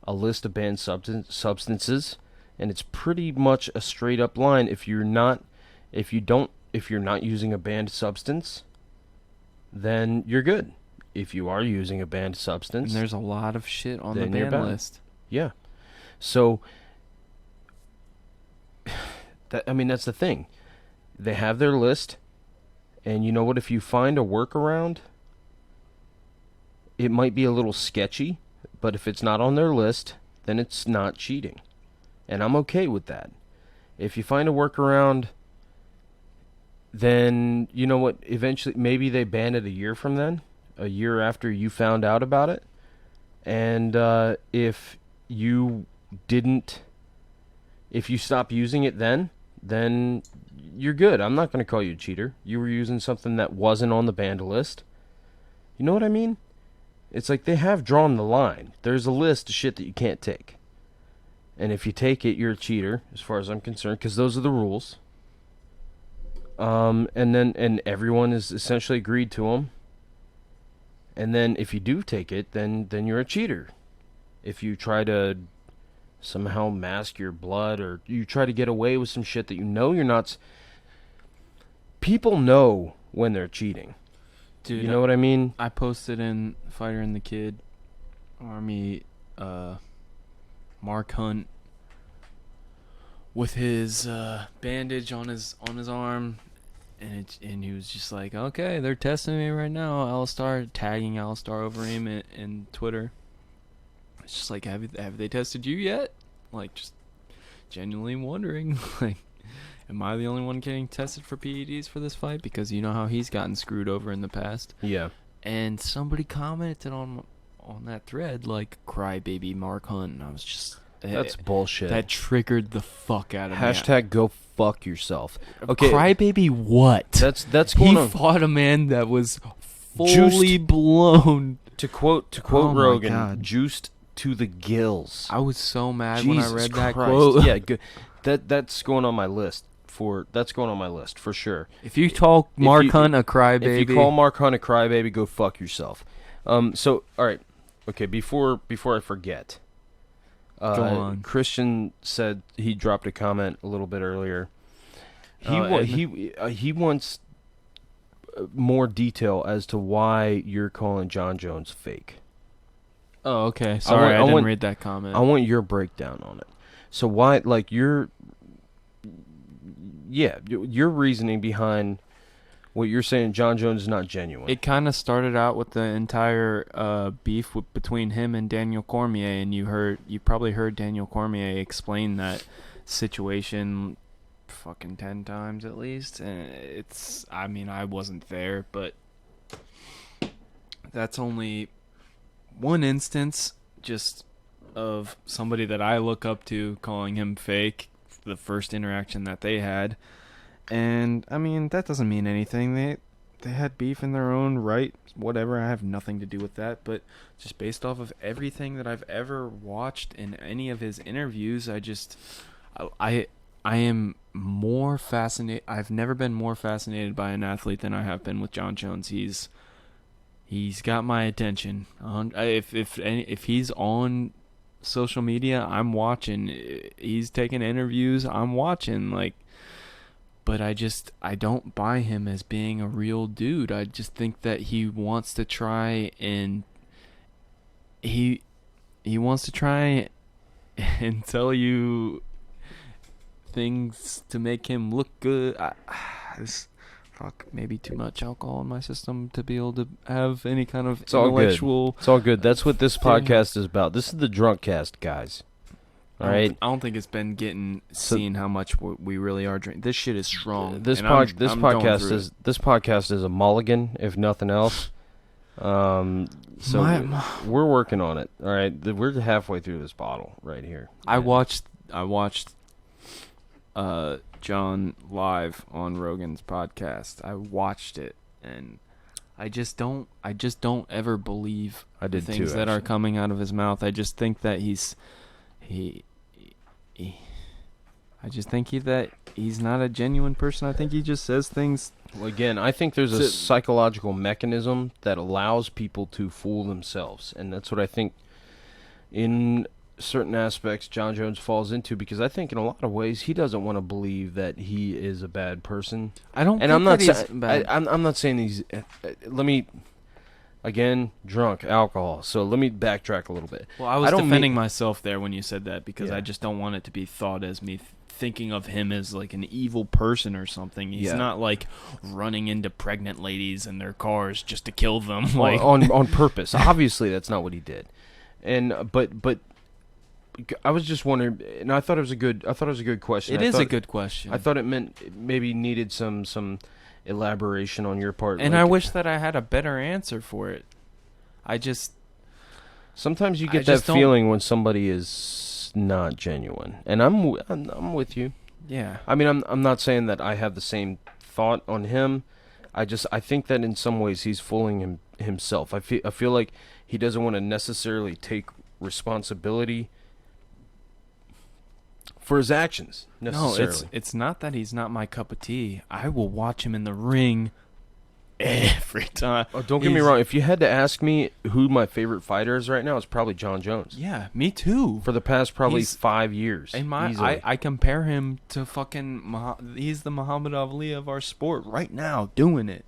a list of banned substances, and it's pretty much a straight up line. If you're not using a banned substance, then you're good. If you are using a banned substance, And there's a lot of shit on the then you're ban banned. list. Yeah. So that's the thing. They have their list, and you know what? If you find a workaround, it might be a little sketchy, but if it's not on their list, then it's not cheating. And I'm okay with that. If you find a workaround, then you know what? Eventually, maybe they ban it a year from then, a year after you found out about it. And if you stop using it then you're good. I'm not going to call you a cheater. You were using something that wasn't on the banned list. You know what I mean? It's like they have drawn the line. There's a list of shit that you can't take. And if you take it, you're a cheater, as far as I'm concerned, because those are the rules. And everyone has essentially agreed to them. And then if you do take it, then you're a cheater. If you try to somehow mask your blood, or you try to get away with some shit that you know you're not. People know when they're cheating. Dude, you know what I mean? I posted in Fighter and the Kid Army, Mark Hunt with his bandage on his arm, and he was just like, okay, they're testing me right now. Alistar, tagging Alistar over him in Twitter. It's just like, have they tested you yet? Like, just genuinely wondering, like, am I the only one getting tested for PEDs for this fight? Because you know how he's gotten screwed over in the past. Yeah. And somebody commented on that thread, like, crybaby Mark Hunt, and I was just... That's bullshit. That triggered the fuck out of me. Hashtag go fuck yourself. Okay. Crybaby what? That's going on. He fought a man that was fully blown. To quote Oh my Rogan, God. Juiced to the gills. I was so mad Jesus when I read that Christ. quote. Yeah, good. That's going on my list for sure. If you call Mark Hunt a crybaby, if you call Mark Hunt a crybaby, go fuck yourself. So all right, okay. Before I forget, go on. Christian said he dropped a comment a little bit earlier. He wants more detail as to why you're calling John Jones fake. Oh, okay. Sorry, I didn't read that comment. I want your breakdown on it. So why, like, your reasoning behind what you're saying John Jones is not genuine. It kind of started out with the entire beef between him and Daniel Cormier, and you probably heard Daniel Cormier explain that situation fucking 10 times at least. And I wasn't there, but that's only one instance just of somebody that I look up to calling him fake, the first interaction that they had. And I mean, that doesn't mean anything. They had beef in their own right, whatever. I have nothing to do with that, but just based off of everything that I've ever watched in any of his interviews, I am more fascinated. I've never been more fascinated by an athlete than I have been with John Jones. He's got my attention. If he's on social media, I'm watching. He's taking interviews, I'm watching. Like, but I don't buy him as being a real dude. I just think that he wants to try and he wants to try and tell you things to make him look good. Maybe too much alcohol in my system to be able to have any kind of intellectual. It's all good. That's what this podcast is about. This is the Drunkcast, guys. All right. I don't think it's been seeing how much we really are drinking. This shit is strong. This podcast is a mulligan, if nothing else. We're working on it. All right. We're halfway through this bottle right here. I watched John live on Rogan's podcast. I watched it, and I just don't ever believe the things that are coming out of his mouth. I just think that he's not a genuine person. I think he just says things. Well, again, I think there's a psychological mechanism that allows people to fool themselves, and that's what I think in certain aspects John Jones falls into, because I think in a lot of ways he doesn't want to believe that he is a bad person. I don't. And think I'm not that he's saying bad. I'm not saying he's. Let me. Again, drunk, alcohol. So let me backtrack a little bit. Well, I was don't defending mean- myself there when you said that, because Yeah. I just don't want it to be thought as me thinking of him as like an evil person or something. He's Yeah. not like running into pregnant ladies in their cars just to kill them. Like on purpose. Obviously, that's not what he did. And but I was just wondering, and I thought it was a good question. it I is a thought- good question. I thought it meant it maybe needed some elaboration on your part. and like, I wish that I had a better answer for it. I just sometimes you I get that just don't- feeling when somebody is not genuine, and I'm with you. yeah. I mean, I'm not saying that I have the same thought on him. I think that in some ways he's fooling himself. I feel like he doesn't want to necessarily take responsibility for his actions No, necessarily. it's not that he's not my cup of tea. I will watch him in the ring every time. Oh, don't get me He's- wrong. If you had to ask me who my favorite fighter is right now, it's probably John Jones. Yeah, me too. For the past probably He's- 5 years. In my, easily. I compare him to he's the Muhammad Ali of our sport right now, doing it.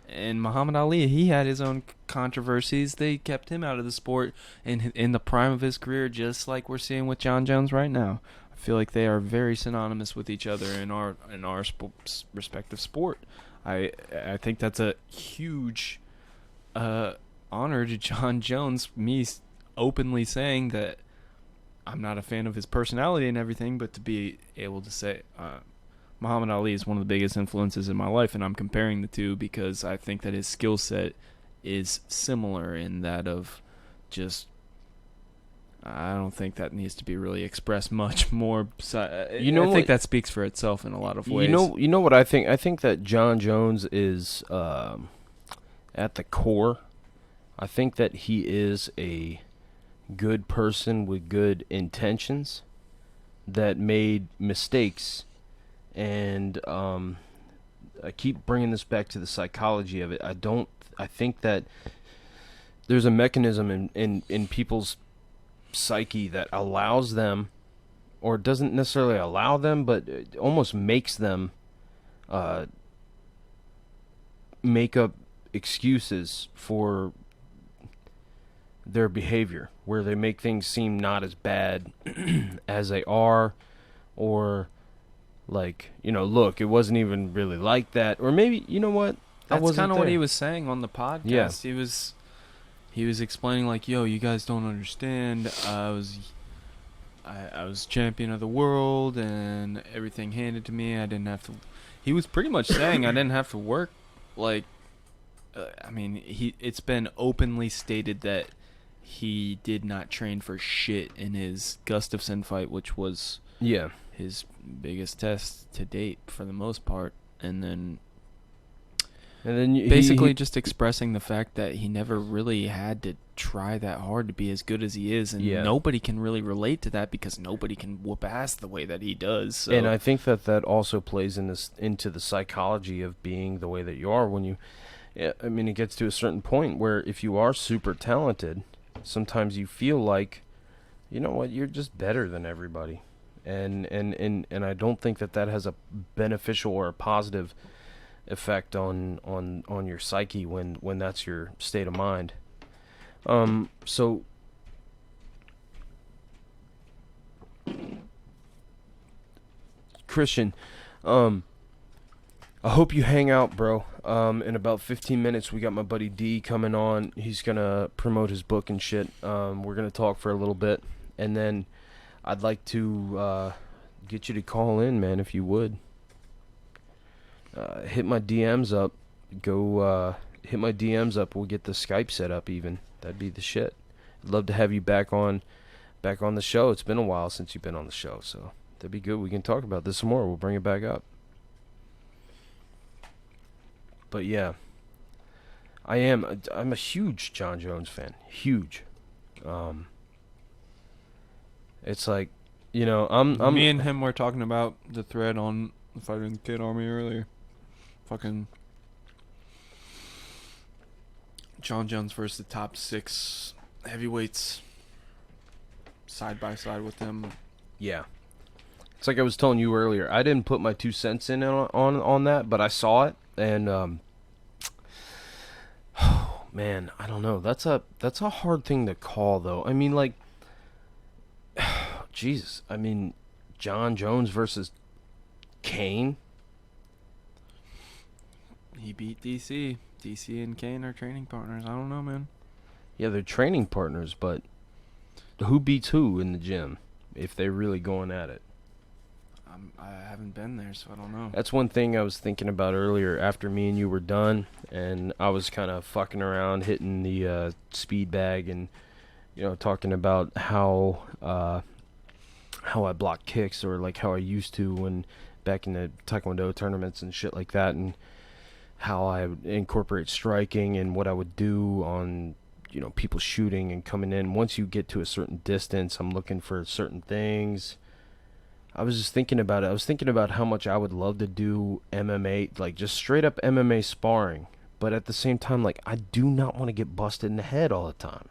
And Muhammad Ali, he had his own controversies. They kept him out of the sport in the prime of his career, just like we're seeing with John Jones right now. I feel like they are very synonymous with each other in our respective sport. I think that's a huge honor to John Jones. Me openly saying that I'm not a fan of his personality and everything, but to be able to say Muhammad Ali is one of the biggest influences in my life, and I'm comparing the two because I think that his skill set is similar in that of just. I don't think that needs to be really expressed much more. I think that speaks for itself in a lot of ways. You know what I think? I think that John Jones is at the core. I think that he is a good person with good intentions that made mistakes, and I keep bringing this back to the psychology of it. I think that there's a mechanism in people's psyche that allows them, or doesn't necessarily allow them, but it almost makes them make up excuses for their behavior, where they make things seem not as bad as they are, or like, look, it wasn't even really like that, or maybe, you know what, That's kind of what he was saying on the podcast. Yeah. He was explaining like, yo, you guys don't understand. I was champion of the world and everything handed to me. I didn't have to. He was pretty much saying I didn't have to work. Like, it's been openly stated that he did not train for shit in his Gustafsson fight, which was his biggest test to date for the most part, and then basically just expressing the fact that he never really had to try that hard to be as good as he is, and nobody can really relate to that because nobody can whoop ass the way that he does. So. And I think that also plays into the psychology of being the way that you are when you. I mean, it gets to a certain point where if you are super talented, sometimes you feel like, you know what, you're just better than everybody, and I don't think that has a beneficial or a positive effect on your psyche when that's your state of mind. So Christian, I hope you hang out, bro. In about 15 minutes we got my buddy D coming on. He's gonna promote his book and shit. We're gonna talk for a little bit, and then I'd like to get you to call in, man, if you would. Hit my DMs up. Go hit my DMs up. We'll get the Skype set up even. That'd be the shit. I'd love to have you back on the show. It's been a while since you've been on the show, so that'd be good. We can talk about this some more. We'll bring it back up. But yeah, I'm a huge John Jones fan. Huge. It's like, I'm Me and him were talking about the thread on Fighting the Kid Army earlier. Fucking John Jones versus the top 6 heavyweights. side by side with them. Yeah. It's like I was telling you earlier. I didn't put my 2 cents in on that, but I saw it, and oh, man, I don't know. That's a hard thing to call, though. I mean, like, Jesus. I mean, John Jones versus Kane. He beat DC. DC and Kane are training partners. I don't know, man. Yeah, they're training partners, but who beats who in the gym if they're really going at it? I haven't been there, so I don't know. That's one thing I was thinking about earlier after me and you were done, and I was kind of fucking around, hitting the speed bag, and talking about how I block kicks, or like how I used to when back in the Taekwondo tournaments and shit like that, and how I would incorporate striking and what I would do on people shooting and coming in. Once you get to a certain distance, I'm looking for certain things. I was just thinking about it. I was thinking about how much I would love to do MMA, like just straight up MMA sparring. But at the same time, like, I do not want to get busted in the head all the time.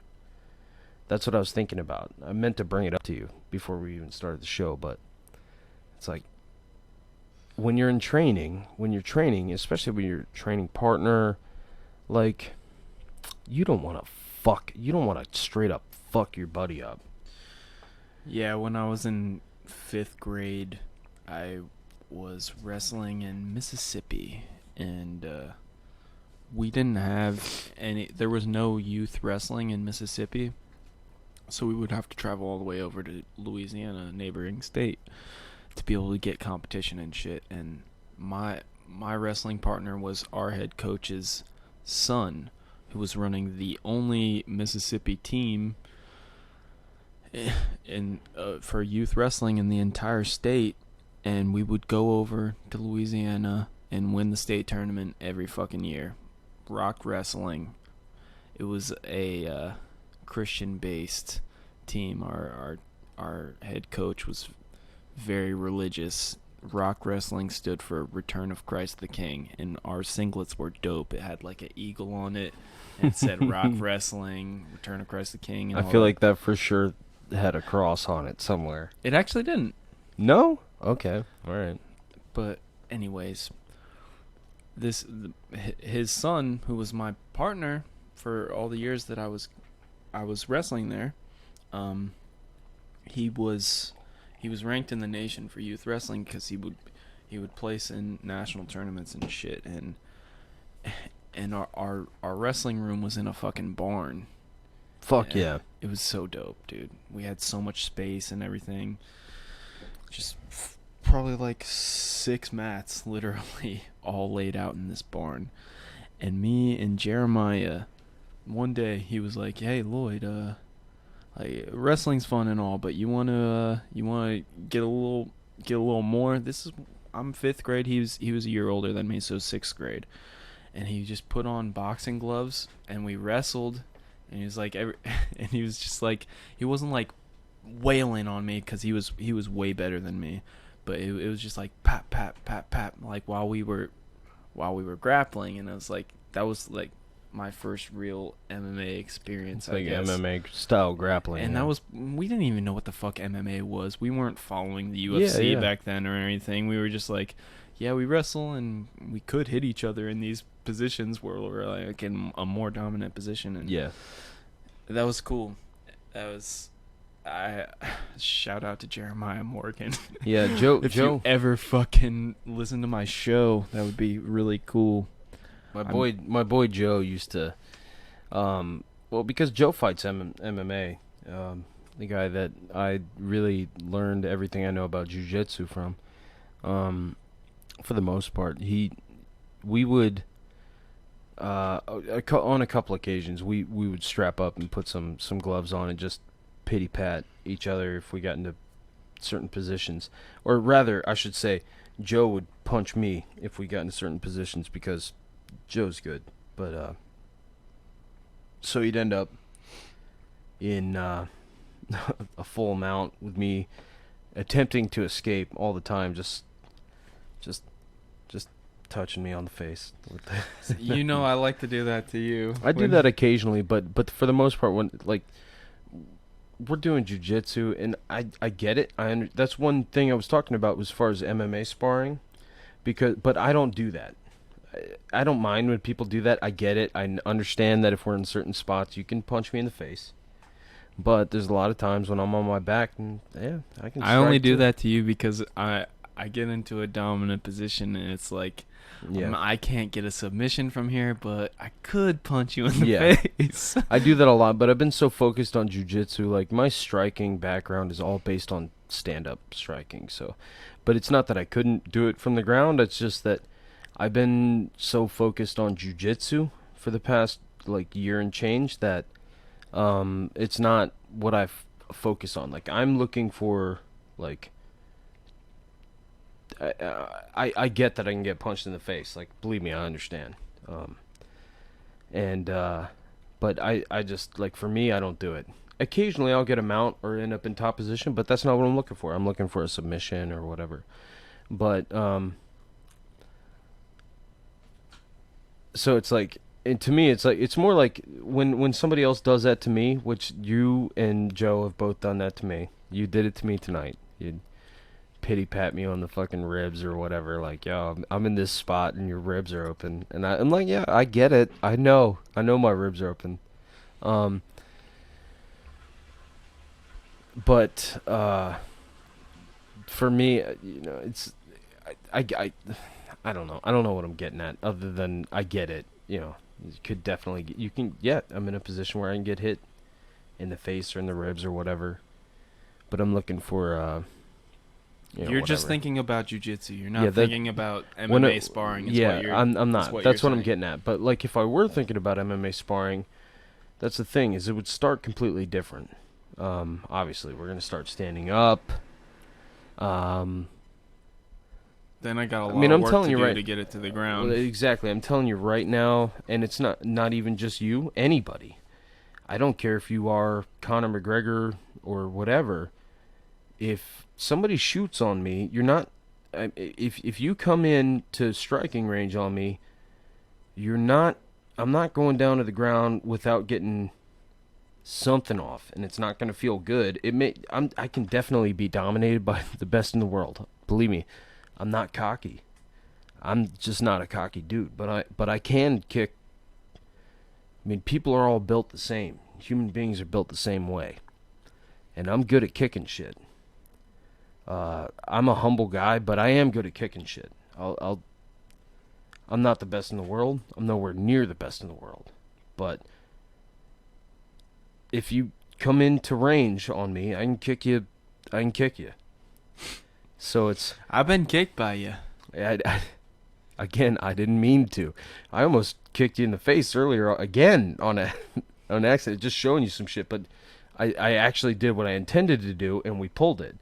That's what I was thinking about. I meant to bring it up to you before we even started the show, but it's like, when you're training, especially when you're training partner, like, you don't want to straight up fuck your buddy up. Yeah, when I was in 5th grade, I was wrestling in Mississippi, and we didn't have there was no youth wrestling in Mississippi, so we would have to travel all the way over to Louisiana, a neighboring state, to be able to get competition and shit. And my wrestling partner was our head coach's son, who was running the only Mississippi team for youth wrestling in the entire state. And we would go over to Louisiana and win the state tournament every fucking year. Rock wrestling. It was a Christian-based team. Our head coach was very religious. Rock wrestling stood for Return of Christ the King, and our singlets were dope. It had like an eagle on it, and it said Rock Wrestling, Return of Christ the King. And I feel like that for sure had a cross on it somewhere. It actually didn't. No? Okay. All right. But anyways, his son, who was my partner for all the years that I was wrestling there, he was ranked in the nation for youth wrestling because he would place in national tournaments and shit. And our wrestling room was in a fucking barn. Fuck yeah. It was so dope, dude. We had so much space and everything. Just probably like 6 mats, literally, all laid out in this barn. And me and Jeremiah, one day he was like, "Hey Lloyd, like, wrestling's fun and all, but you wanna get a little more." I'm 5th grade. He was a year older than me, so 6th grade. And he just put on boxing gloves and we wrestled. And he was like, and he was just like, he wasn't like wailing on me because he was way better than me, but it was just like pat pat pat pat, like while we were grappling. And I was like, that was like my first real MMA experience. It's like MMA style grappling. And we didn't even know what the fuck MMA was. We weren't following the UFC back then or anything. We were just like, yeah, we wrestle and we could hit each other in these positions where we're like in a more dominant position. And yeah, that was cool. I shout out to Jeremiah Morgan. Yeah, Joe. If you ever fucking listen to my show, that would be really cool. My boy Joe used to, because Joe fights MMA, the guy that I really learned everything I know about jiu-jitsu from. For the most part, we would, on a couple occasions, we would strap up and put some gloves on and just pity pat each other if we got into certain positions. Or rather, I should say, Joe would punch me if we got into certain positions because Joe's good. But, so he'd end up in a full mount with me attempting to escape all the time, just touching me on the face. You know, I like to do that to you. I do that occasionally, but for the most part, we're doing jujitsu, and I get it. That's one thing I was talking about as far as MMA sparring, but I don't do that. I don't mind when people do that. I get it. I understand that if we're in certain spots, you can punch me in the face. But there's a lot of times when I'm on my back, and yeah, I can. I only strike do too. that to you because I get into a dominant position, and it's like, Yeah. I can't get a submission from here, but I could punch you in the face. I do that a lot, but I've been so focused on jujitsu. Like, my striking background is all based on stand-up striking. So, but it's not that I couldn't do it from the ground. It's just that I've been so focused on jujitsu for the past like year and change that it's not what I focus on. Like, I'm looking for like. I get that I can get punched in the face. Like, believe me, I understand. But I just, like, for me, I don't do it. Occasionally I'll get a mount or end up in top position, but that's not what I'm looking for. I'm looking for a submission or whatever. But, so it's like, and to me, it's like, it's more like when somebody else does that to me, which you and Joe have both done that to me. You did it to me tonight. You'd pity pat me on the fucking ribs or whatever, like, yo, I'm in this spot and your ribs are open, and I'm like, yeah, I get it. I know my ribs are open. But for me, it's I don't know. I don't know what I'm getting at, other than I get it. You could definitely you can. Yeah, I'm in a position where I can get hit in the face or in the ribs or whatever. But I'm looking for You're just whatever. thinking about jujitsu. You're not thinking about MMA sparring. I'm not. That's what I'm saying. getting at. But like, if I were thinking about MMA sparring, that's the thing, is it would start completely different. Obviously, we're gonna start standing up. Then I got a lot I'm of work telling to you do right, to get it to the ground. Well, exactly. I'm telling you right now, and it's not even just you. Anybody. I don't care if you are Conor McGregor or whatever. If somebody shoots on me, you're not. If you come in to striking range on me, you're not. I'm not going down to the ground without getting something off, and it's not going to feel good. I can definitely be dominated by the best in the world. Believe me, I'm not cocky. I'm just not a cocky dude. But I can kick. I mean, people are all built the same. Human beings are built the same way, and I'm good at kicking shit. I'm a humble guy, but I am good at kicking shit. I'm not the best in the world. I'm nowhere near the best in the world. But if you come into range on me, I can kick you. So it's. I've been kicked by you. Again, I didn't mean to. I almost kicked you in the face earlier again on an accident, just showing you some shit. But I actually did what I intended to do, and we pulled it.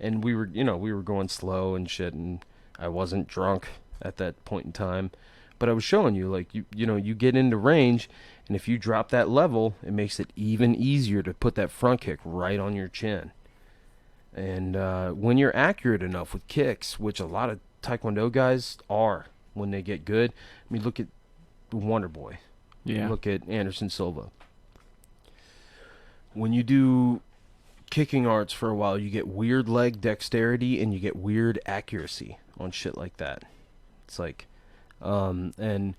And we were going slow and shit, and I wasn't drunk at that point in time. But I was showing you, like, you get into range, and if you drop that level, it makes it even easier to put that front kick right on your chin. And when you're accurate enough with kicks, which a lot of Taekwondo guys are when they get good. I mean, look at Wonder Boy. Yeah. Look at Anderson Silva. When you do kicking arts for a while, you get weird leg dexterity and you get weird accuracy on shit like that. It's like, and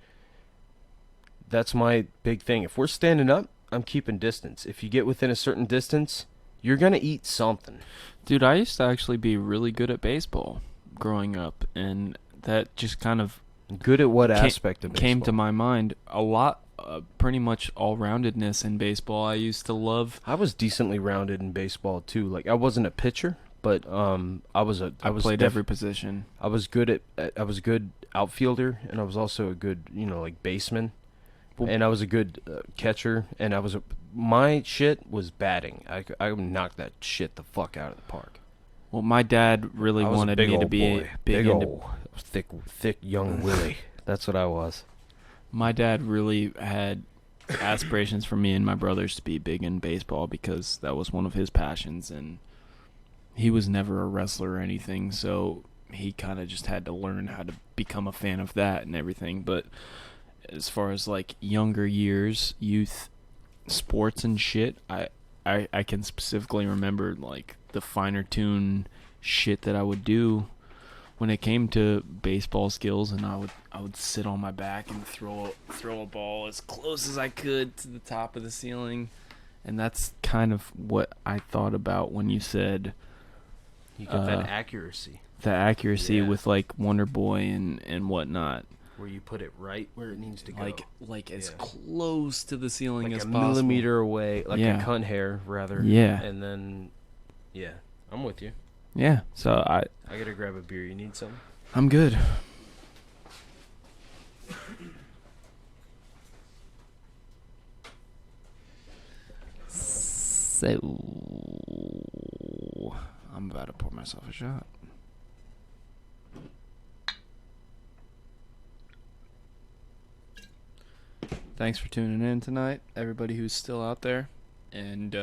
that's my big thing. If we're standing up, I'm keeping distance. If you get within a certain distance, you're gonna eat something. Dude, I used to actually be really good at baseball growing up, and that just kind of good at what aspect of baseball? Came to my mind a lot. Pretty much all-roundedness in baseball. I used to love. I was decently rounded in baseball too. Like, I wasn't a pitcher, but I played every position. I was good outfielder, and I was also a good like baseman, and I was a good catcher, and my shit was batting. I would knock that shit the fuck out of the park. Well, my dad really wanted me to be big old thick young Willie. That's what I was. My dad really had aspirations for me and my brothers to be big in baseball because that was one of his passions, and he was never a wrestler or anything, so he kind of just had to learn how to become a fan of that and everything. But as far as like younger years, youth sports and shit, I can specifically remember like the finer tune shit that I would do when it came to baseball skills, and I would sit on my back and throw a ball as close as I could to the top of the ceiling, and that's kind of what I thought about when you said You get that accuracy. The accuracy Yeah. with like Wonder Boy and whatnot. Where you put it right where it needs to go. Like as close to the ceiling like as a possible. millimeter away, like Yeah. a cunt hair, rather. Yeah. And then, yeah, I'm with you. Yeah, so I gotta grab a beer. You need something? I'm good. So I'm about to pour myself a shot. Thanks for tuning in tonight, everybody who's still out there. And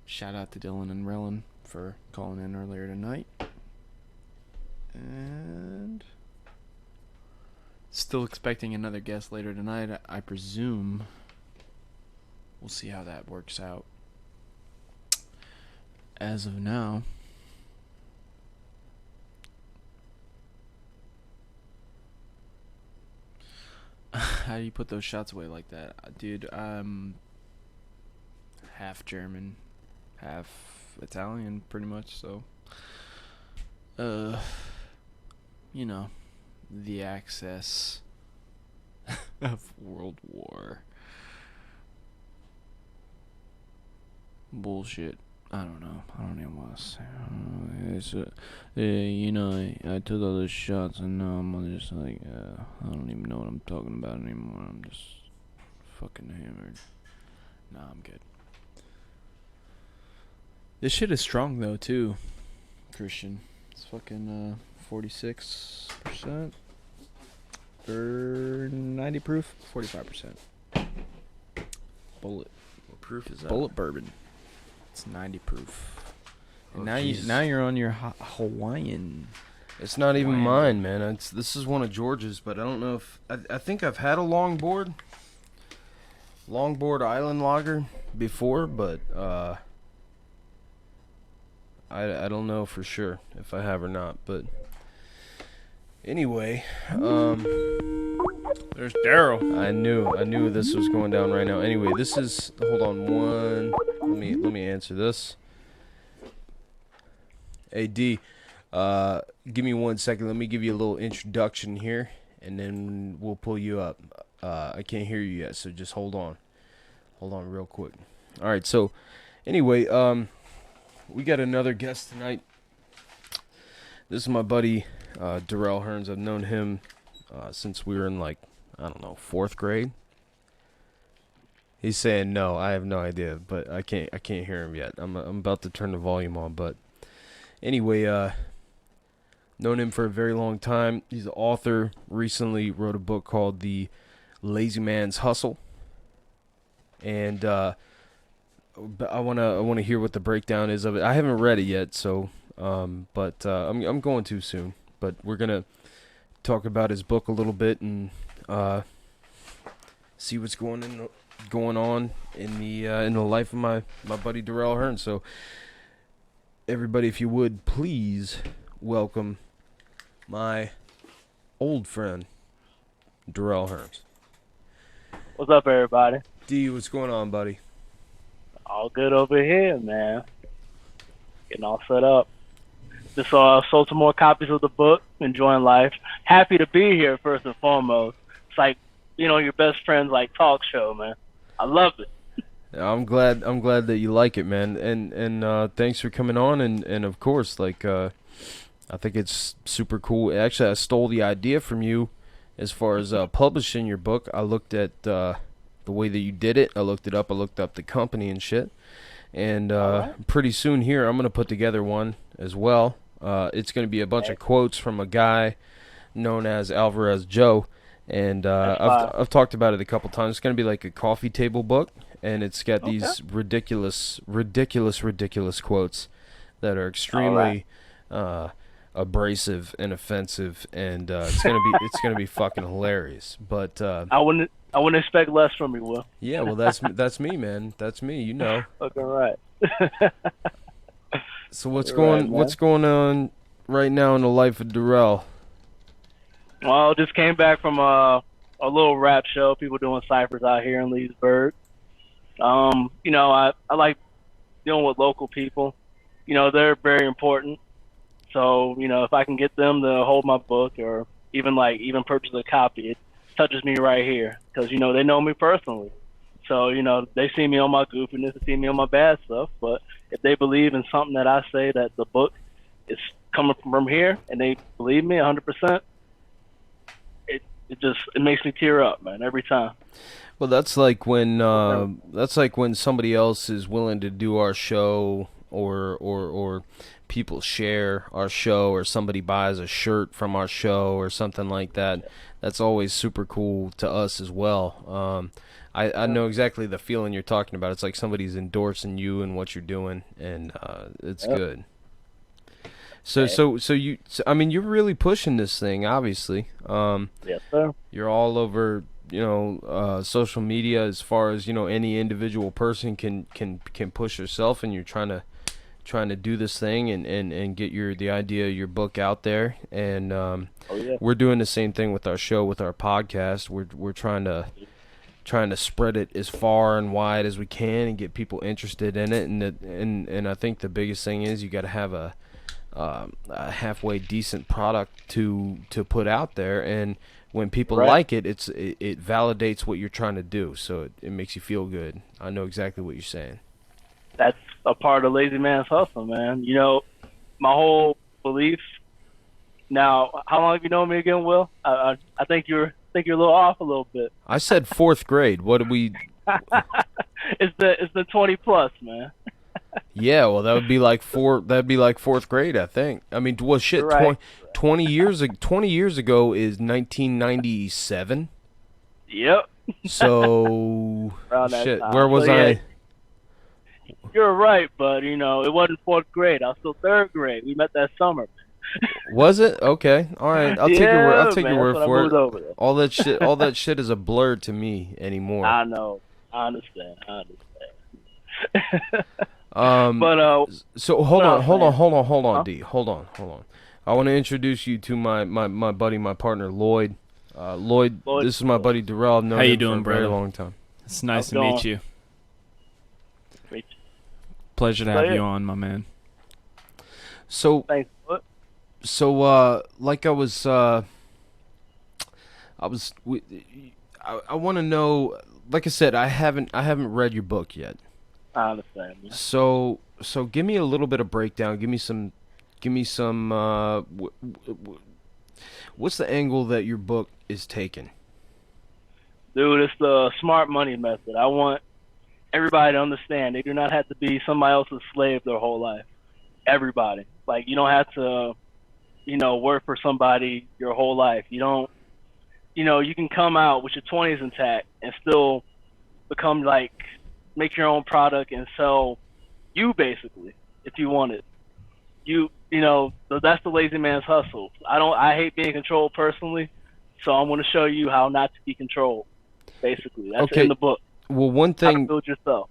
shout out to Dylan and Rellin for calling in earlier tonight. And still expecting another guest later tonight, I presume. We'll see how that works out. As of now, how do you put those shots away like that? Dude, I'm half German, half Italian, pretty much, so you know, the access of World War bullshit. I don't know. I don't even want to say. It's you know, I took all those shots and now I'm just like, I don't even know what I'm talking about anymore. I'm just fucking hammered. Nah, I'm good. This shit is strong though too, Christian. It's fucking 46% or 90 proof, 45%. Bullet. What proof is that? Bullet bourbon. It's 90 proof. And Oh, Jesus. now you're on your Hawaiian. It's not even Hawaiian. mine, man. This is one of George's, but I don't know if I think I've had a longboard island lager before, but I don't know for sure if I have or not. But anyway, There's Daryl. I knew this was going down right now. Anyway, this is, hold on one. Let me answer this. Hey D, give me 1 second. Let me give you a little introduction here, and then we'll pull you up. I can't hear you yet, so just hold on. Hold on real quick. All right, so anyway, we got another guest tonight. This is my buddy Darrell Hearns. I've known him since we were in, like, I don't know, 4th grade. He's saying no. I have no idea, but I can't hear him yet. I'm about to turn the volume on, but anyway, known him for a very long time. He's an author. Recently wrote a book called The Lazy Man's Hustle, and I wanna hear what the breakdown is of it. I haven't read it yet, so but I'm going to soon. But we're gonna talk about his book a little bit and see what's going on in the life of my buddy Darrell Hearns. So everybody, if you would please welcome my old friend Darrell Hearns. What's up, everybody? D, what's going on, buddy? All good over here, man. Getting all set up. Just sold some more copies of the book. Enjoying life. Happy to be here, first and foremost. It's like, your best friend's like talk show, man. I love it. I'm glad that you like it, man. And thanks for coming on. And of course, like, I think it's super cool. Actually, I stole the idea from you as far as publishing your book. I looked at the way that you did it. I looked it up. I looked up the company and shit. And pretty soon here, I'm going to put together one as well. It's going to be a bunch of quotes from a guy known as Alvarez Joe. And I've talked about it a couple times. It's going to be like a coffee table book. And it's got these ridiculous quotes that are extremely abrasive and offensive, and it's gonna be fucking hilarious. But I wouldn't expect less from you, Will. yeah, well, that's me, man. That's me. You know. Okay, right. So what's You're right, what's going on right now in the life of Darrell? Well, just came back from a little rap show. People doing ciphers out here in Leesburg. You know, I like dealing with local people. You know, they're very important. So, you know, if I can get them to hold my book or even purchase a copy, it touches me right here because, you know, they know me personally. So, you know, they see me on my goofiness, they see me on my bad stuff. But if they believe in something that I say, that the book is coming from here, and they believe me 100%, it makes me tear up, man, every time. Well, that's like when somebody else is willing to do our show, or people share our show, or somebody buys a shirt from our show or something like that. That's always super cool to us as well. I know exactly the feeling you're talking about. It's like somebody's endorsing you and what you're doing, and it's good. So I mean, you're really pushing this thing, obviously. Yes, sir. You're all over, social media, as far as, any individual person can push herself, and you're trying to do this thing and get the idea of your book out there. And we're doing the same thing with our show, with our podcast. We're trying to spread it as far and wide as we can and get people interested in it. And I think the biggest thing is you got to have a halfway decent product to put out there, and when people like it, it validates what you're trying to do, so it makes you feel good. I know exactly what you're saying. That's a part of Lazy Man's hustle, man. You know, my whole belief. Now, how long have you known me again, Will? I think you're a little off a little bit. I said 4th grade. What did we? It's the 20 plus, man. Yeah, well, that would be like 4th grade, I think. I mean, well, shit, Right. 20 years ago is 1997. Yep. So Around that shit, time. where was So, yeah, I? You're right, but it wasn't 4th grade. I was still 3rd grade. We met that summer. Was it? Okay. All right. I'll take your word for it. Over there. All that shit is a blur to me anymore. I know. I understand. But so hold on, Huh? D. Hold on. I want to introduce you to my buddy, my partner, Lloyd. Lloyd, this is my buddy Darrell. I've known How you him doing, for a very brother? long time. It's nice How's to it meet going? you. Great. Pleasure to have you on, my man. So Thanks. What? like I want to know. Like I said, I haven't read your book yet. I understand. Man. So give me a little bit of breakdown. Give me some. What's the angle that your book is taking? Dude, it's the smart money method. I want everybody to understand they do not have to be somebody else's slave their whole life. Everybody. Like, you don't have to, work for somebody your whole life. You don't, you can come out with your 20s intact and still become make your own product and sell you, basically, if you want it. So that's the lazy man's hustle. I hate being controlled personally, so I'm going to show you how not to be controlled. Basically, that's in the book. Well, one thing. How to build yourself.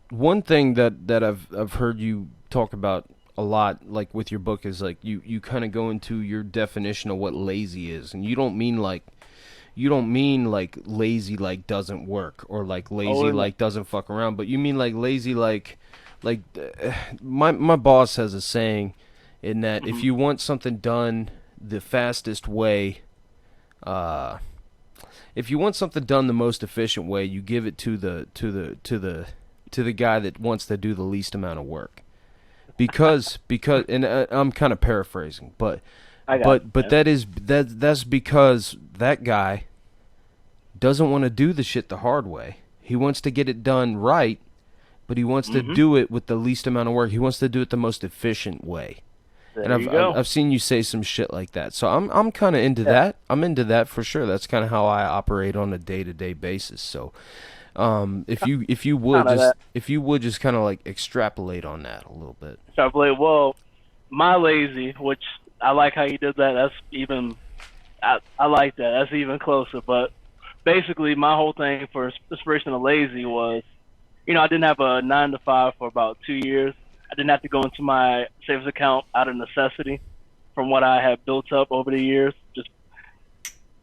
One thing that I've heard you talk about a lot, like with your book, is like you kind of go into your definition of what lazy is, and you don't mean like lazy like doesn't work, or like lazy like doesn't fuck around, but you mean like lazy like my boss has a saying, in that if you want something done the fastest way, if you want something done the most efficient way, you give it to the guy that wants to do the least amount of work. Because and I'm kind of paraphrasing, but that's because that guy doesn't want to do the shit the hard way. He wants to get it done right, but he wants to do it with the least amount of work. He wants to do it the most efficient way. And I've seen you say some shit like that. So I'm kind of into that. I'm into that for sure. That's kind of how I operate on a day-to-day basis. So if you would just kind of like extrapolate on that a little bit. Extrapolate. Well, my lazy, which I like how you did that. That's even I like that. That's even closer. But basically, my whole thing for inspiration of lazy was, I didn't have a 9 to 5 for about 2 years. I didn't have to go into my savings account out of necessity from what I have built up over the years. Just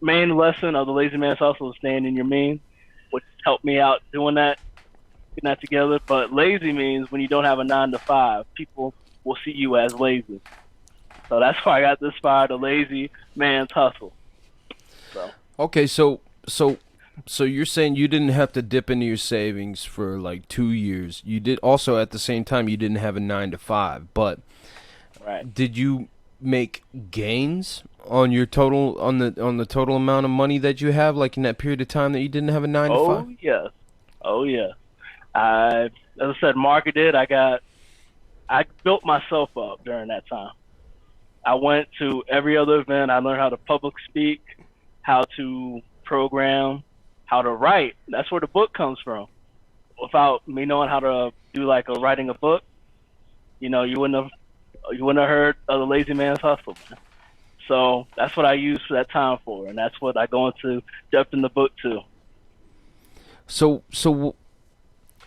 main lesson of the lazy man's hustle is staying in your means, which helped me out doing that, getting that together. But lazy means when you don't have a 9 to 5, people will see you as lazy. So that's why I got this fire, the lazy man's hustle. So Okay, so you're saying you didn't have to dip into your savings for like 2 years. You did also at the same time you didn't have a 9 to 5, but right. did you make gains on your total on the total amount of money that you have, like in that period of time that you didn't have a 9 to 5? Oh yes. As I said, marketed. I built myself up during that time. I went to every other event. I learned how to public speak, how to program, how to write. That's where the book comes from. Without me knowing how to do writing a book, you wouldn't have heard of the lazy man's hustle. Man. So that's what I used that time for, and that's what I go into depth in the book too.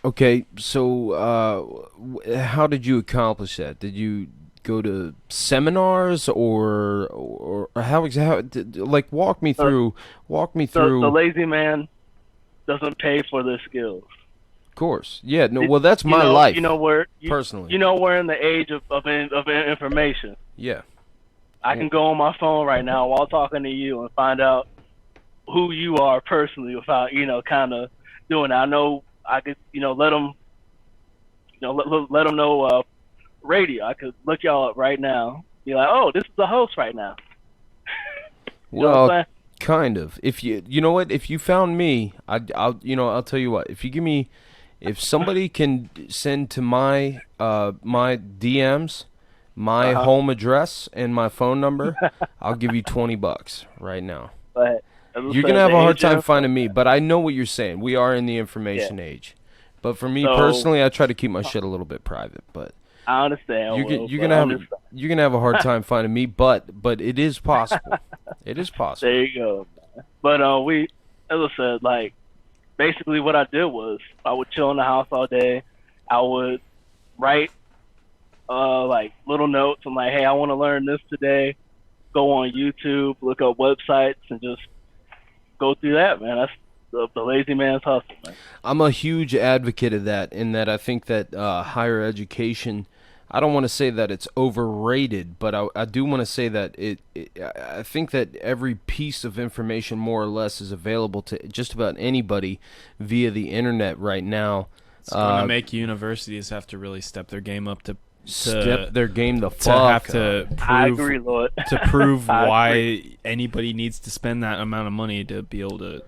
Okay, so how did you accomplish that? Did you go to seminars or how like walk me through The lazy man doesn't pay for their skills. Of course. Yeah, no, well that's my life. Personally. We're in the age of information. Yeah. I can go on my phone right now while talking to you and find out who you are personally without, kind of doing it. I know I could, let them know radio. I could look y'all up right now. Be like, oh, this is the host right now. Well, kind of. If you know what, if you found me, I'll tell you what. If somebody can send to my my DMs my home address and my phone number, I'll give you $20 right now. But you're gonna have a hard time finding me, but I know what you're saying. We are in the information age. But for me personally, I try to keep my shit a little bit private. But I understand. You're gonna have a hard time finding me, but it is possible. It is possible. There you go. But as I said, basically what I did was I would chill in the house all day. I would write little notes. I'm like, hey, I want to learn this today. Go on YouTube, look up websites, and just go through that, man. That's the lazy man's hustle, man. I'm a huge advocate of that, in that I think that higher education, I don't want to say that it's overrated, but I do want to say that I think that every piece of information more or less is available to just about anybody via the internet right now. It's going to make universities have to really step their game up to step their game the to fuck have to up. prove, I agree, Lord. to prove why anybody needs to spend that amount of money to be able to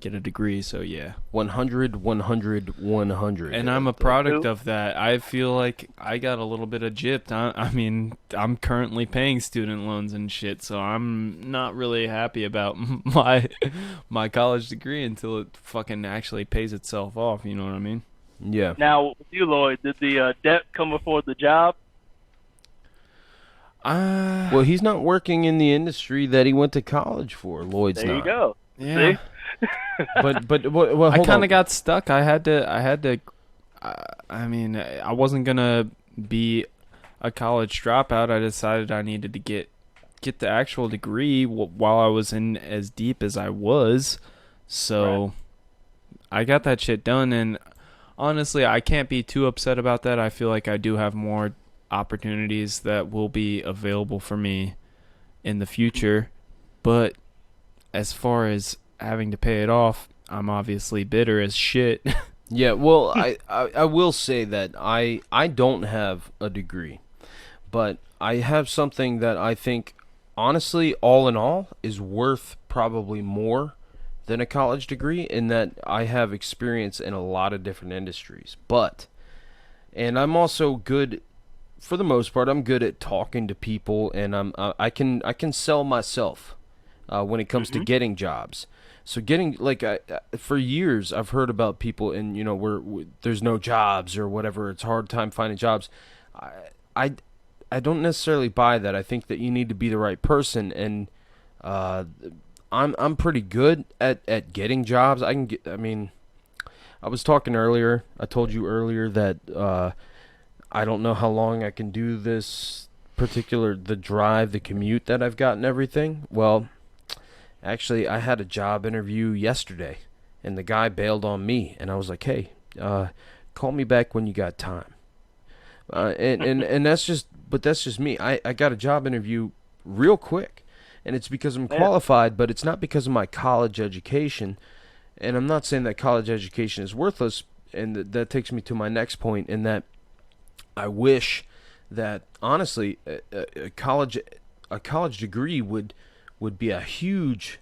get a degree. So yeah, 100 and I'm a product of that. I feel like I got a little bit of gypped. I mean, I'm currently paying student loans and shit, so I'm not really happy about my college degree until it fucking actually pays itself off, you know what I mean? Yeah. Now, with you, Lloyd, did the debt come before the job? Well, he's not working in the industry that he went to college for. Lloyd's there not. You go. Yeah. See? Well, I kind of got stuck. I had to. I mean, I wasn't gonna be a college dropout. I decided I needed to get the actual degree while I was in as deep as I was. So Right. I got that shit done, and honestly, I can't be too upset about that. I feel like I do have more opportunities that will be available for me in the future. But as far as having to pay it off, I'm obviously bitter as shit. Yeah, well, I will say that I don't have a degree, but I have something that I think, honestly, all in all, is worth probably more than a college degree, in that I have experience in a lot of different industries. And I'm also good, for the most part, I'm good at talking to people, and I can sell myself when it comes to getting jobs. So getting, for years I've heard about people, and where there's no jobs or whatever, it's a hard time finding jobs. don't necessarily buy that. I think that you need to be the right person, and I'm pretty good at getting jobs. I mean, I was talking earlier. I told you earlier that I don't know how long I can do this the drive, the commute that I've got and everything. Well, actually, I had a job interview yesterday, and the guy bailed on me, and I was like, hey, call me back when you got time. And that's just me. I got a job interview real quick, and it's because I'm qualified, but it's not because of my college education. And I'm not saying that college education is worthless, and that takes me to my next point, in that I wish that, honestly, a college degree would be a huge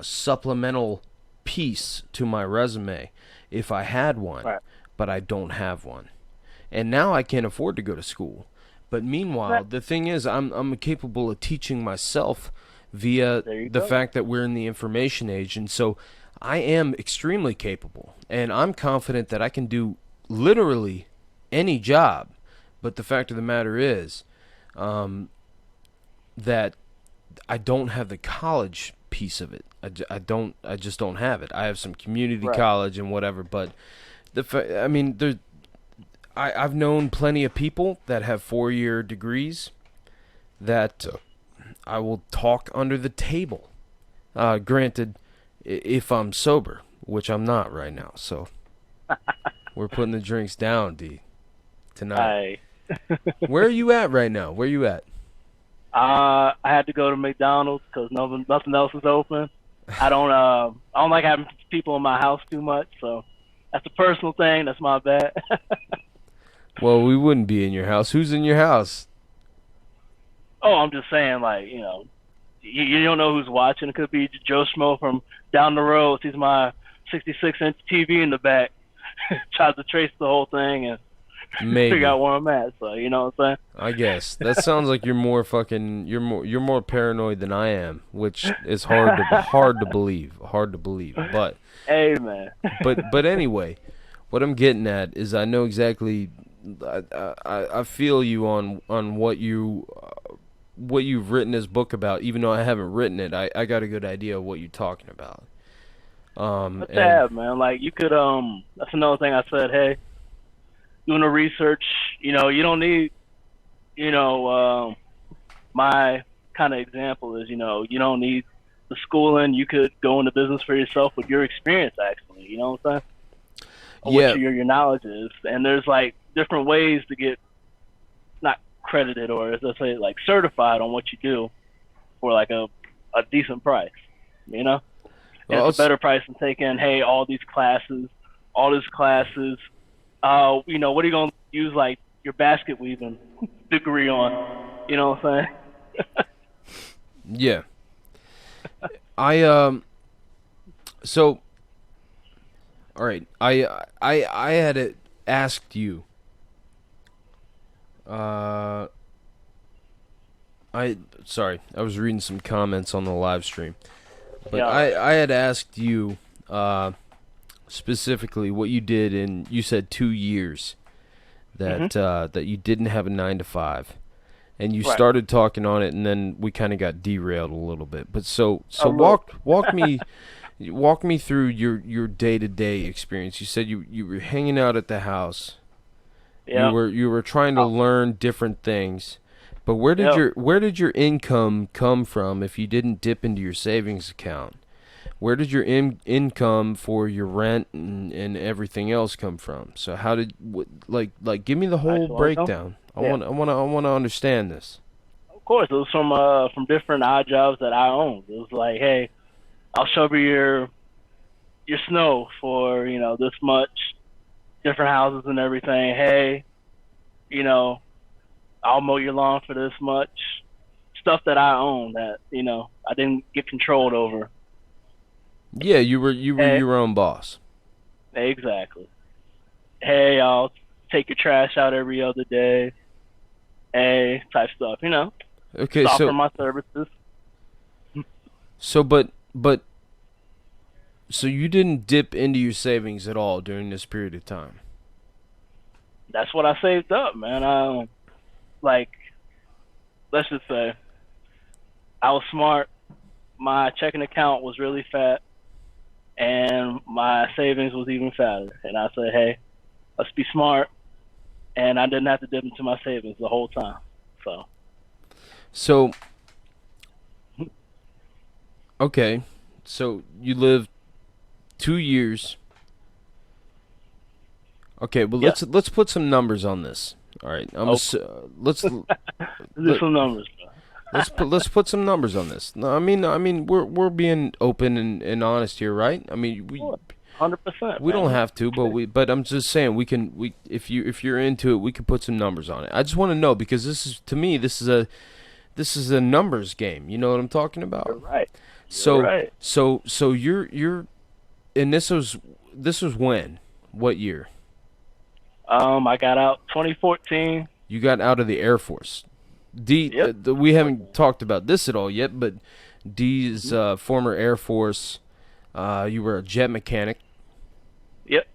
supplemental piece to my resume if I had one, right. But I don't have one. And now I can't afford to go to school. But meanwhile, the thing is, I'm capable of teaching myself via the fact that we're in the information age. And so I am extremely capable. And I'm confident that I can do literally any job. But the fact of the matter is that I don't have the college piece of it. I just don't have it. I have some community college and whatever. But I've known plenty of people that have 4-year degrees that I will talk under the table. Granted, if I'm sober, which I'm not right now. So we're putting the drinks down, D, tonight. Where are you at right now? Where are you at? I had to go to McDonald's because nothing else is open. I don't like having people in my house too much, so that's a personal thing. That's my bad. Well, we wouldn't be in your house. Who's in your house? Oh, I'm just saying, like, you don't know who's watching. It could be Joe Schmo from down the road. Sees my 66-inch TV in the back, tries to trace the whole thing and figure out where I'm at. So you know what I'm saying? I guess that sounds like you're more paranoid than I am, which is hard to believe. But hey, man. but anyway, what I'm getting at is I know exactly. I feel you on what you've written this book about. Even though I haven't written it, I got a good idea of what you're talking about. Man. Like you could that's another thing I said. Hey, doing the research. You don't need. My kind of example is you don't need the schooling. You could go into business for yourself with your experience. Actually, you know what I'm saying? What your knowledge is, and there's like different ways to get not credited or as I say like certified on what you do for like a decent price. It's a better price than taking all these classes. What are you gonna use like your basket weaving degree on? You know what I'm saying? Yeah. So all right, I had asked you. I was reading some comments on the live stream, but I had asked you specifically what you did in. You said 2 years that that you didn't have a 9 to 5, and you started talking on it, and then we kind of got derailed a little bit. But so walk me. Walk me through your day-to-day experience. You said you were hanging out at the house. Yeah. You were trying to learn different things. But where did your income come from if you didn't dip into your savings account? Where did your income for your rent and everything else come from? So how did give me the whole breakdown. I want to understand this. Of course, it was from different odd jobs that I owned. It was like, hey, I'll shovel your snow for, this much, different houses and everything. Hey, I'll mow your lawn for this much. Stuff that I own that, I didn't get controlled over. Yeah, you were your own boss. Exactly. Hey, I'll take your trash out every other day. Hey, type stuff, Okay, offer my services. So you didn't dip into your savings at all during this period of time? That's what I saved up, man. let's just say I was smart. My checking account was really fat, and my savings was even fatter. And I said, hey, let's be smart. And I didn't have to dip into my savings the whole time. So, okay. So you lived 2 years. Okay, well let's put some numbers on this. All right, let's Do some numbers, bro. let's put some numbers on this. No, I mean we're being open and honest here, right? I mean 100%. we don't have to, but I'm just saying we if you're into it, we can put some numbers on it. I just want to know because this is a numbers game. You know what I'm talking about? You're right. So you're and this was when? What year? I got out 2014. You got out of the Air Force. D. Yep. We haven't talked about this at all yet, but D's former Air Force. You were a jet mechanic. Yep.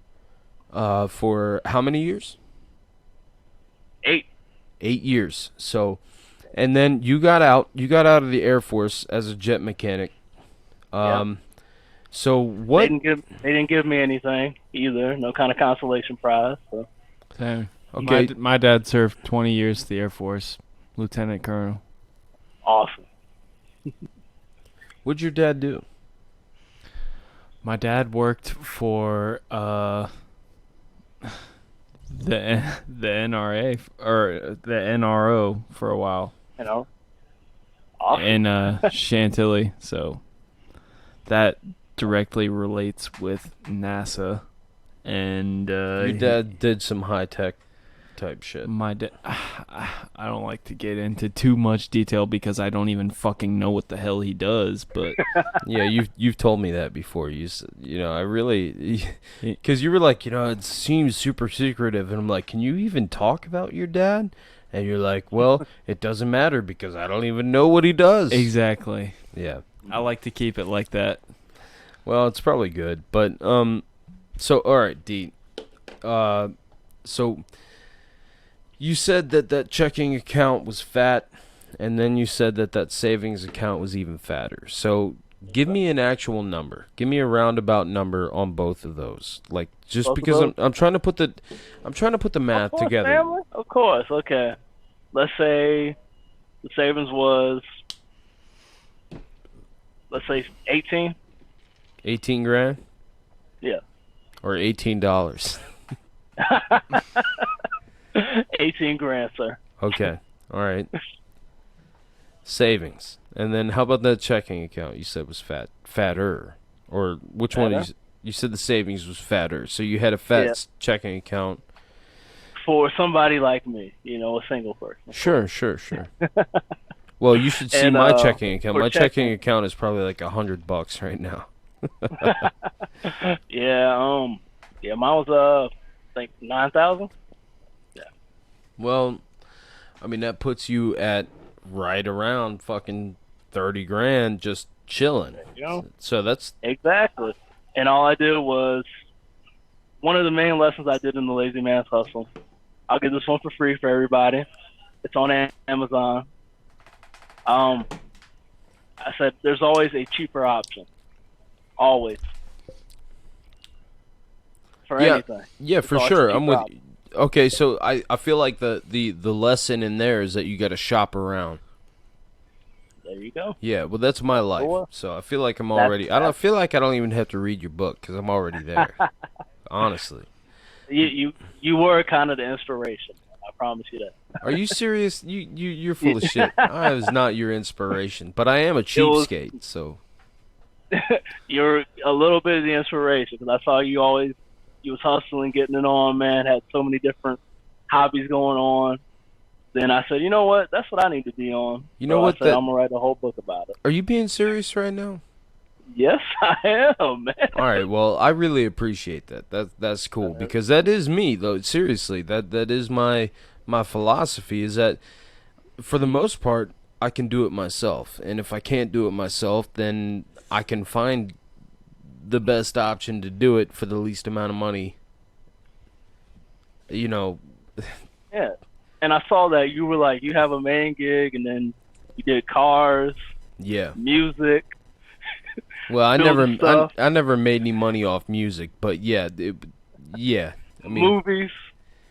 For how many years? 8. 8 years. So, and then you got out. You got out of the Air Force as a jet mechanic. Yep. So what? They didn't give me anything either. No kind of consolation prize. So. Same. Okay. My dad served 20 years at the Air Force, Lieutenant Colonel. Awesome. What'd your dad do? My dad worked for the NRA or the NRO for a while. You know. Awesome. In Chantilly, so that directly relates with NASA. And Your dad did some high tech type shit. My dad, I don't like to get into too much detail because I don't even fucking know what the hell he does. But yeah, you've told me that before. I really, because you were like, it seems super secretive, and I'm like, can you even talk about your dad? And you're like, well, it doesn't matter because I don't even know what he does. Exactly. Yeah. I like to keep it like that. Well, it's probably good, but so all right, D. So you said that checking account was fat, and then you said that savings account was even fatter. So give me an actual number. Give me a roundabout number on both of those. Like just Both because of I'm trying to put the math Of course, together. Family? Of course. Okay. Let's say the savings was, let's say 18. 18 grand Yeah. or $18. 18 grand, sir. Okay. All right. Savings. And then how about that checking account you said was fatter? Or which one? You said the savings was fatter. So you had a fat checking account. For somebody like me, a single person. Sure. Well, you should see my checking account. My checking account is probably like $100 right now. Yeah, mine was I think 9,000. Yeah. Well, I mean that puts you at right around fucking 30 grand just chilling. So that's exactly. And all I did was one of the main lessons I did in the Lazy Man's Hustle. I'll give this one for free for everybody. It's on Amazon. I said there's always a cheaper option. Always. For anything. Yeah, for sure. I'm with you. Okay, so I feel like the lesson in there is that you got to shop around. There you go. Yeah, well, that's my life. So I feel like I'm already. I don't feel like I don't even have to read your book because I'm already there. Honestly. You were kind of the inspiration. I promise you that. Are you serious? You're full of shit. I was not your inspiration, but I am a cheapskate. So you're a little bit of the inspiration because I saw you was hustling, getting it on, man. Had so many different hobbies going on. Then I said, you know what? That's what I need to be on. You know what? I said, I'm gonna write a whole book about it. Are you being serious right now? Yes, I am, man. All right, well, I really appreciate that. That's cool because that is me, though. Seriously, that is my philosophy. Is that for the most part, I can do it myself, and if I can't do it myself, then I can find the best option to do it for the least amount of money. Yeah. And I saw that you were like, you have a main gig, and then you did cars, Yeah. music. Well, I building stuff, I never made any money off music, but yeah, yeah. I mean, movies.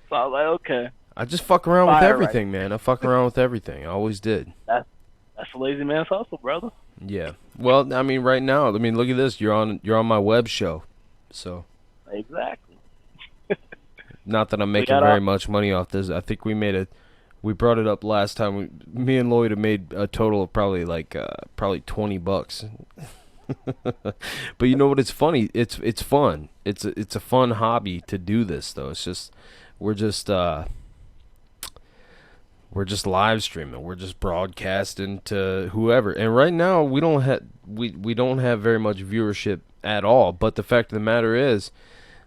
So I was like, okay, I just fuck around with Fire everything, man. I fuck around with everything. I always did. that's a lazy man's hustle, brother. Yeah. Well, I mean, right now, I mean, look at this. You're on my web show, so Exactly. not that I'm making very much money off this. I think we brought it up last time. Me and Lloyd have made a total of probably $20. But you know what? It's funny. It's fun. It's a fun hobby to do this though. It's just we're just live streaming. We're just broadcasting to whoever. And right now we don't have very much viewership at all. But the fact of the matter is,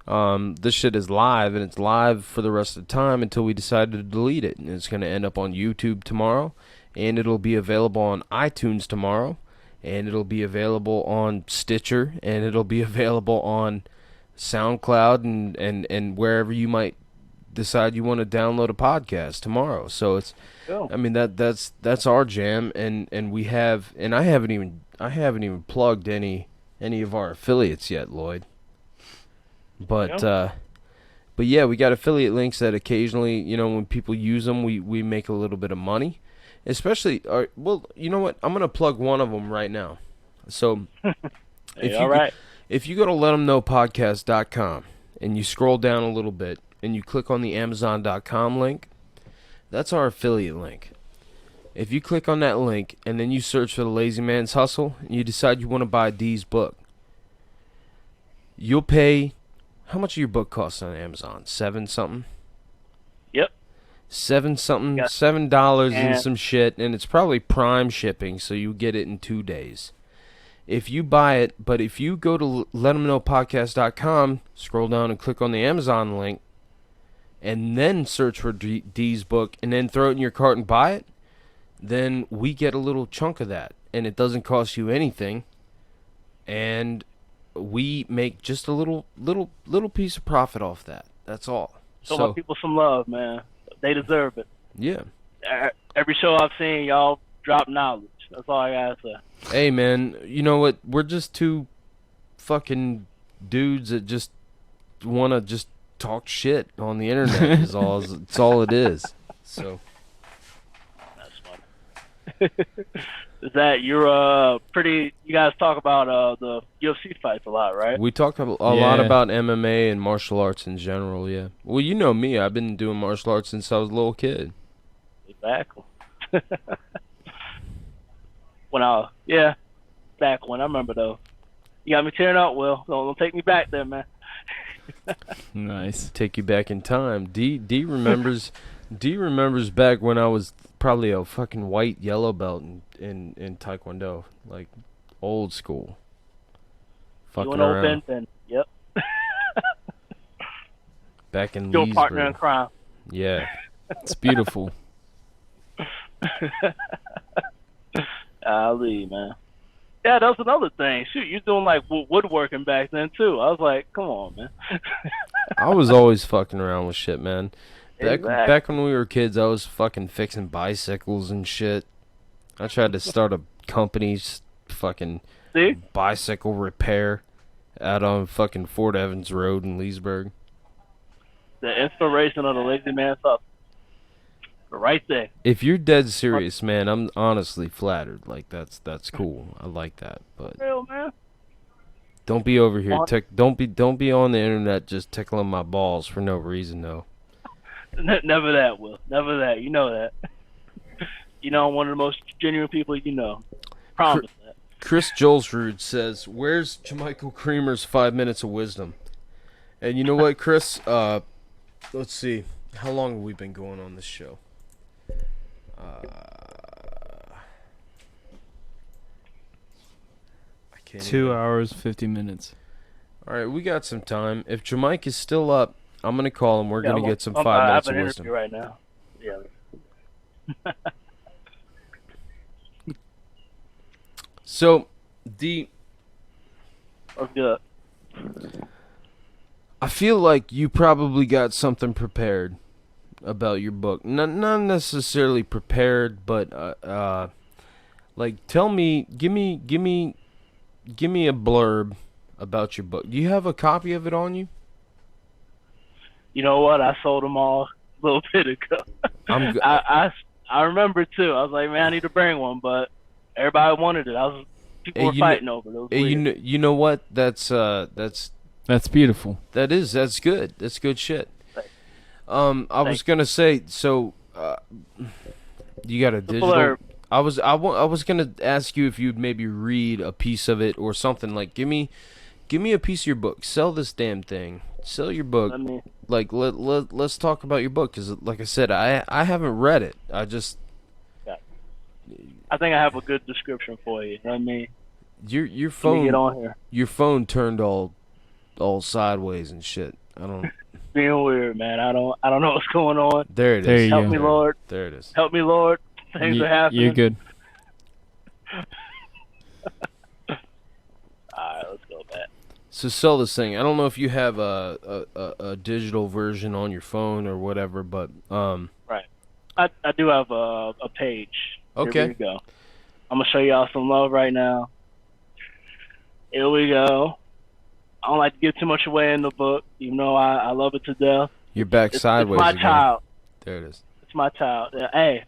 this shit is live, and it's live for the rest of the time until we decide to delete it. And it's going to end up on YouTube tomorrow, and it'll be available on iTunes tomorrow, and it'll be available on Stitcher, and it'll be available on SoundCloud and wherever you might decide you want to download a podcast tomorrow. So it's, I mean, that's our jam, and we have, and I haven't even plugged any of our affiliates yet, Lloyd. But yeah, we got affiliate links that occasionally, you know, when people use them, we make a little bit of money. Especially, well, you know what? I'm gonna plug one of them right now. So, if you go to LetThemKnowPodcast.com and you scroll down a little bit and you click on the Amazon.com link, that's our affiliate link. If you click on that link and then you search for The Lazy Man's Hustle and you decide you want to buy D's book, you'll pay. How much of your book costs on Amazon? $7 something? Yep. $7 something, $7 and some shit, and it's probably Prime shipping, so you get it in 2 days. If you buy it, but if you go to LetThemKnowPodcast.com, scroll down and click on the Amazon link, and then search for D's book, and then throw it in your cart and buy it, then we get a little chunk of that, and it doesn't cost you anything, and we make just a little piece of profit off that. That's all. Show my people some love, man. They deserve it. Yeah. Every show I've seen, y'all drop knowledge. That's all I gotta say. Hey, man, you know what? We're just two fucking dudes that just want to just talk shit on the internet. It's all it is. So. That's funny. Is that you're pretty? You guys talk about the UFC fights a lot, right? We talk a lot about MMA and martial arts in general. Yeah. Well, you know me. I've been doing martial arts since I was a little kid. Exactly. Back when I remember though. You got me tearing up, Will. Don't take me back there, man. Nice. Take you back in time. D remembers. D remembers back when I was probably a fucking white yellow belt in Taekwondo, like old school. Fucking you and old around. Ben. Yep. Back in your Leesburg. partner in crime. Yeah. It's beautiful. Ali, man. Yeah, that was another thing. Shoot, you're doing like woodworking back then too. I was like, come on, man. I was always fucking around with shit, man. Exactly. Back when we were kids, I was fucking fixing bicycles and shit. I tried to start a company, fucking bicycle repair out on fucking Fort Evans Road in Leesburg. The inspiration of the lazy man's hustle. Right there. If you're dead serious, man, I'm honestly flattered. Like that's cool. I like that, but real, man. Don't be over here. Don't be on the internet just tickling my balls for no reason, though. Never that, Will. Never that. You know that. You know I'm one of the most genuine people you know. Promise that. Chris Jolsrud says, "Where's Jamichael Creamer's 5 minutes of wisdom?" And you know what, Chris? Let's see. How long have we been going on this show? 2 hours, 50 minutes. All right, we got some time. If Jamaica is still up, I'm gonna call him. We're gonna get some 5 minutes of wisdom. Right now. Yeah. So, Let's do it. I feel like you probably got something prepared, about your book. Not necessarily prepared, but like tell me, give me a blurb about your book. Do you have a copy of it on you? You know what? I sold them all a little bit ago. I'm I remember too. I was like, man, I need to bring one, but everybody wanted it. People were fighting over it. It was weird. You know what? That's beautiful. That's good. That's good shit. I was gonna say, so you got a digital. blurb. I was gonna ask you if you'd maybe read a piece of it or something. Like, give me a piece of your book. Sell this damn thing. Sell your book. Let's talk about your book, because like I said, I haven't read it. I think I have a good description for you. I mean, your phone. Let me get on here. Your phone turned all sideways and shit. I don't. Being weird, man. I don't know what's going on. There it is. There you Help go. me, Lord. There it is. Help me, Lord. Things are happening. You're good. Alright, let's go back. So sell this thing. I don't know if you have a digital version on your phone or whatever, but Right. I do have a page. Okay. Here we go. I'm gonna show y'all some love right now. Here we go. I don't like to give too much away in the book, even though I love it to death. you're back sideways It's my again. child. There it is. It's my child. Hey,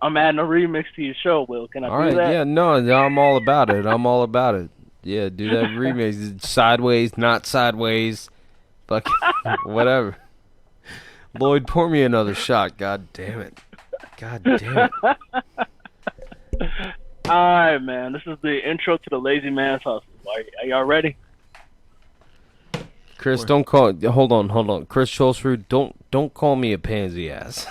I'm adding a remix to your show, Will. Can I All do right, that? yeah, no, I'm all about it. I'm all about it. Yeah, do that remix. Sideways, not sideways. Fuck, whatever. Lloyd, pour me another shot. God damn it. God damn it. All right, man. This is the intro to the Lazy Man's Hustle. Are y'all ready? Chris, don't call. Hold on. Chris Schultzford, don't call me a pansy ass.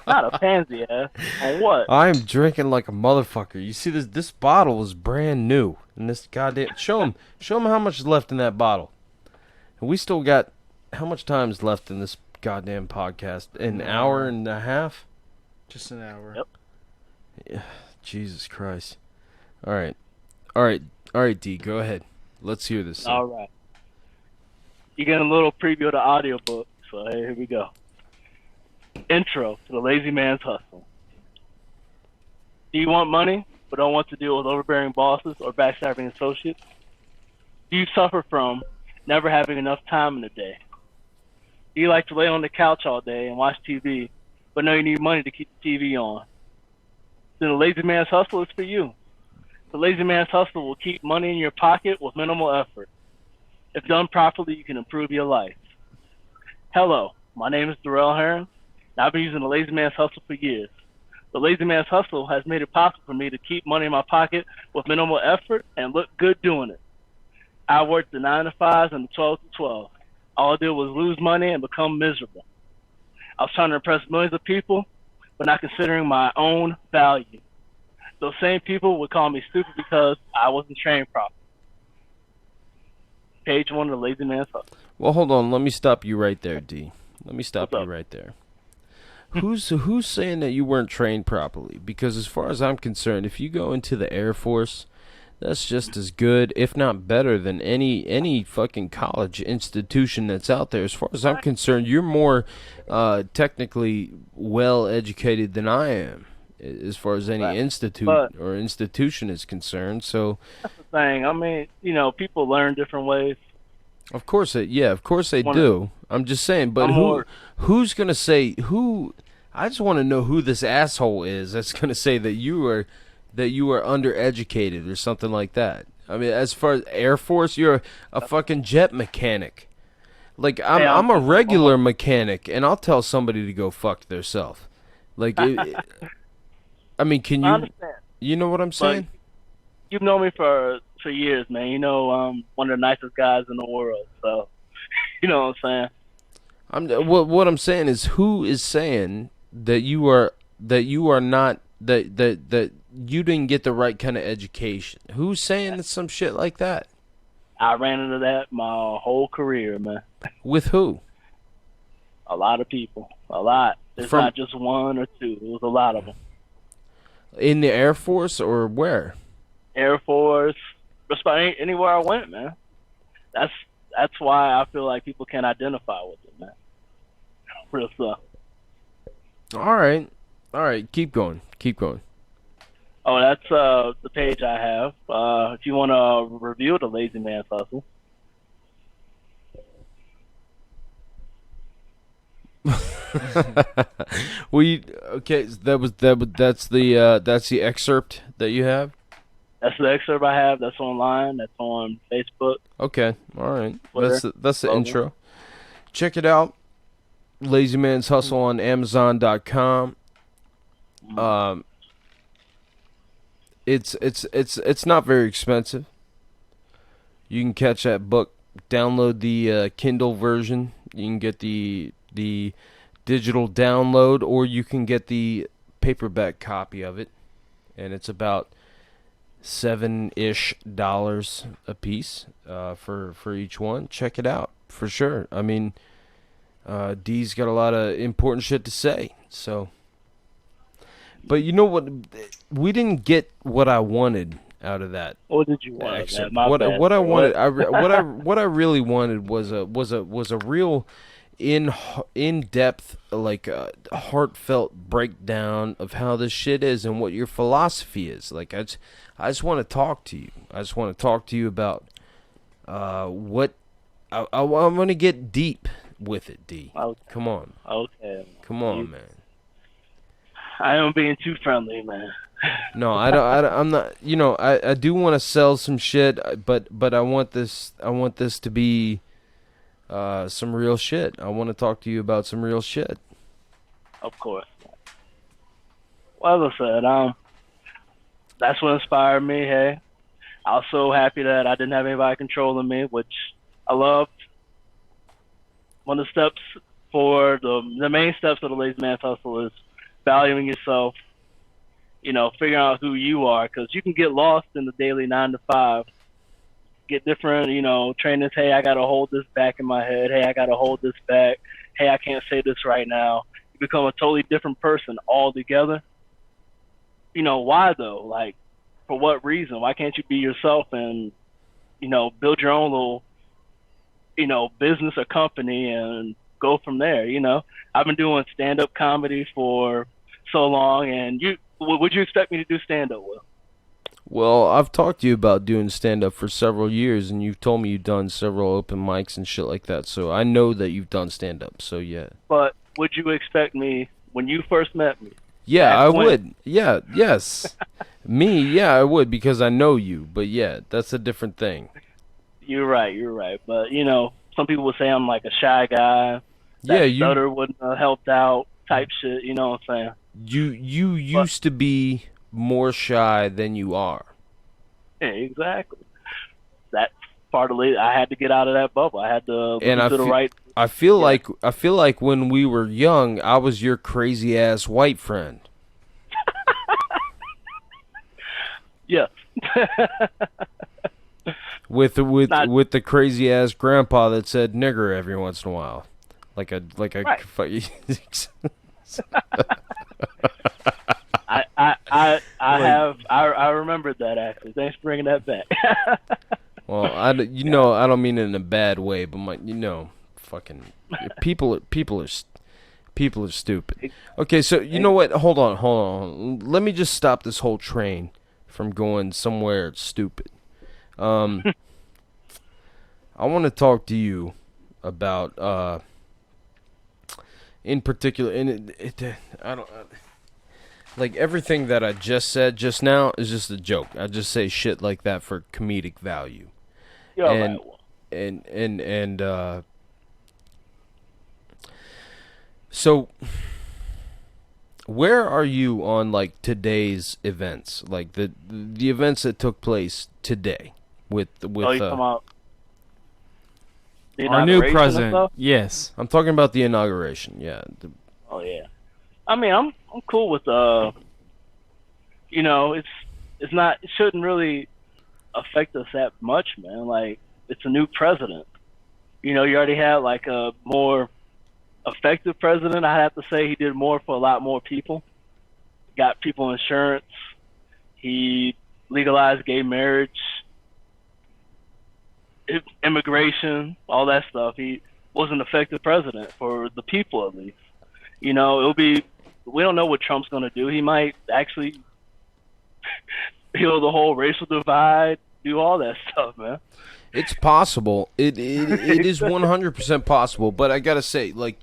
Not a pansy ass. On what? I'm drinking like a motherfucker. You see this bottle is brand new, and this goddamn show him how much is left in that bottle. And we still got how much time is left in this goddamn podcast? An hour and a half? Just an hour. Yep. Yeah, Jesus Christ. All right, D, go ahead. Let's hear this. All right. You get a little preview of the audiobook, so hey, here we go. Intro to the Lazy Man's Hustle. Do you want money, but don't want to deal with overbearing bosses or backstabbing associates? Do you suffer from never having enough time in the day? Do you like to lay on the couch all day and watch TV, but know you need money to keep the TV on? Then the Lazy Man's Hustle is for you. The Lazy Man's Hustle will keep money in your pocket with minimal effort. If done properly, you can improve your life. Hello, my name is Darrell Heron, and I've been using the Lazy Man's Hustle for years. The Lazy Man's Hustle has made it possible for me to keep money in my pocket with minimal effort and look good doing it. I worked the 9 to 5s and the 12 to 12. All I did was lose money and become miserable. I was trying to impress millions of people, but not considering my own value. Those same people would call me stupid because I wasn't trained properly. Page 1 of the Lazy Man's Hustle. Well, hold on. Let me stop you right there, D. Let me stop What's you up? right there. Who's saying that you weren't trained properly? Because as far as I'm concerned, if you go into the Air Force, that's just as good, if not better, than any fucking college institution that's out there. As far as I'm concerned, you're more technically well educated than I am, as far as any institute or institution is concerned. So that's the thing. I mean, people learn different ways. Of course they do. I'm just saying, but who's gonna say who? I just want to know who this asshole is that's gonna say that you are undereducated or something like that. I mean, as far as Air Force, you're a fucking jet mechanic. Like I'm a regular mechanic, and I'll tell somebody to go fuck theirself. Like, I mean, can you? I understand. You know what I'm saying? But you've known me for years, man. You know, one of the nicest guys in the world. So, you know what I'm saying? What I'm saying is, who is saying that you are not that you didn't get the right kind of education? Who's saying some shit like that? I ran into that my whole career, man. With who? A lot of people. A lot. It's not just one or two. It was a lot of them. In the Air Force or where? Air Force. Just about anywhere I went, man. That's why I feel like people can't identify with it, man. Real stuff. All right. Keep going. Keep going. Oh, that's the page I have. If you want to review the Lazy Man's Hustle. Okay? That's the excerpt that you have. That's the excerpt I have. That's online. That's on Facebook. Okay. All right. Twitter, That's the Logan. intro. Check it out. Lazy Man's Hustle on Amazon.com. It's not very expensive. You can catch that book. Download the Kindle version. You can get the digital download, or you can get the paperback copy of it, and it's about $7-ish a piece for each one. Check it out for sure. I mean, D's got a lot of important shit to say. So, but you know what? We didn't get what I wanted out of that. What did you want? Excerpt. Man? What I wanted, What? what I really wanted was a real in depth, like heartfelt breakdown of how this shit is and what your philosophy is. Like I just want to talk to you. I just want to talk to you about what I want to get deep with it. D. Okay. Come on. Okay. Come on, man. I am being too friendly, man. No, I'm not. You know, I do want to sell some shit, but I want this to be some real shit. I want to talk to you about some real shit. Of course. Well, as I said, that's what inspired me. Hey, I was so happy that I didn't have anybody controlling me, which I loved. One of the steps for the main steps of the Lazy Man's Hustle is valuing yourself. You know, figuring out who you are, because you can get lost in the daily 9 to 5. Get different, you know, trainers. Hey, I gotta hold this back in my head. Hey, I gotta hold this back. Hey, I can't say this right now. You become a totally different person altogether. You know, why though? Like, for what reason? Why can't you be yourself and, you know, build your own little, you know, business or company and go from there? You know, I've been doing stand-up comedy for so long, and would you expect me to do stand-up, Will? Well, I've talked to you about doing stand-up for several years, and you've told me you've done several open mics and shit like that, so I know that you've done stand-up, so yeah. But would you expect me, when you first met me? Yeah, I would. Yeah, yes. Me, yeah, I would, because I know you, but yeah, that's a different thing. You're right. But, you know, some people would say I'm like a shy guy. That stutter wouldn't have helped out type shit, you know what I'm saying? You used to be more shy than you are. Yeah, exactly. That's part of it. I had to get out of that bubble. I had to listen to the right. I feel like when we were young, I was your crazy ass white friend. Yes. with the crazy ass grandpa that said nigger every once in a while, like a right. I remembered that actually. Thanks for bringing that back. Well, I don't mean it in a bad way, but fucking people are stupid. Okay, so you know what? Hold on. Let me just stop this whole train from going somewhere stupid. I want to talk to you about in particular, and I don't. Like, everything that I just said just now is just a joke. I just say shit like that for comedic value. Yeah, so where are you on like today's events, like the events that took place today with our new president? Yes, I'm talking about the inauguration. Yeah. Oh yeah. I mean, I'm cool with you know, it shouldn't really affect us that much, man. Like, it's a new president. You know, you already had like a more effective president. I have to say he did more for a lot more people. Got people insurance. He legalized gay marriage, immigration, all that stuff. He was an effective president for the people, at least. You know, it'll be we don't know what Trump's gonna do. He might actually heal the whole racial divide, do all that stuff, man. It's possible. It is 100% possible. But I gotta say, like,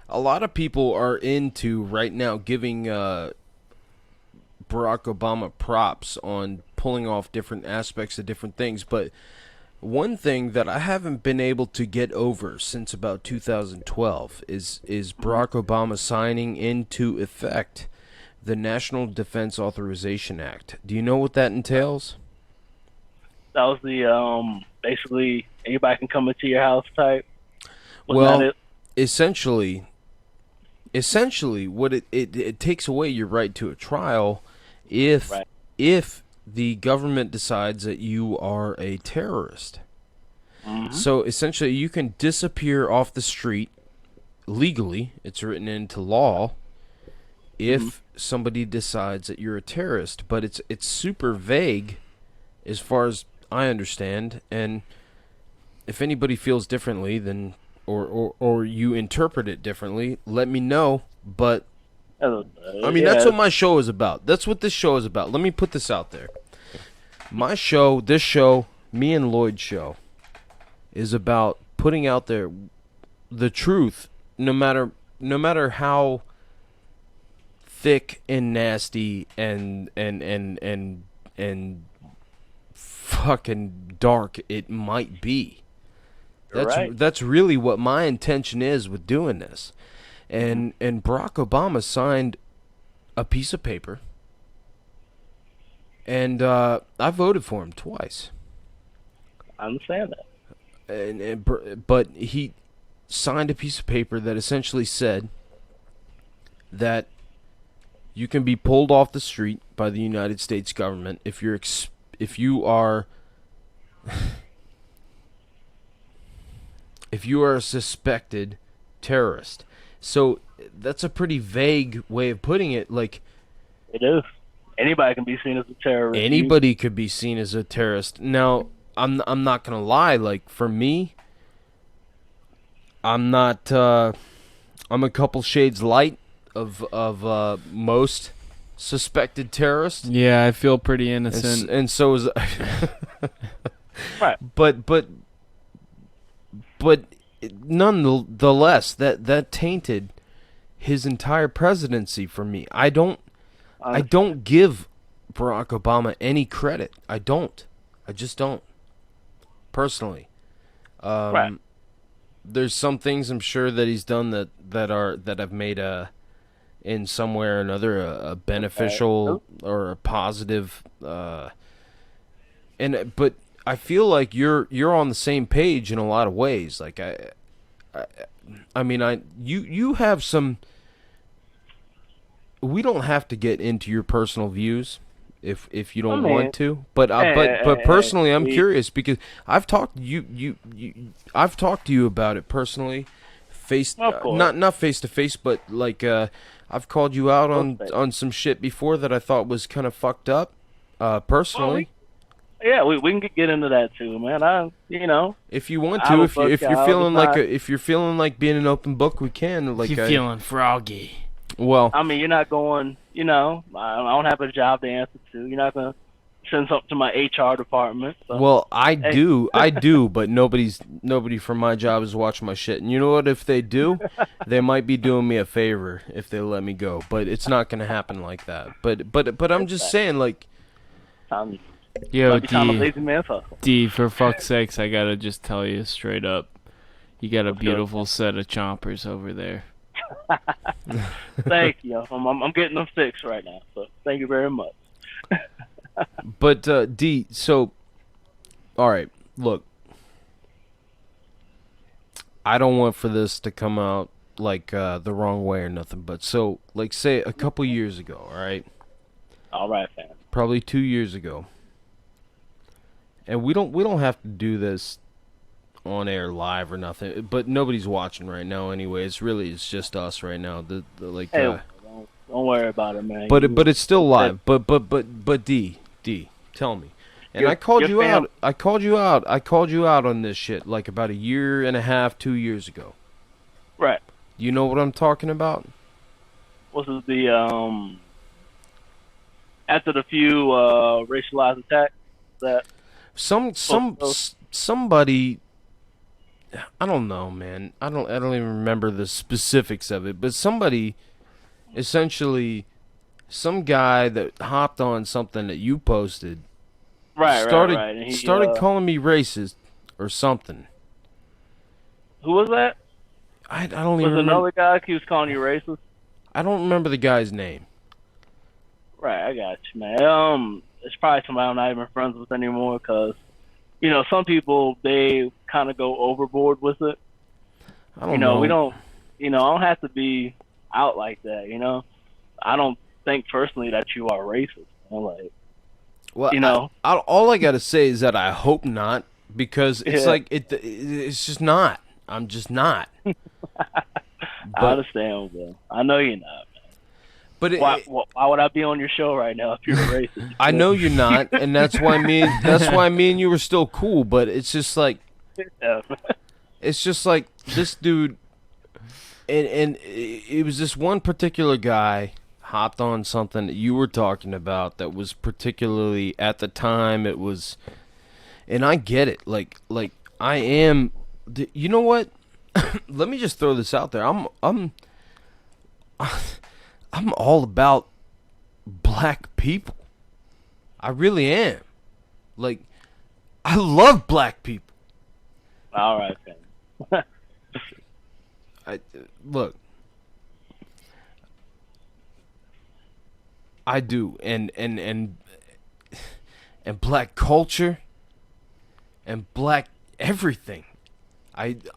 a lot of people are into right now giving Barack Obama props on pulling off different aspects of different things. But one thing that I haven't been able to get over since about 2012 is Barack Obama signing into effect the National Defense Authorization Act. Do you know what that entails? That was the basically anybody can come into your house type. Well, it? essentially, what it takes away your right to a trial if the government decides that you are a terrorist. Mm-hmm. So essentially, you can disappear off the street legally. It's written into law if somebody decides that you're a terrorist, but it's super vague as far as I understand. And if anybody feels differently, then or you interpret it differently, let me know. But I mean, that's what my show is about. That's what this show is about. Let me put this out there. My show, this show, me and Lloyd's show, is about putting out there the truth, no matter how thick and nasty and fucking dark it might be. That's really what my intention is with doing this. And Barack Obama signed a piece of paper, and I voted for him twice. I understand that. But he signed a piece of paper that essentially said that you can be pulled off the street by the United States government if you are a suspected terrorist. So that's a pretty vague way of putting it. Like, it is. Anybody can be seen as a terrorist. Anybody could be seen as a terrorist. Now, I'm not gonna lie. Like, for me, I'm not. I'm a couple shades light of most suspected terrorists. Yeah, I feel pretty innocent. And so is. Right. But nonetheless, that tainted his entire presidency for me. I don't give Barack Obama any credit. I just don't. Personally. Right. There's some things I'm sure that he's done that have made in some way or another a beneficial or a positive but I feel like you're on the same page in a lot of ways. Like I mean you have some. We don't have to get into your personal views if you don't want to, but personally I'm curious because I've talked to you I've talked to you about it personally, not face to face, but like I've called you out on some shit before that I thought was kind of fucked up, personally. We can get into that too, man. If you want to, if you're feeling like being an open book, we can. Like, you're feeling froggy. Well, I mean, you're not going. I don't have a job to answer to. You're not gonna send something to my HR department. So. Well, I do, but nobody from my job is watching my shit. And you know what? If they do, they might be doing me a favor if they let me go. But it's not gonna happen like that. But I'm just saying, like. Yo, D, for fuck's sakes, I gotta just tell you straight up, you got a beautiful set of chompers over there. Thank you. I'm getting them fixed right now, so thank you very much. But D, so all right, look, I don't want for this to come out like the wrong way or nothing, but so like say a couple years ago, all right, fam. Probably 2 years ago, and we don't have to do this on air live or nothing, but nobody's watching right now anyway. It's just us right now. Don't worry about it, man. But it's still live. But D, tell me. And I called you out. I called you out on this shit like about a year and a half, 2 years ago. Right. You know what I'm talking about? was it the after the few racialized attacks that somebody, I don't know, man. I don't even remember the specifics of it, but somebody, essentially, some guy that hopped on something that you posted, started And he, started calling me racist or something. who was that? I don't Was even remember. another guy who was calling you racist? I don't remember the guy's name. Right, I got you, man. It's probably somebody I'm not even friends with anymore because, you know, some people, they kind of go overboard with it. I don't know. We don't, I don't have to be out like that, I don't think personally that you are racist. Like, well, all I got to say is that I hope not, because it's like, it's just not. I'm just not. I understand, bro. I know you're not. But why would I be on your show right now if you're a racist? I know you're not, and that's why me and you were still cool. But it's just like, it's just like this dude, and it was this one particular guy hopped on something that you were talking about that was particularly at the time. It was, and I get it. Like I am. You know what? Let me just throw this out there. I'm all about black people. I really am. Like, I love black people. All right, then. Look, I do, and black culture and black everything.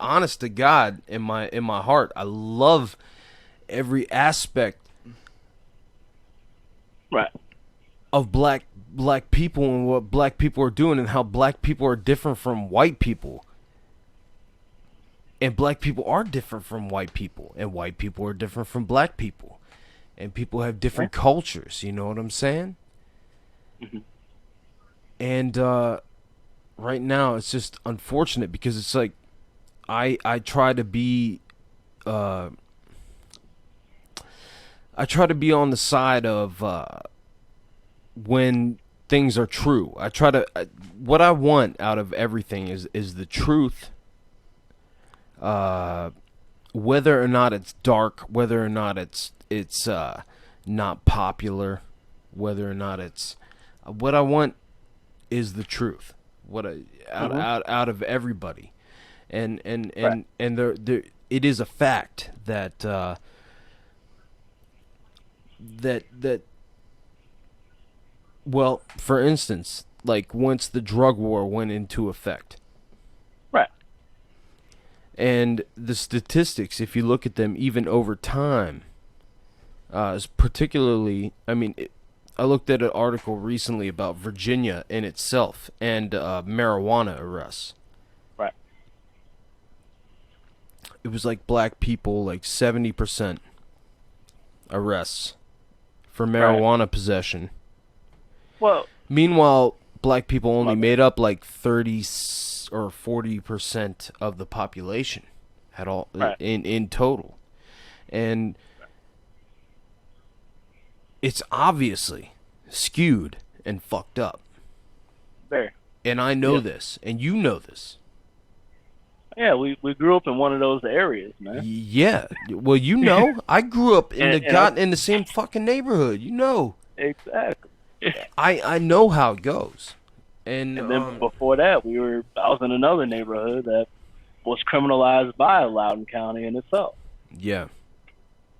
Honest to God, in my heart, I love every aspect of black people and what black people are doing and how black people are different from white people. And black people are different from white people, and white people are different from black people. And people have different cultures, you know what I'm saying? Mm-hmm. And right now it's just unfortunate because it's like I try to be on the side of when things are true. What I want out of everything is the truth. Whether or not it's dark, whether or not it's not popular, whether or not it's what I want is the truth. Out of everybody, and there it is a fact that well, for instance, like once the drug war went into effect. Right. And the statistics, if you look at them even over time, is particularly, I looked at an article recently about Virginia in itself and marijuana arrests. Right. It was like black people, like 70% arrests for marijuana possession. Well, meanwhile, black people only made up like 30 or 40% of the population at all in total. And it's obviously skewed and fucked up. Very. And I know this, and you know this. Yeah, we grew up in one of those areas, man. Yeah. Well, you know, I grew up in in the same fucking neighborhood, you know. Exactly. I know how it goes. And then before that, I was in another neighborhood that was criminalized by Loudoun County in itself. Yeah.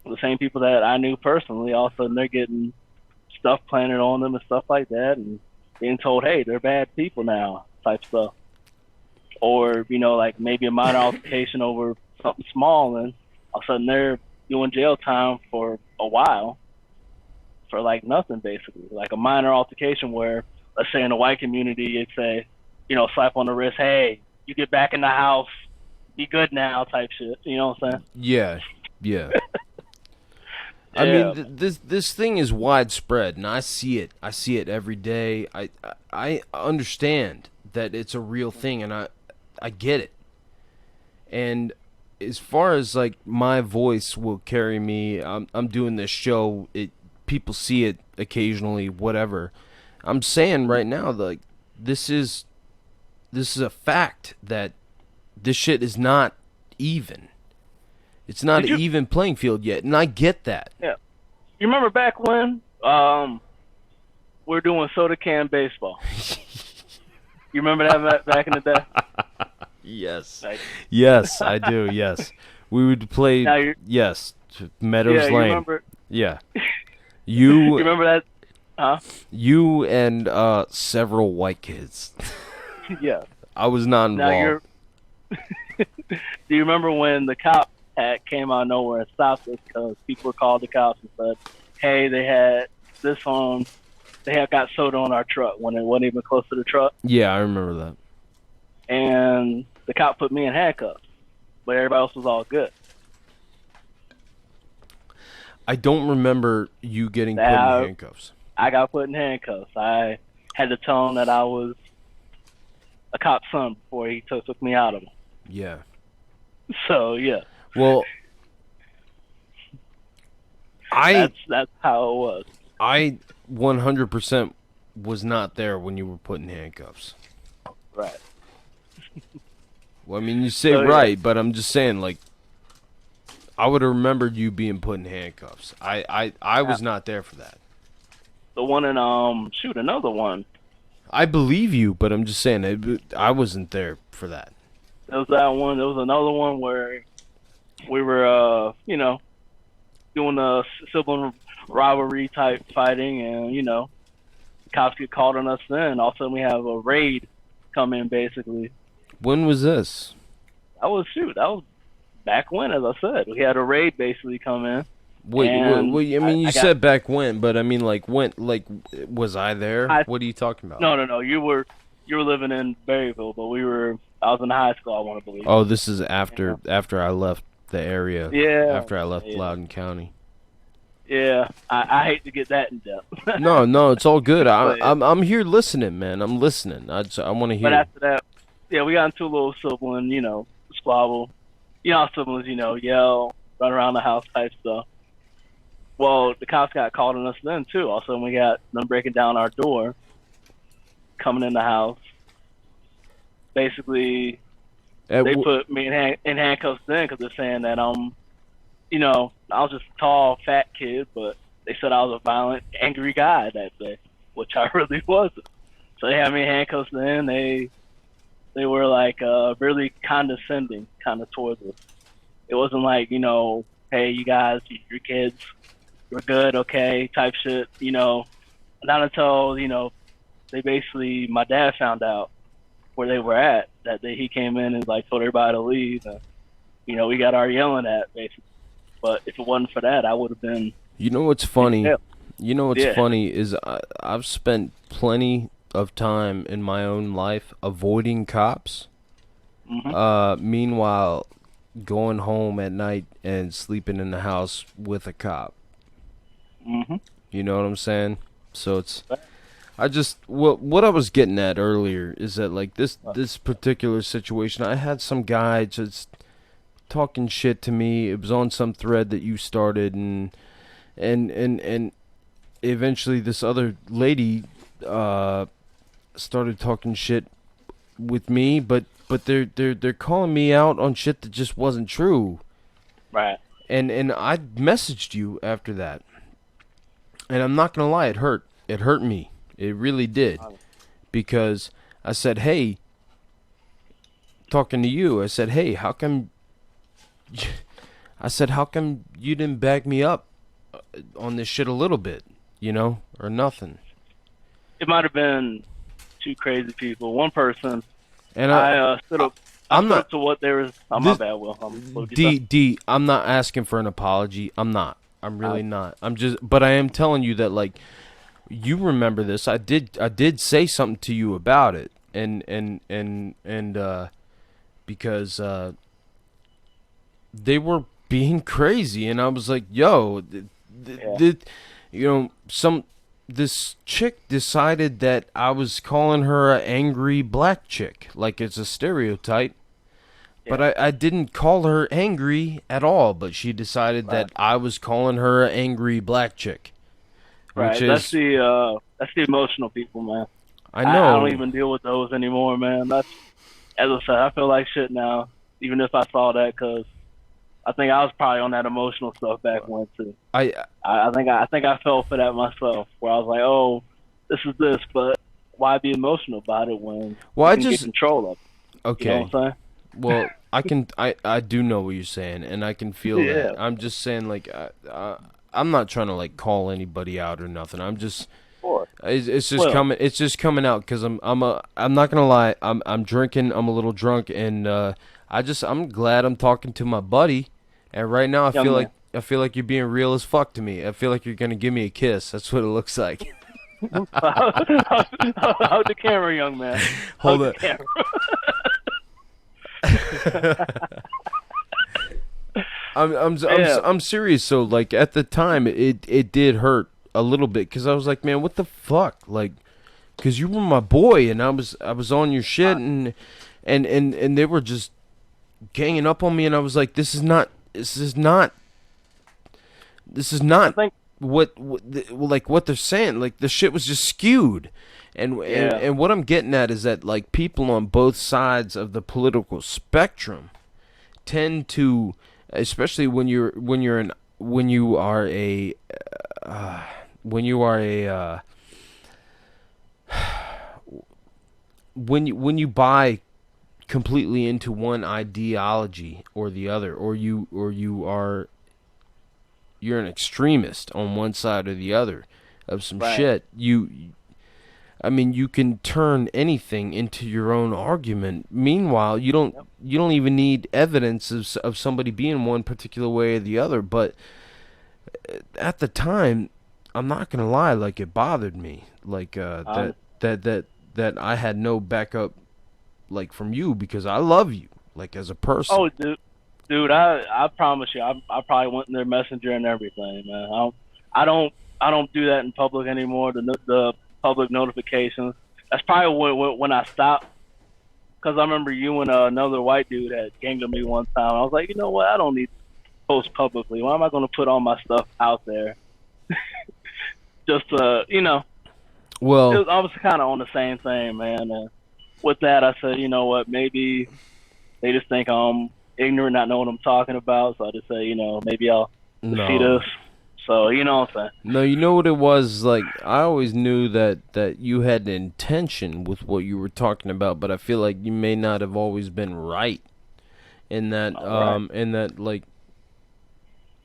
The same people that I knew personally, all of a sudden they're getting stuff planted on them and stuff like that, and being told, hey, they're bad people now, type stuff. Or, like maybe a minor altercation over something small, and all of a sudden they're doing jail time for a while for like nothing, basically. Like a minor altercation where, let's say in the white community, it's a, slap on the wrist, hey, you get back in the house, be good now, type shit. You know what I'm saying? Yeah. I mean, this thing is widespread, and I see it. I see it every day. I understand that it's a real thing, and I get it. And as far as like my voice will carry me, I'm doing this show. People see it occasionally, whatever. I'm saying right now, like this is a fact that this shit is not even. It's not an even playing field yet, and I get that. Yeah. You remember back when we're doing soda can baseball? You remember that back in the day? Yes. Yes, I do. Yes, we would play. Yes, Meadows Lane. Remember? Yeah. You remember that? Huh? You and several white kids. Yeah. I was not involved. Do you remember when the cop came out of nowhere and stopped us because people were called the cops and said, "Hey, they had this on. They had got soda on our truck when it wasn't even close to the truck." Yeah, I remember that. And the cop put me in handcuffs, but everybody else was all good. I don't remember you getting put in handcuffs. I got put in handcuffs. I had to tell him that I was a cop's son before he took me out of him. Yeah. So yeah. Well, that's how it was. I 100% was not there when you were put in handcuffs. Right. Well, I mean, you say right, but I'm just saying, like, I would have remembered you being put in handcuffs. I was not there for that. The one in another one. I believe you, but I'm just saying I wasn't there for that. There was that one. There was another one where we were, doing a sibling rivalry type fighting, and cops get called on us. Then all of a sudden we have a raid come in. Basically, when was this? That was back when, as I said, we had a raid basically come in. Wait, I mean, you said back when, but I mean, like, when, like, was I there? What are you talking about? No. You were living in Berryville, but I was in high school, I want to believe. Oh, this is after I left the area. Yeah. After I left Loudoun County. Yeah, I hate to get that in depth. No, it's all good. I'm here listening, man. I'm listening. I want to hear. But after that, yeah, we got into a little sibling, squabble. How siblings, yell, run around the house type stuff. Well, the cops got called on us then too. All of a sudden, we got them breaking down our door, coming in the house. Basically, they put me in handcuffs then because they're saying that I was just a tall, fat kid, but they said I was a violent, angry guy that day, which I really wasn't. So they had me in handcuffs then. They were like really condescending kind of towards us. It wasn't like, hey, you guys, your kids, we're good, okay, type shit, Not until, they basically, my dad found out where they were at that day. He came in and like told everybody to leave, and we got our yelling at basically. But if it wasn't for that, I would have been. You know what's funny? Funny is I've spent plenty of time in my own life avoiding cops. Mm-hmm. Meanwhile, going home at night and sleeping in the house with a cop. Mm-hmm. You know what I'm saying? So it's. What I was getting at earlier is that like this particular situation, I had some guy just talking shit to me. It was on some thread that you started, and eventually this other lady started talking shit with me, but they're calling me out on shit that just wasn't true. Right. And I messaged you after that, and I'm not gonna lie, it hurt. It hurt me. It really did, because I said, hey, talking to you, I said, hey, how come you didn't back me up on this shit a little bit, or nothing? It might have been two crazy people. One person, and I stood up. I'm not to what there was. My bad, Will. I'm not asking for an apology. I'm not. I'm really not. But I am telling you that, like, you remember this. I did say something to you about it, and because they were being crazy, and I was like, yo, this chick decided that I was calling her an angry black chick, like it's a stereotype. But I didn't call her angry at all, but she decided that I was calling her an angry black chick. Right. Which That's is, the emotional people, man. I know. I don't even deal with those anymore, man. That's, as I said, I feel like shit now, even if I saw that, because I think I was probably on that emotional stuff back when too. I think I fell for that myself, where I was like, oh, this is this, but why be emotional about it when you can get control of it? Okay. You know what I'm saying? Well, I do know what you're saying, and I can feel that. I'm just saying, like, I'm not trying to like call anybody out or nothing. I'm just, it's just coming out because I'm not gonna lie. I'm drinking. I'm a little drunk, and I'm glad I'm talking to my buddy. And right now, I feel like you're being real as fuck to me. I feel like you're gonna give me a kiss. That's what it looks like. Hold the camera, young man. Hold it. I'm serious. So like at the time, it did hurt a little bit because I was like, man, what the fuck? Like, because you were my boy, and I was on your shit, and they were just ganging up on me, and I was like, this is not what they're saying. Like the shit was just skewed. And what I'm getting at is that like people on both sides of the political spectrum tend to, especially when you buy completely into one ideology or the other, or you're an extremist on one side or the other of some shit, I mean, you can turn anything into your own argument. Meanwhile, you don't even need evidence of somebody being one particular way or the other. But at the time, I'm not gonna lie, like it bothered me, like that I had no backup, like from you, because I love you, like as a person. Oh, dude, I promise you, I probably went in their messenger and everything, man. I don't do that in public anymore. The public notifications. That's probably when I stopped. Because I remember you and another white dude had ganged on me one time. I was like, you know what? I don't need to post publicly. Why am I going to put all my stuff out there? Just, Well, I was kind of on the same thing, man. And with that, I said, you know what? Maybe they just think I'm ignorant, not know what I'm talking about. So I just say, maybe I'll see this. So, you know what I'm saying? No, you know what it was? Like, I always knew that you had an intention with what you were talking about, but I feel like you may not have always been right. In that, like,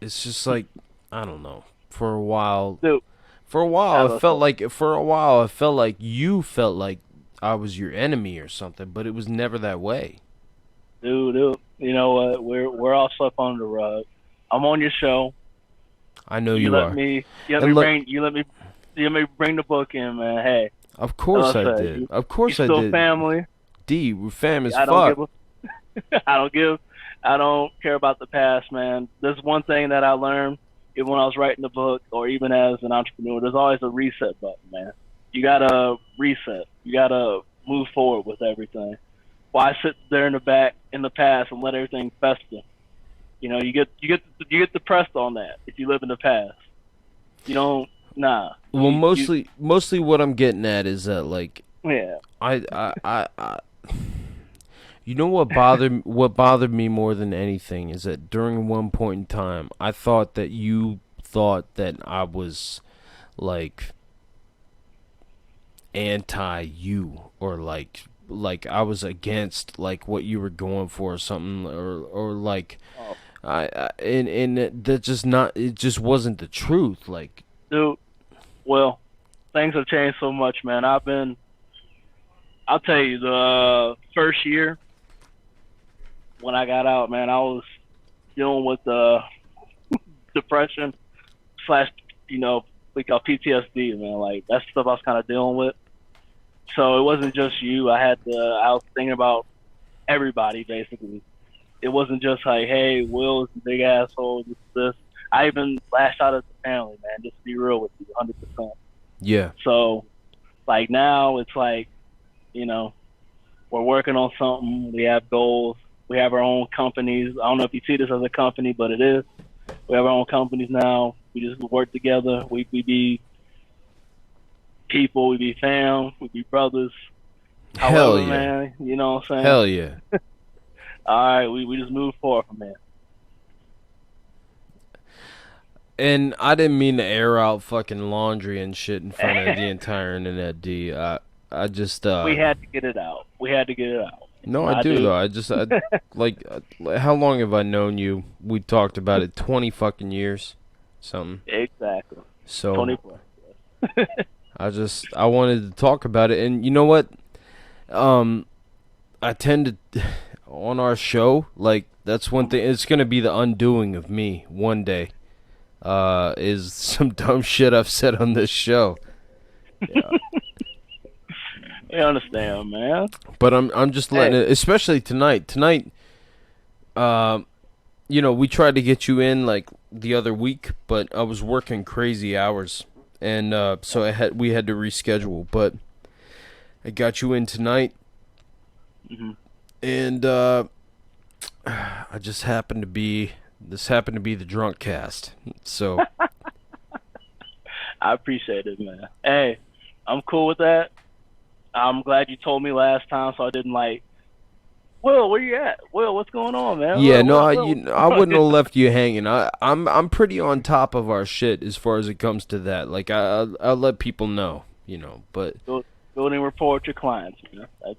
it's just like, I don't know. For a while, I felt like you felt like I was your enemy or something, but it was never that way. Dude, you know what? We're all swept under the rug. I'm on your show. I know you are. You let me bring the book in, man. Hey. Of course I did. Of course I did. Still family. D, we're fam as fuck. I don't care about the past, man. There's one thing that I learned even when I was writing the book, or even as an entrepreneur. There's always a reset button, man. You gotta reset. You gotta move forward with everything. Why sit there in the past and let everything fester? You get depressed on that if you live in the past. You don't, nah. Well, mostly what I'm getting at is that, like, yeah. I you know what bothered me more than anything is that during one point in time, I thought that you thought that I was like anti you, or like I was against like what you were going for or something, or like. And it just wasn't the truth, like. Dude, well, things have changed so much, man. I'll tell you, the first year when I got out, man, I was dealing with depression / we call PTSD, man. Like, that's stuff I was kind of dealing with. So it wasn't just you. I was thinking about everybody, basically. It wasn't just like, hey, Will is a big asshole, this. I even lashed out at the family, man, just to be real with you, 100%. Yeah. So, now it's like, we're working on something, we have goals, We have our own companies. I don't know if you see this as a company, but it is. We have our own companies now. We just work together. We be people. We be fam. We be brothers. Hell However, yeah. man, you know what I'm saying? Hell yeah. All right, we just move forward from there. And I didn't mean to air out fucking laundry and shit in front of the entire internet, D. I just We had to get it out. No, I do though. Like, how long have I known you? We talked about it 20 fucking years, something. Exactly. So 20 plus. I wanted to talk about it, and you know what? I tend to on our show, like, that's one thing. It's gonna be the undoing of me one day. Is some dumb shit I've said on this show. Yeah. We understand, man. But I'm just letting it, especially tonight. Tonight, you know, we tried to get you in like the other week, but I was working crazy hours, and so we had to reschedule. But I got you in tonight, and I just happened to be. This happened to be the Drunkcast, so. I appreciate it, man. Hey, I'm cool with that. I'm glad you told me last time, so I didn't like. Will, where you at? Will, what's going on, man? Yeah, Will, I wouldn't have left you hanging. I'm pretty on top of our shit as far as it comes to that. Like I'll let people know, you know. But building rapport with your clients, man. That's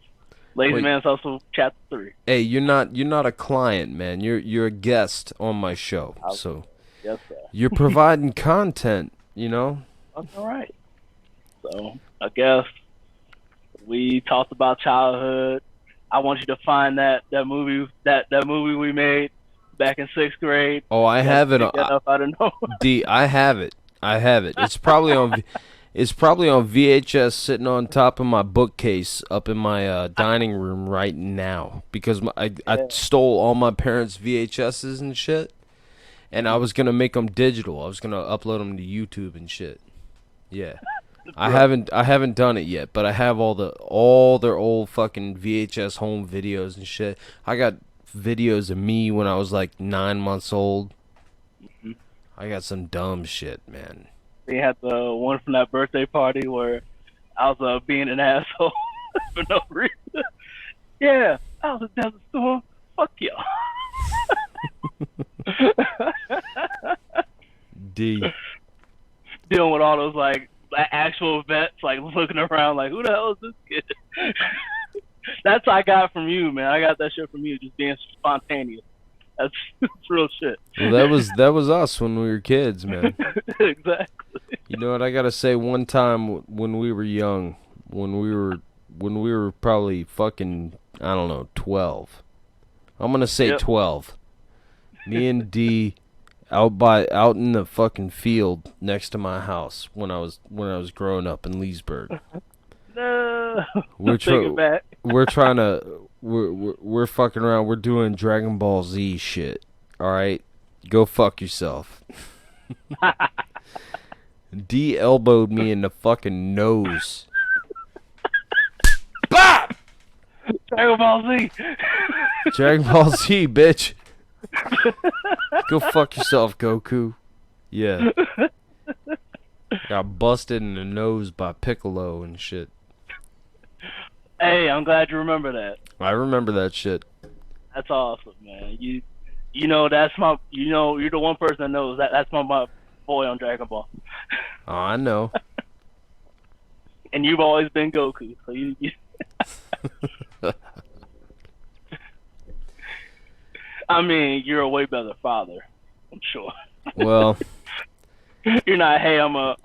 Lazy Man's Hustle, Chapter 3. Hey, you're not a client, man. You're a guest on my show, so yes, sir. You're providing content, you know. That's all right. So I guess we talked about childhood. I want you to find that movie we made back in 6th grade. Oh, I have it. I don't know. D, I have it. It's probably on. It's probably on VHS, sitting on top of my bookcase up in my dining room right now, because I stole all my parents' VHSs and shit, and I was gonna make them digital. I was gonna upload them to YouTube and shit. Yeah. I haven't done it yet, but I have all their old fucking VHS home videos and shit. I got videos of me when I was like 9 months old. I got some dumb shit, man. They had the one from that birthday party where I was being an asshole for no reason. Yeah, I was at Desert Storm. Fuck y'all. D. Dealing with all those like actual vets, like looking around like, who the hell is this kid? That's what I got from you, man. I got that shit from you, just being spontaneous. That's real shit. Well, that was us when we were kids, man. Exactly. You know what? I gotta say, one time when we were young, when we were probably fucking, I don't know, 12. I'm gonna say 12. Me and D out in the fucking field next to my house when I was growing up in Leesburg. No. We're fucking around. We're doing Dragon Ball Z shit. All right, go fuck yourself. D elbowed me in the fucking nose. Bop! Dragon Ball Z. Dragon Ball Z, bitch. Go fuck yourself, Goku. Yeah. Got busted in the nose by Piccolo and shit. Hey, I'm glad you remember that. I remember that shit. That's awesome, man. You know that's my. You know you're the one person that knows that's my boy on Dragon Ball. Oh, I know. And you've always been Goku, so you I mean, you're a way better father, I'm sure. Well, you're not. Hey, I'm a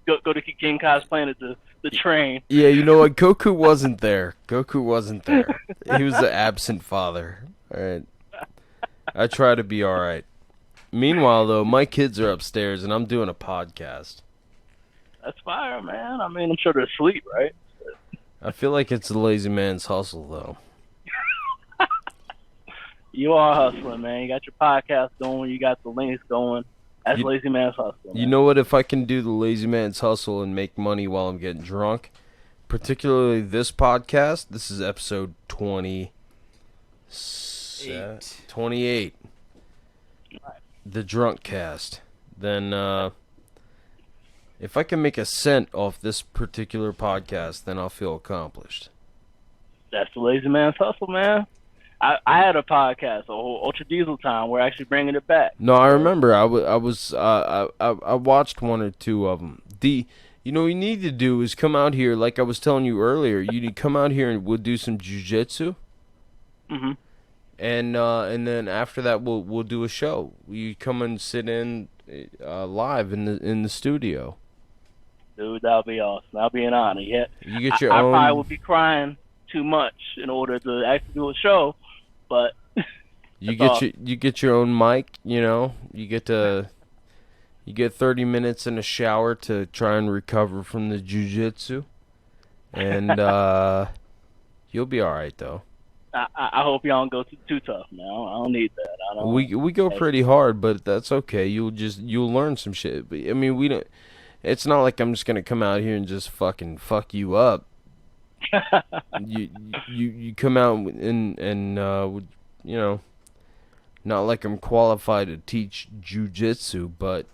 go to King Kai's planet to train. Yeah, you know what? Goku wasn't there. He was the absent father. All right. I try to be all right. Meanwhile, though, my kids are upstairs and I'm doing a podcast. That's fire, man. I mean, I'm sure they're asleep, right? I feel like it's a lazy man's hustle, though. You are hustling, man. You got your podcast going. You got the links going. That's lazy man's hustle. Man. You know what? If I can do the lazy man's hustle and make money while I'm getting drunk, particularly this podcast, this is episode 26. 28. The Drunkcast. Then, if I can make a cent off this particular podcast, then I'll feel accomplished. That's the lazy man's hustle, man. I had a podcast, Ultra Diesel Time. We're actually bringing it back. No, I remember. I watched one or two of them. You know what you need to do is come out here, like I was telling you earlier. You need to come out here and we'll do some jujitsu. Mm-hmm. And then after that we'll do a show. You come and sit in live in the studio. Dude, that'll be awesome. That'll be an honor. Yeah. You get your I own. probably would be crying too much in order to actually do a show, but you get your own mic. You know, you get 30 minutes in a shower to try and recover from the jujitsu, and you'll be all right though. I hope y'all don't go too tough, man. I don't need that. We go pretty hard, but that's okay. You'll learn some shit. I mean, we don't. It's not like I'm just gonna come out here and just fucking fuck you up. you come out and you know, not like I'm qualified to teach jujitsu, but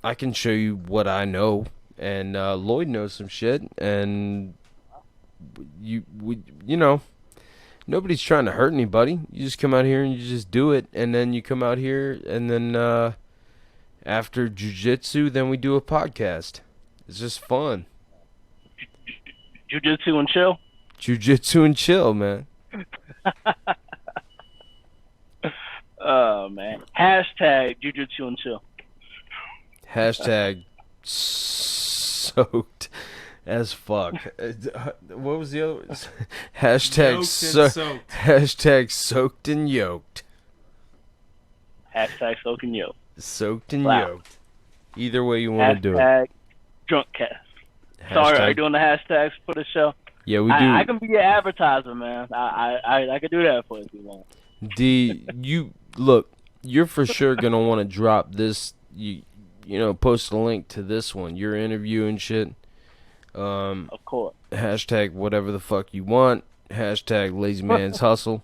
I can show you what I know, and Lloyd knows some shit, and you know, nobody's trying to hurt anybody. You just come out here and you just do it, and then you come out here, and then after jujitsu, then we do a podcast. It's just fun. Jiu-jitsu and chill? Jiu-jitsu and chill, man. Oh, man. Hashtag jiu-jitsu and chill. Hashtag soaked as fuck. What was the other? Hashtag soaked. Hashtag soaked and yoked. Hashtag soaked and yoked. Soaked and Wow. yoked. Either way you want to do it. Hashtag Drunkcast. Sorry, are you doing the hashtags for the show? Yeah, we do. I can be your advertiser, man. I can do that for you if you want. You look, you're for sure gonna want to drop this. You know, post a link to this one, your interview and shit. Of course. Hashtag whatever the fuck you want. Hashtag lazy man's hustle.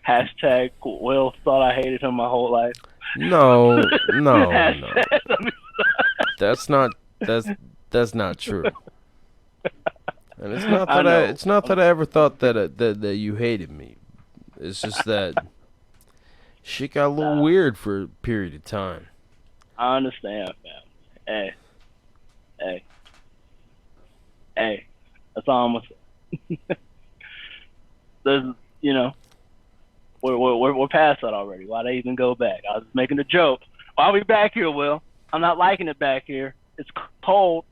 Hashtag Will thought I hated him my whole life. No. That's not true. And it's not that I ever thought that you hated me. It's just that shit got a little weird for a period of time. I understand, fam. Hey. That's all I'm gonna say. There's, you know, we're past that already. Why they even go back? I was just making a joke. Why are we back here, Will? I'm not liking it back here. It's cold.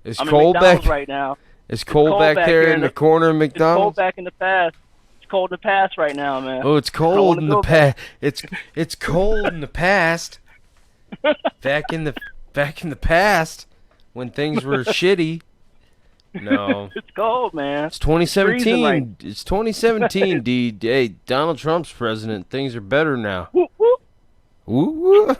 It's I'm cold in McDonald's back right now. It's cold back there in the corner of It's cold McDonald's. back in the past. It's cold in the past right now, man. Oh, it's cold in the past. It's cold in the past. Back in the past when things were shitty. No. It's cold, man. It's 2017. Right. It's 2017, D. Hey, Donald Trump's president. Things are better now. Whoop, whoop. Woo woo.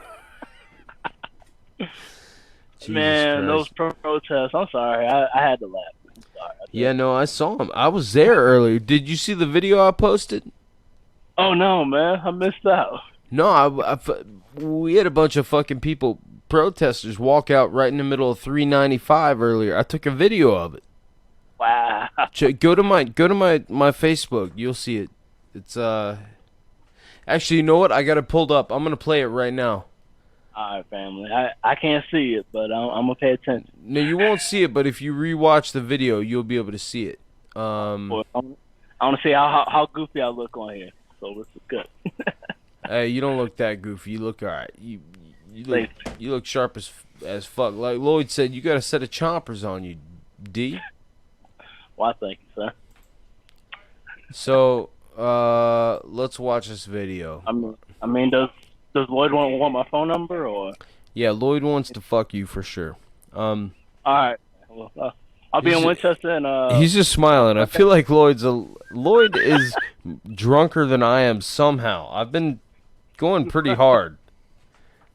Man, those protests. I'm sorry. I had to laugh. I'm sorry. Yeah, no, I saw him. I was there earlier. Did you see the video I posted? Oh, no, man. I missed out. No, we had a bunch of fucking people, protesters, walk out right in the middle of 395 earlier. I took a video of it. Wow. Go to my Facebook. You'll see it. It's actually, you know what? I got it pulled up. I'm gonna play it right now. All right, family. I can't see it, but I'm gonna pay attention. No, you won't see it, but if you rewatch the video, you'll be able to see it. I want to see how goofy I look on here. So this is good. Hey, you don't look that goofy. You look all right. You look sharp as fuck. Like Lloyd said, you got a set of chompers on you, D. Well, thank you, sir. So, let's watch this video. I mean, does Lloyd want my phone number or? Yeah, Lloyd wants to fuck you for sure. All right. Well, I'll be in Winchester and. He's just smiling. I feel like Lloyd is drunker than I am somehow. I've been going pretty hard.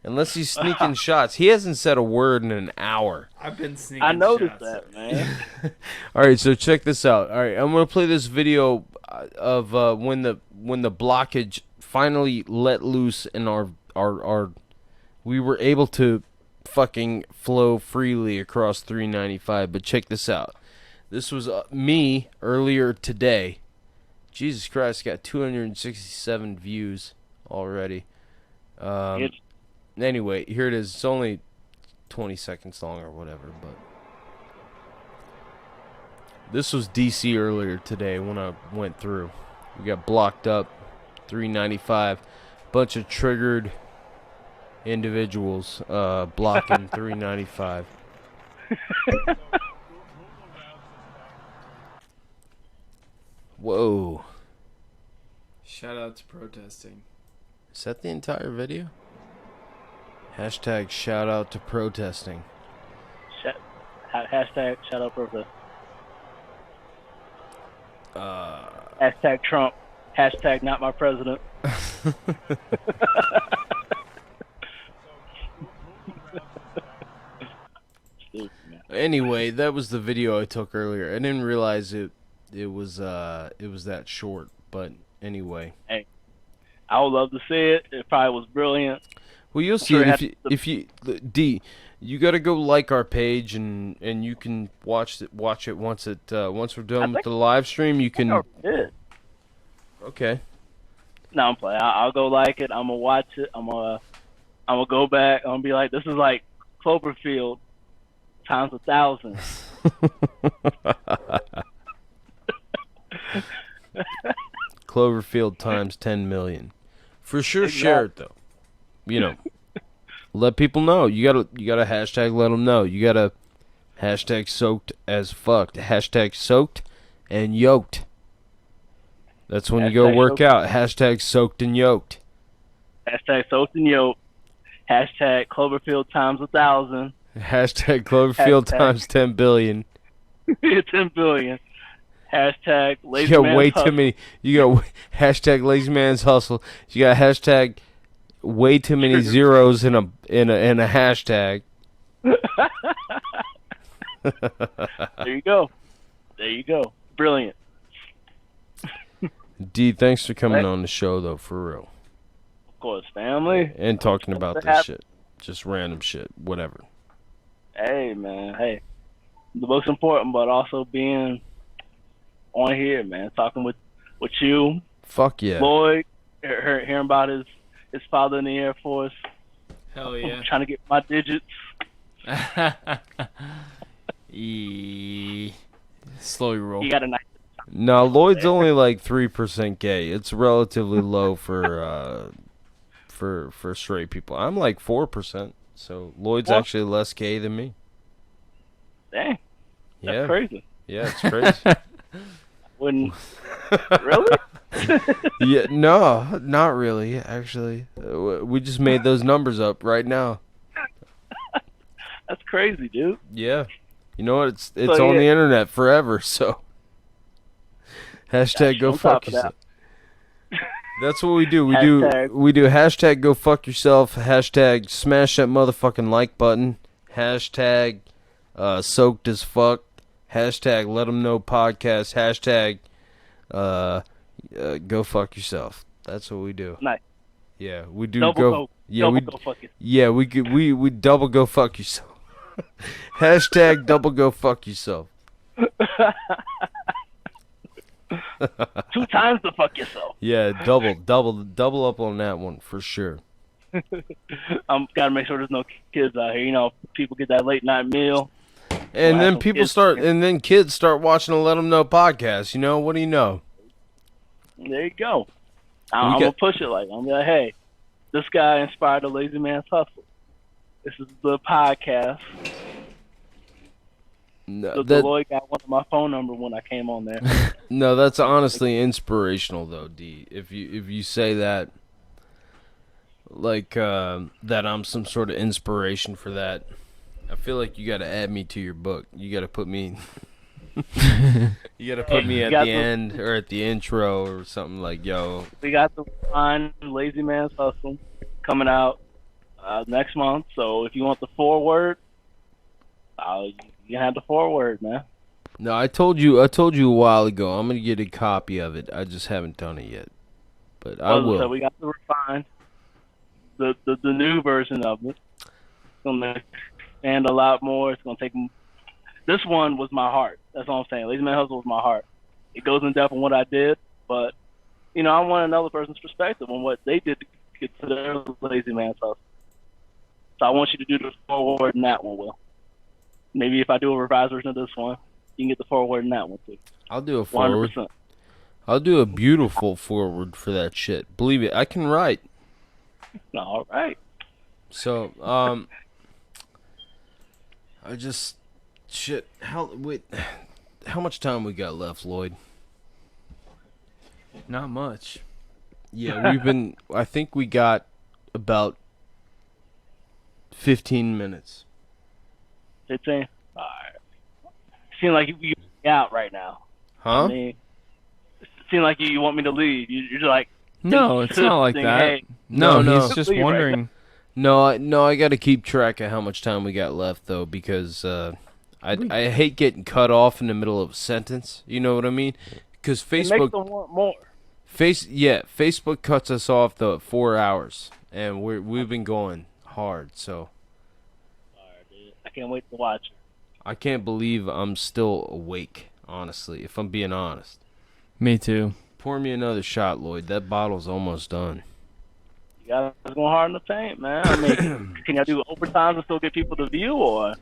Unless he's sneaking shots. He hasn't said a word in an hour. I've been sneaking I noticed shots. that, man. All right, so check this out. All right, I'm gonna play this video of when the blockage finally let loose and our we were able to fucking flow freely across 395. But check this out. This was me earlier today. Jesus Christ, got 267 views already. Anyway, here it is. It's only 20 seconds long or whatever, but this was DC earlier today when I went through. We got blocked up, 395. Bunch of triggered individuals blocking 395. Whoa. Shout out to protesting. Is that the entire video? Hashtag shout out to protesting. Hashtag shout out protest. Hashtag Trump. Hashtag not my president. Anyway, that was the video I took earlier. I didn't realize it was that short, but anyway. Hey, I would love to see it. It probably was brilliant. Well, you'll see it if you D. You got to go like our page and you can watch it once we're done with the live stream. You can. Okay. No, I'm playing. I'll go like it. I'm gonna watch it. I'm gonna go back. I'm gonna be like, this is like Cloverfield times 1,000. Cloverfield times 10 million. For sure, share it though. You know, let people know. You gotta hashtag let them know. You gotta hashtag soaked as fucked. Hashtag soaked and yoked. That's when you go work out. Hashtag soaked and yoked. Hashtag soaked and yoked. Hashtag Cloverfield times 1,000. Hashtag Cloverfield times 10 billion. 10 billion. Hashtag lazy You got man's way hustle. too many. You got hashtag lazy man's hustle. You got hashtag way too many zeros in a hashtag. There you go. There you go. Brilliant. D, thanks for coming on the show though, for real. Of course, family. And talking about this shit. Just random shit. Whatever. Hey, man. Hey. The most important, but also being on here, man. Talking with you. Fuck yeah. Lloyd. Hearing about his father in the Air Force. Hell yeah. Trying to get my digits. Slowly roll. You got a nice. No, Lloyd's only like 3% gay. It's relatively low for straight people. I'm like 4%, so Lloyd's actually less gay than me. Dang. That's Yeah. crazy. Yeah, it's crazy. Wouldn't really? Yeah, no, not really. Actually, we just made those numbers up right now. That's crazy, dude. Yeah, you know what? It's So, on yeah. the internet forever. So hashtag go on fuck top of yourself. That's what we do. We Hashtag- do hashtag go fuck yourself. Hashtag smash that motherfucking like button. Hashtag soaked as fuck. Hashtag let them know podcast. Hashtag go fuck yourself. That's what we do. Nice. Yeah, we do Double go. go. Yeah, Double we go fuck yourself. yeah we double go fuck yourself. Hashtag double go fuck yourself. 2 times to fuck yourself. Yeah, double up on that one for sure. Gotta make sure there's no kids out here. You know, people get that late night meal. And Well, then some people kids- start, and then kids start watching the Let Them Know podcast. You know, what do you know? There you go. I'm gonna push it like I'm like, hey, this guy inspired the lazy man's hustle. This is the podcast. No, The Lloyd got one of my phone number when I came on there. no, that's honestly inspirational though, D. If you say that, like that, I'm some sort of inspiration for that. I feel like you got to add me to your book. You got to put me. You got to put me at the end or at the intro or something like, yo. We got the fine Lazy Man's Hustle coming out next month. So if you want the forward, you can have the forward, man. No, I told you a while ago. I'm gonna get a copy of it. I just haven't done it yet, but I will. So we got the refined, the new version of it. It's gonna expand a lot more. It's gonna take. This one was my heart. That's all I'm saying. Lazy Man Hustle was my heart. It goes in depth on what I did, but I want another person's perspective on what they did to get to their Lazy Man's Hustle. So I want you to do the forward in that one, Will. Maybe if I do a revised version of this one, you can get the forward in that one too. I'll do a forward. 100%. I'll do a beautiful forward for that shit. Believe it, I can write. All right. So, I just how much time we got left, Lloyd? Not much. Yeah, I think we got about 15 minutes. 15? All right. Seem like you out right now. Huh? I mean, it seems like you want me to leave. You're just like, No, it's not like that. Hey, No, he's just leave right wondering. No, I got to keep track of how much time we got left, though, because I hate getting cut off in the middle of a sentence. You know what I mean? Because it makes Facebook them want more. Facebook cuts us off though at 4 hours, and we've been going hard. So All right, dude. I can't wait to watch it. I can't believe I'm still awake. Honestly, if I'm being honest. Me too. Pour me another shot, Lloyd. That bottle's almost done. You guys going hard in the paint, man. I mean, can y'all do overtime and still get people to view, or?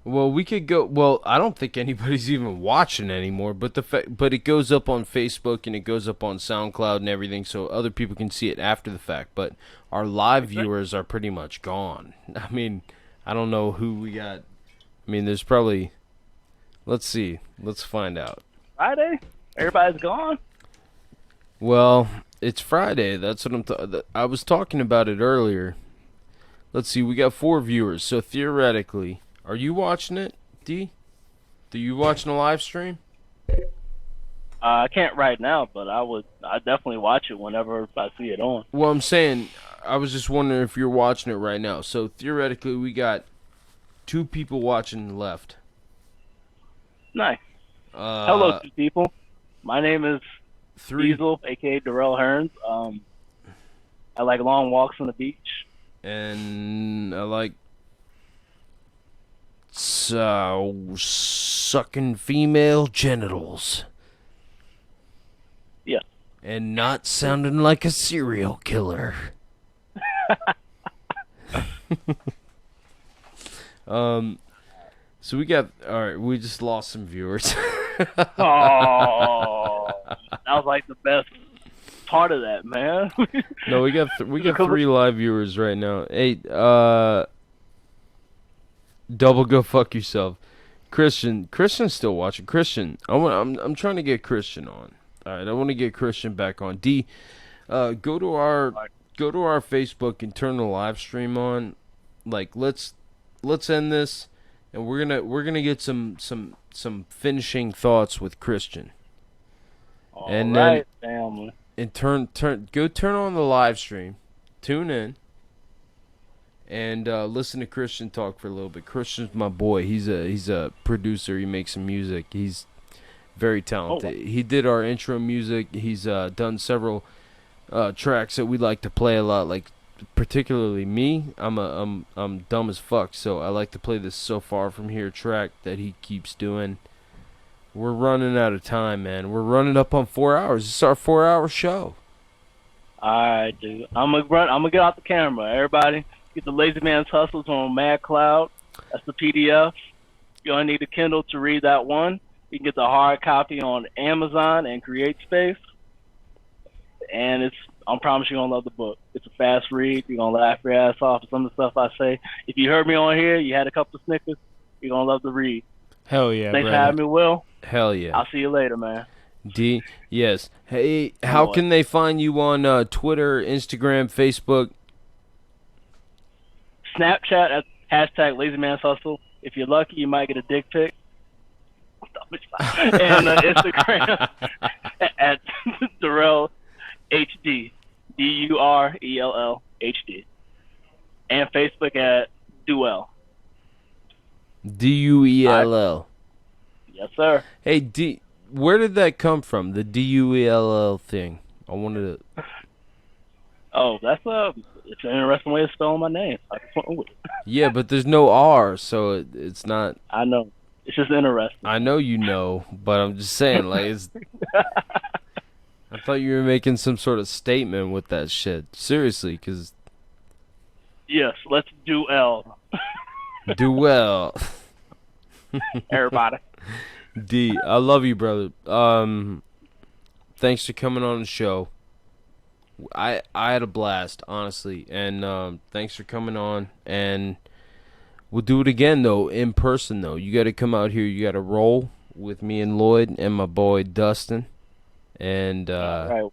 Well, we could go. Well, I don't think anybody's even watching anymore. But but it goes up on Facebook and it goes up on SoundCloud and everything, so other people can see it after the fact. But our live viewers are pretty much gone. I mean, I don't know who we got. I mean, there's probably. Let's see. Let's find out. Friday? Everybody's gone? Well, it's Friday. That's what I was talking about it earlier. Let's see. We got 4 viewers. So theoretically, are you watching it, D? Are you watching a live stream? I can't right now, but I definitely watch it whenever I see it on. Well, I'm saying, I was just wondering if you're watching it right now. So theoretically, we got 2 people watching left. Nice. Hello, 2 people. My name is 3. Diesel, aka Darrell Hearns. I like long walks on the beach. And I like sucking female genitals. Yeah. And not sounding like a serial killer. So we got, alright, we just lost some viewers. Oh, that was like the best part of that, man. No, we got 3 live viewers right now. Hey, double go fuck yourself. Christian's still watching. Christian, I'm trying to get Christian on. Alright, I want to get Christian back on. D, go to our Facebook and turn the live stream on. Like, let's end this. And we're gonna get some finishing thoughts with Christian. All and right, family. And turn on the live stream, tune in, and listen to Christian talk for a little bit. Christian's my boy. He's a producer. He makes some music. He's very talented. Oh. He did our intro music. He's done several tracks that we like to play a lot, like. Particularly me, I'm dumb as fuck, so I like to play this So Far From Here track that he keeps doing. We're running out of time, man. We're running up on 4 hours. This is our 4-hour show. Alright, dude. I'm gonna get out the camera. Everybody, get the Lazy Man's Hustles on Mad Cloud. That's the PDF. You only need a Kindle to read that one. You can get the hard copy on Amazon and CreateSpace. And I promise you're gonna love the book. It's a fast read. You're gonna laugh your ass off at some of the stuff I say. If you heard me on here, you had a couple of Snickers, you're gonna love the read. Hell yeah, Thanks for brother. having me, Will. Hell yeah. I'll see you later, man. D, yes. Hey, how can they find you on Twitter, Instagram, Facebook? Snapchat at hashtag LazyMansHustle. If you're lucky, you might get a dick pic. And Instagram at Darrell HD. DURELL HD. and Facebook at Duell. Duell. Yes, sir. Hey, where did that come from? The Duell thing. I wanted to. Oh, it's an interesting way of spelling my name. I just went with it. Yeah, but there's no R, so it's not. I know. It's just interesting. I know you know, but I'm just saying, like, it's. I thought you were making some sort of statement with that shit. Seriously, because. Yes, let's duel. Duell. Everybody. D, I love you, brother. Thanks for coming on the show. I had a blast, honestly, and thanks for coming on. And we'll do it again, though, in person, though. You got to come out here. You got to roll with me and Lloyd and my boy Dustin. And Right.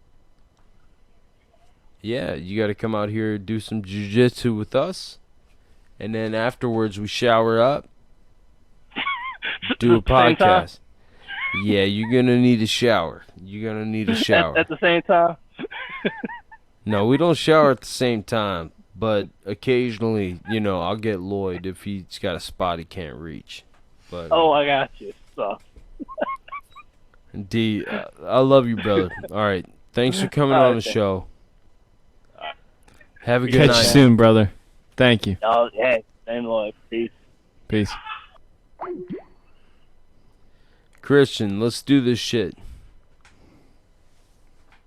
yeah, you got to come out here do some jiu-jitsu with us. And then afterwards, we shower up, do a podcast. Yeah, you're going to need a shower. You're going to need a shower. At the same time? No, we don't shower at the same time. But occasionally, I'll get Lloyd if he's got a spot he can't reach. But Oh, I got you. So. D, I love you, brother. All right. Thanks for coming on the show. Have a good night. Catch you soon, brother. Thank you. Oh, hey. Same Lloyd. Peace. Peace. Christian, let's do this shit.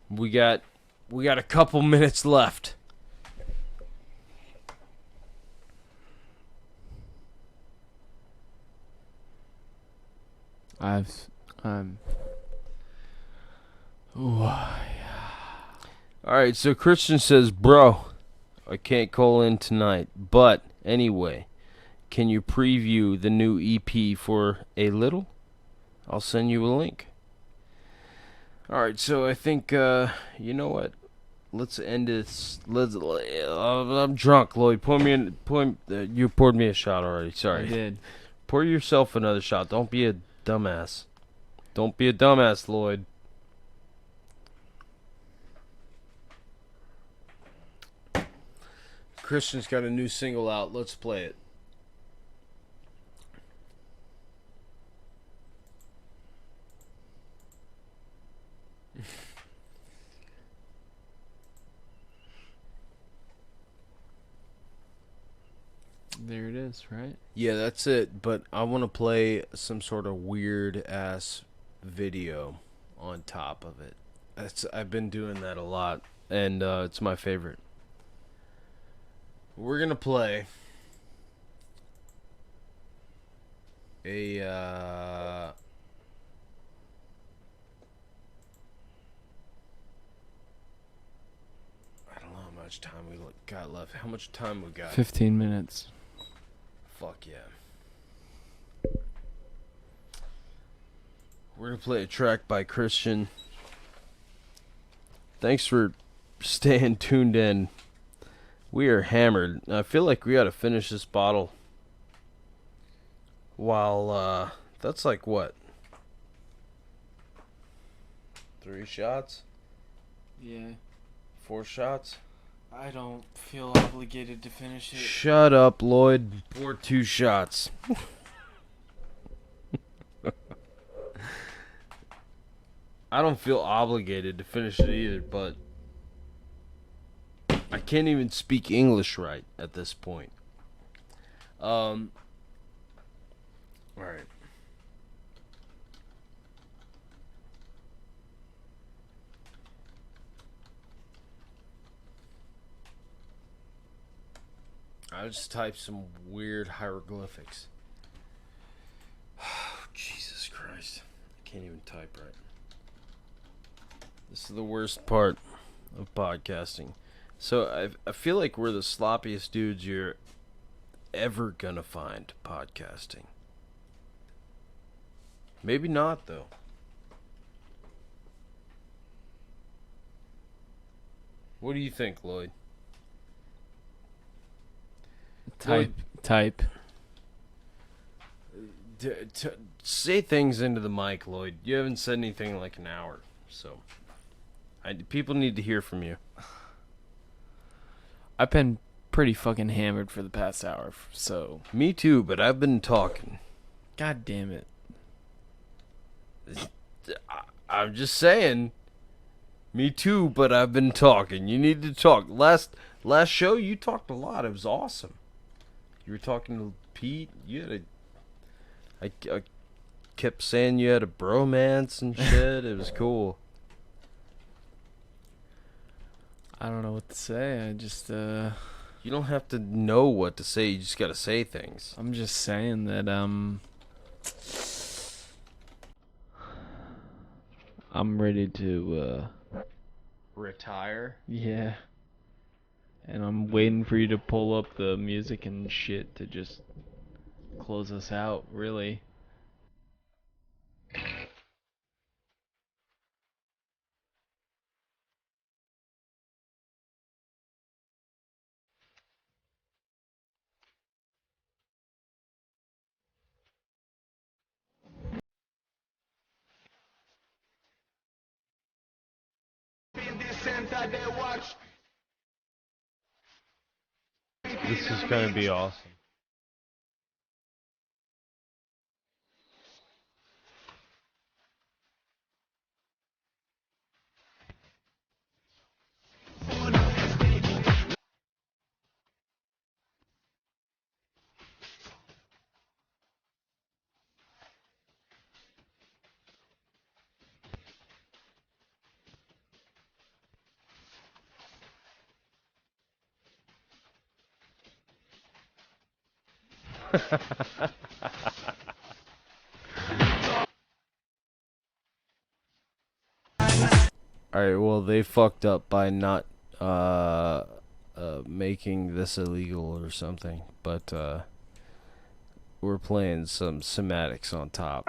We got a couple minutes left. Alright, so Christian says, bro, I can't call in tonight, but anyway, can you preview the new EP for a little? I'll send you a link. Alright, so I think, you know what? Let's end this. I'm drunk, Lloyd. You poured me a shot already. Sorry. I did. Pour yourself another shot. Don't be a dumbass. Don't be a dumbass, Lloyd. Christian's got a new single out. Let's play it. There it is, right? Yeah, that's it. But I want to play some sort of weird ass video on top of it. I've been doing that a lot, and it's my favorite. We're gonna play a I don't know how much time we got left. How much time we got? 15 minutes. Fuck yeah. We're gonna play a track by Christian. Thanks for staying tuned in. We are hammered. I feel like we gotta finish this bottle while, that's like what? 3 shots? Yeah. 4 shots? I don't feel obligated to finish it. Shut up, Lloyd. Pour 2 shots. I don't feel obligated to finish it either, but I can't even speak English right at this point. Alright. I just typed some weird hieroglyphics. Oh, Jesus Christ. I can't even type right. This is the worst part of podcasting. So I feel like we're the sloppiest dudes you're ever gonna find podcasting. Maybe not, though. What do you think, Lloyd? Type. Say things into the mic, Lloyd. You haven't said anything in like an hour, so people need to hear from you. I've been pretty fucking hammered for the past hour, so... Me too, but I've been talking. God damn it. I'm just saying. Me too, but I've been talking. You need to talk. Last show, you talked a lot. It was awesome. You were talking to Pete. You had I kept saying you had a bromance and shit. It was cool. I don't know what to say. I just, You don't have to know what to say. You just gotta say things. I'm just saying that, I'm ready to, Retire? yeah. And I'm waiting for you to pull up the music and shit to just close us out, really. This is gonna be awesome. Alright, well, they fucked up by not making this illegal or something, but we're playing some somatics on top.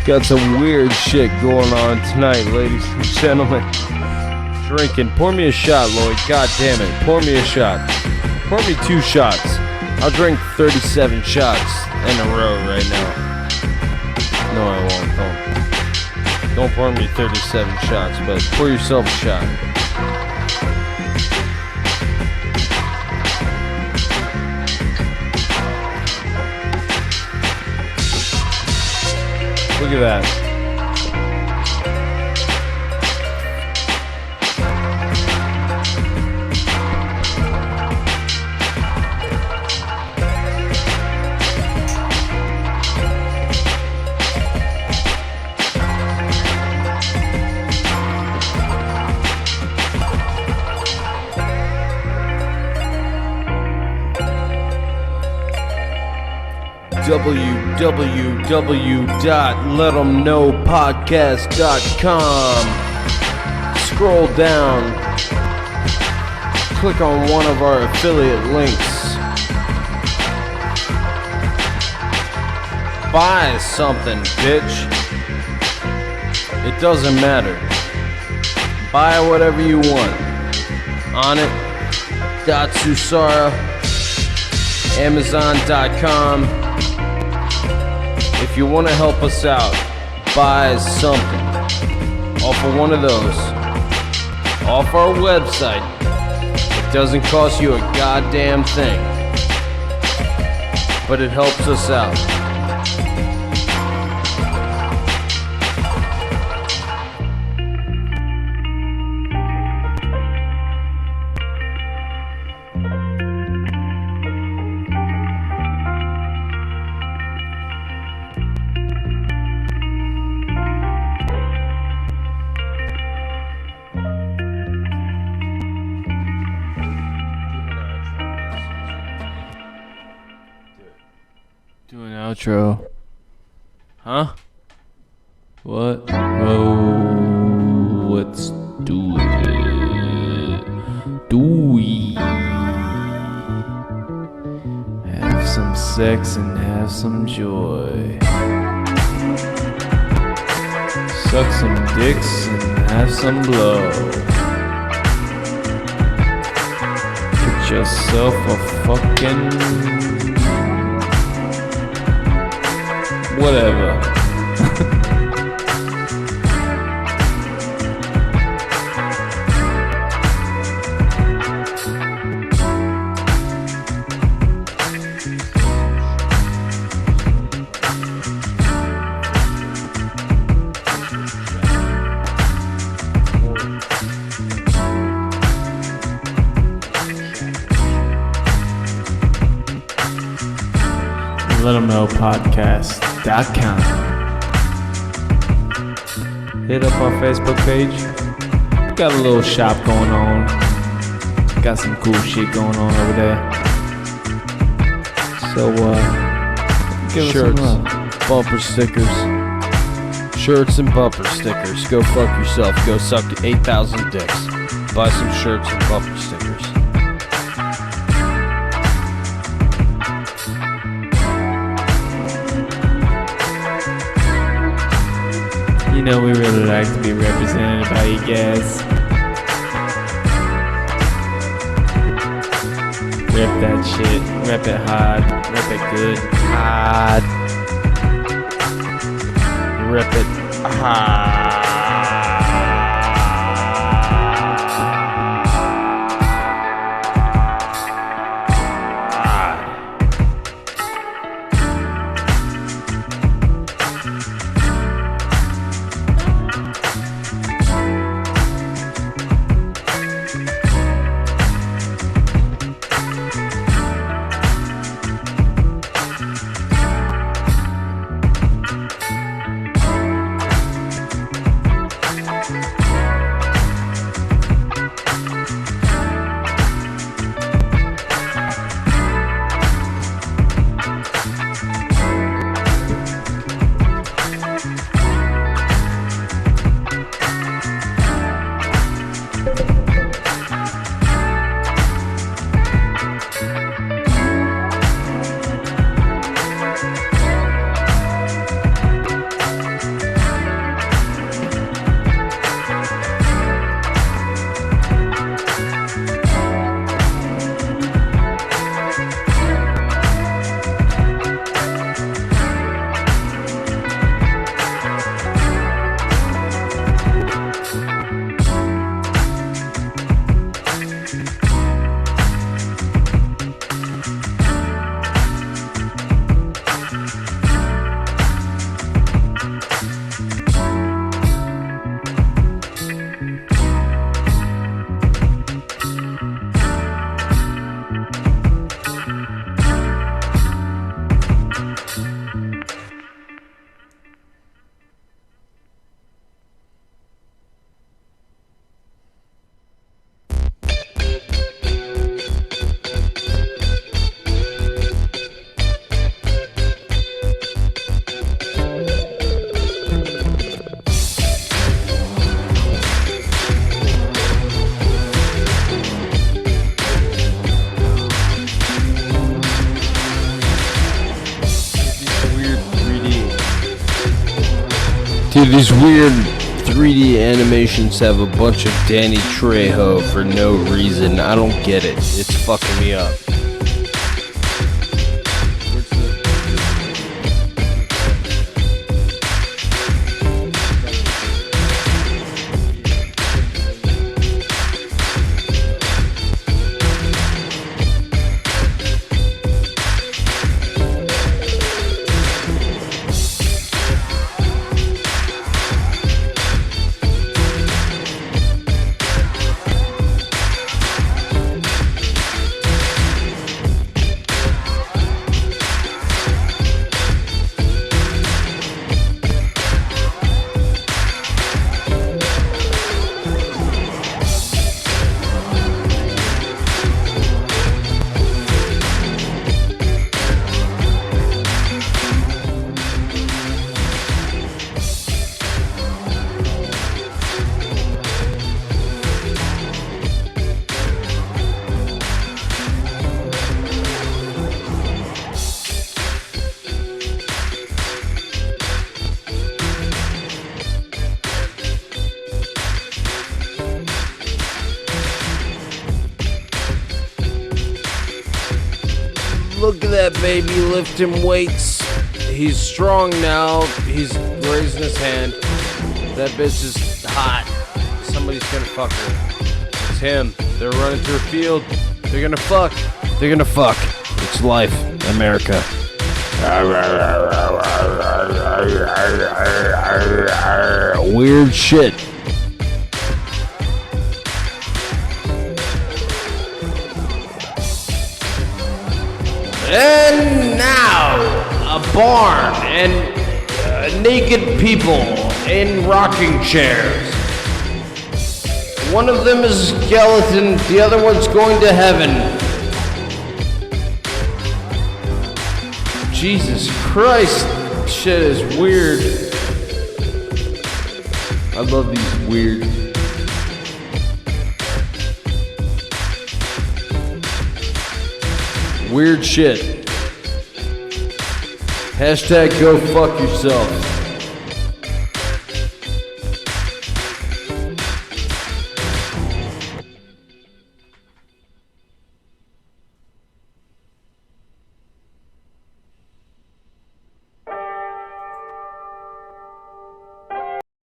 Got some weird shit going on tonight, ladies and gentlemen. Drinking. Pour me a shot, Lloyd. God damn it. Pour me a shot. Pour me 2 shots. I'll drink 37 shots in a row right now. No, I won't. Don't pour me 37 shots, but pour yourself a shot. Look at that. www.letthemknowpodcast.com. Scroll down, click on one of our affiliate links, buy something, bitch. It doesn't matter. Buy whatever you want. On it. Susara, Amazon.com. If you want to help us out, buy something off of one of those, off our website. It doesn't cost you a goddamn thing, but it helps us out. Do an outro. Huh? What? Oh, let's do it. Do we have some sex and have have some joy. Suck some dicks and have some blow. Get yourself a fucking whatever. LetThemKnowPodcast.com. Hit up our Facebook page. Got a little shop going on. Got some cool shit going on over there. So, give Shirts, us some love. bumper stickers. Shirts and bumper stickers. Go fuck yourself. Go suck 8,000 dicks. Buy some shirts and bumper stickers. You know we really like to be represented by you guys. Rep that shit. Rep it hard. Rep it good. Hard. Rip it hard. Dude, these weird 3D animations have a bunch of Danny Trejo for no reason. I don't get it. It's fucking me up. Look at that baby lifting weights. He's strong now. He's raising his hand. That bitch is hot. Somebody's gonna fuck her. It's him. They're running through a field. They're gonna fuck. They're gonna fuck. It's life, America. Weird shit. And now, a barn and naked people in rocking chairs. One of them is a skeleton, the other one's going to heaven. Jesus Christ, shit is weird. I love these weird. Weird shit. Hashtag go fuck yourself.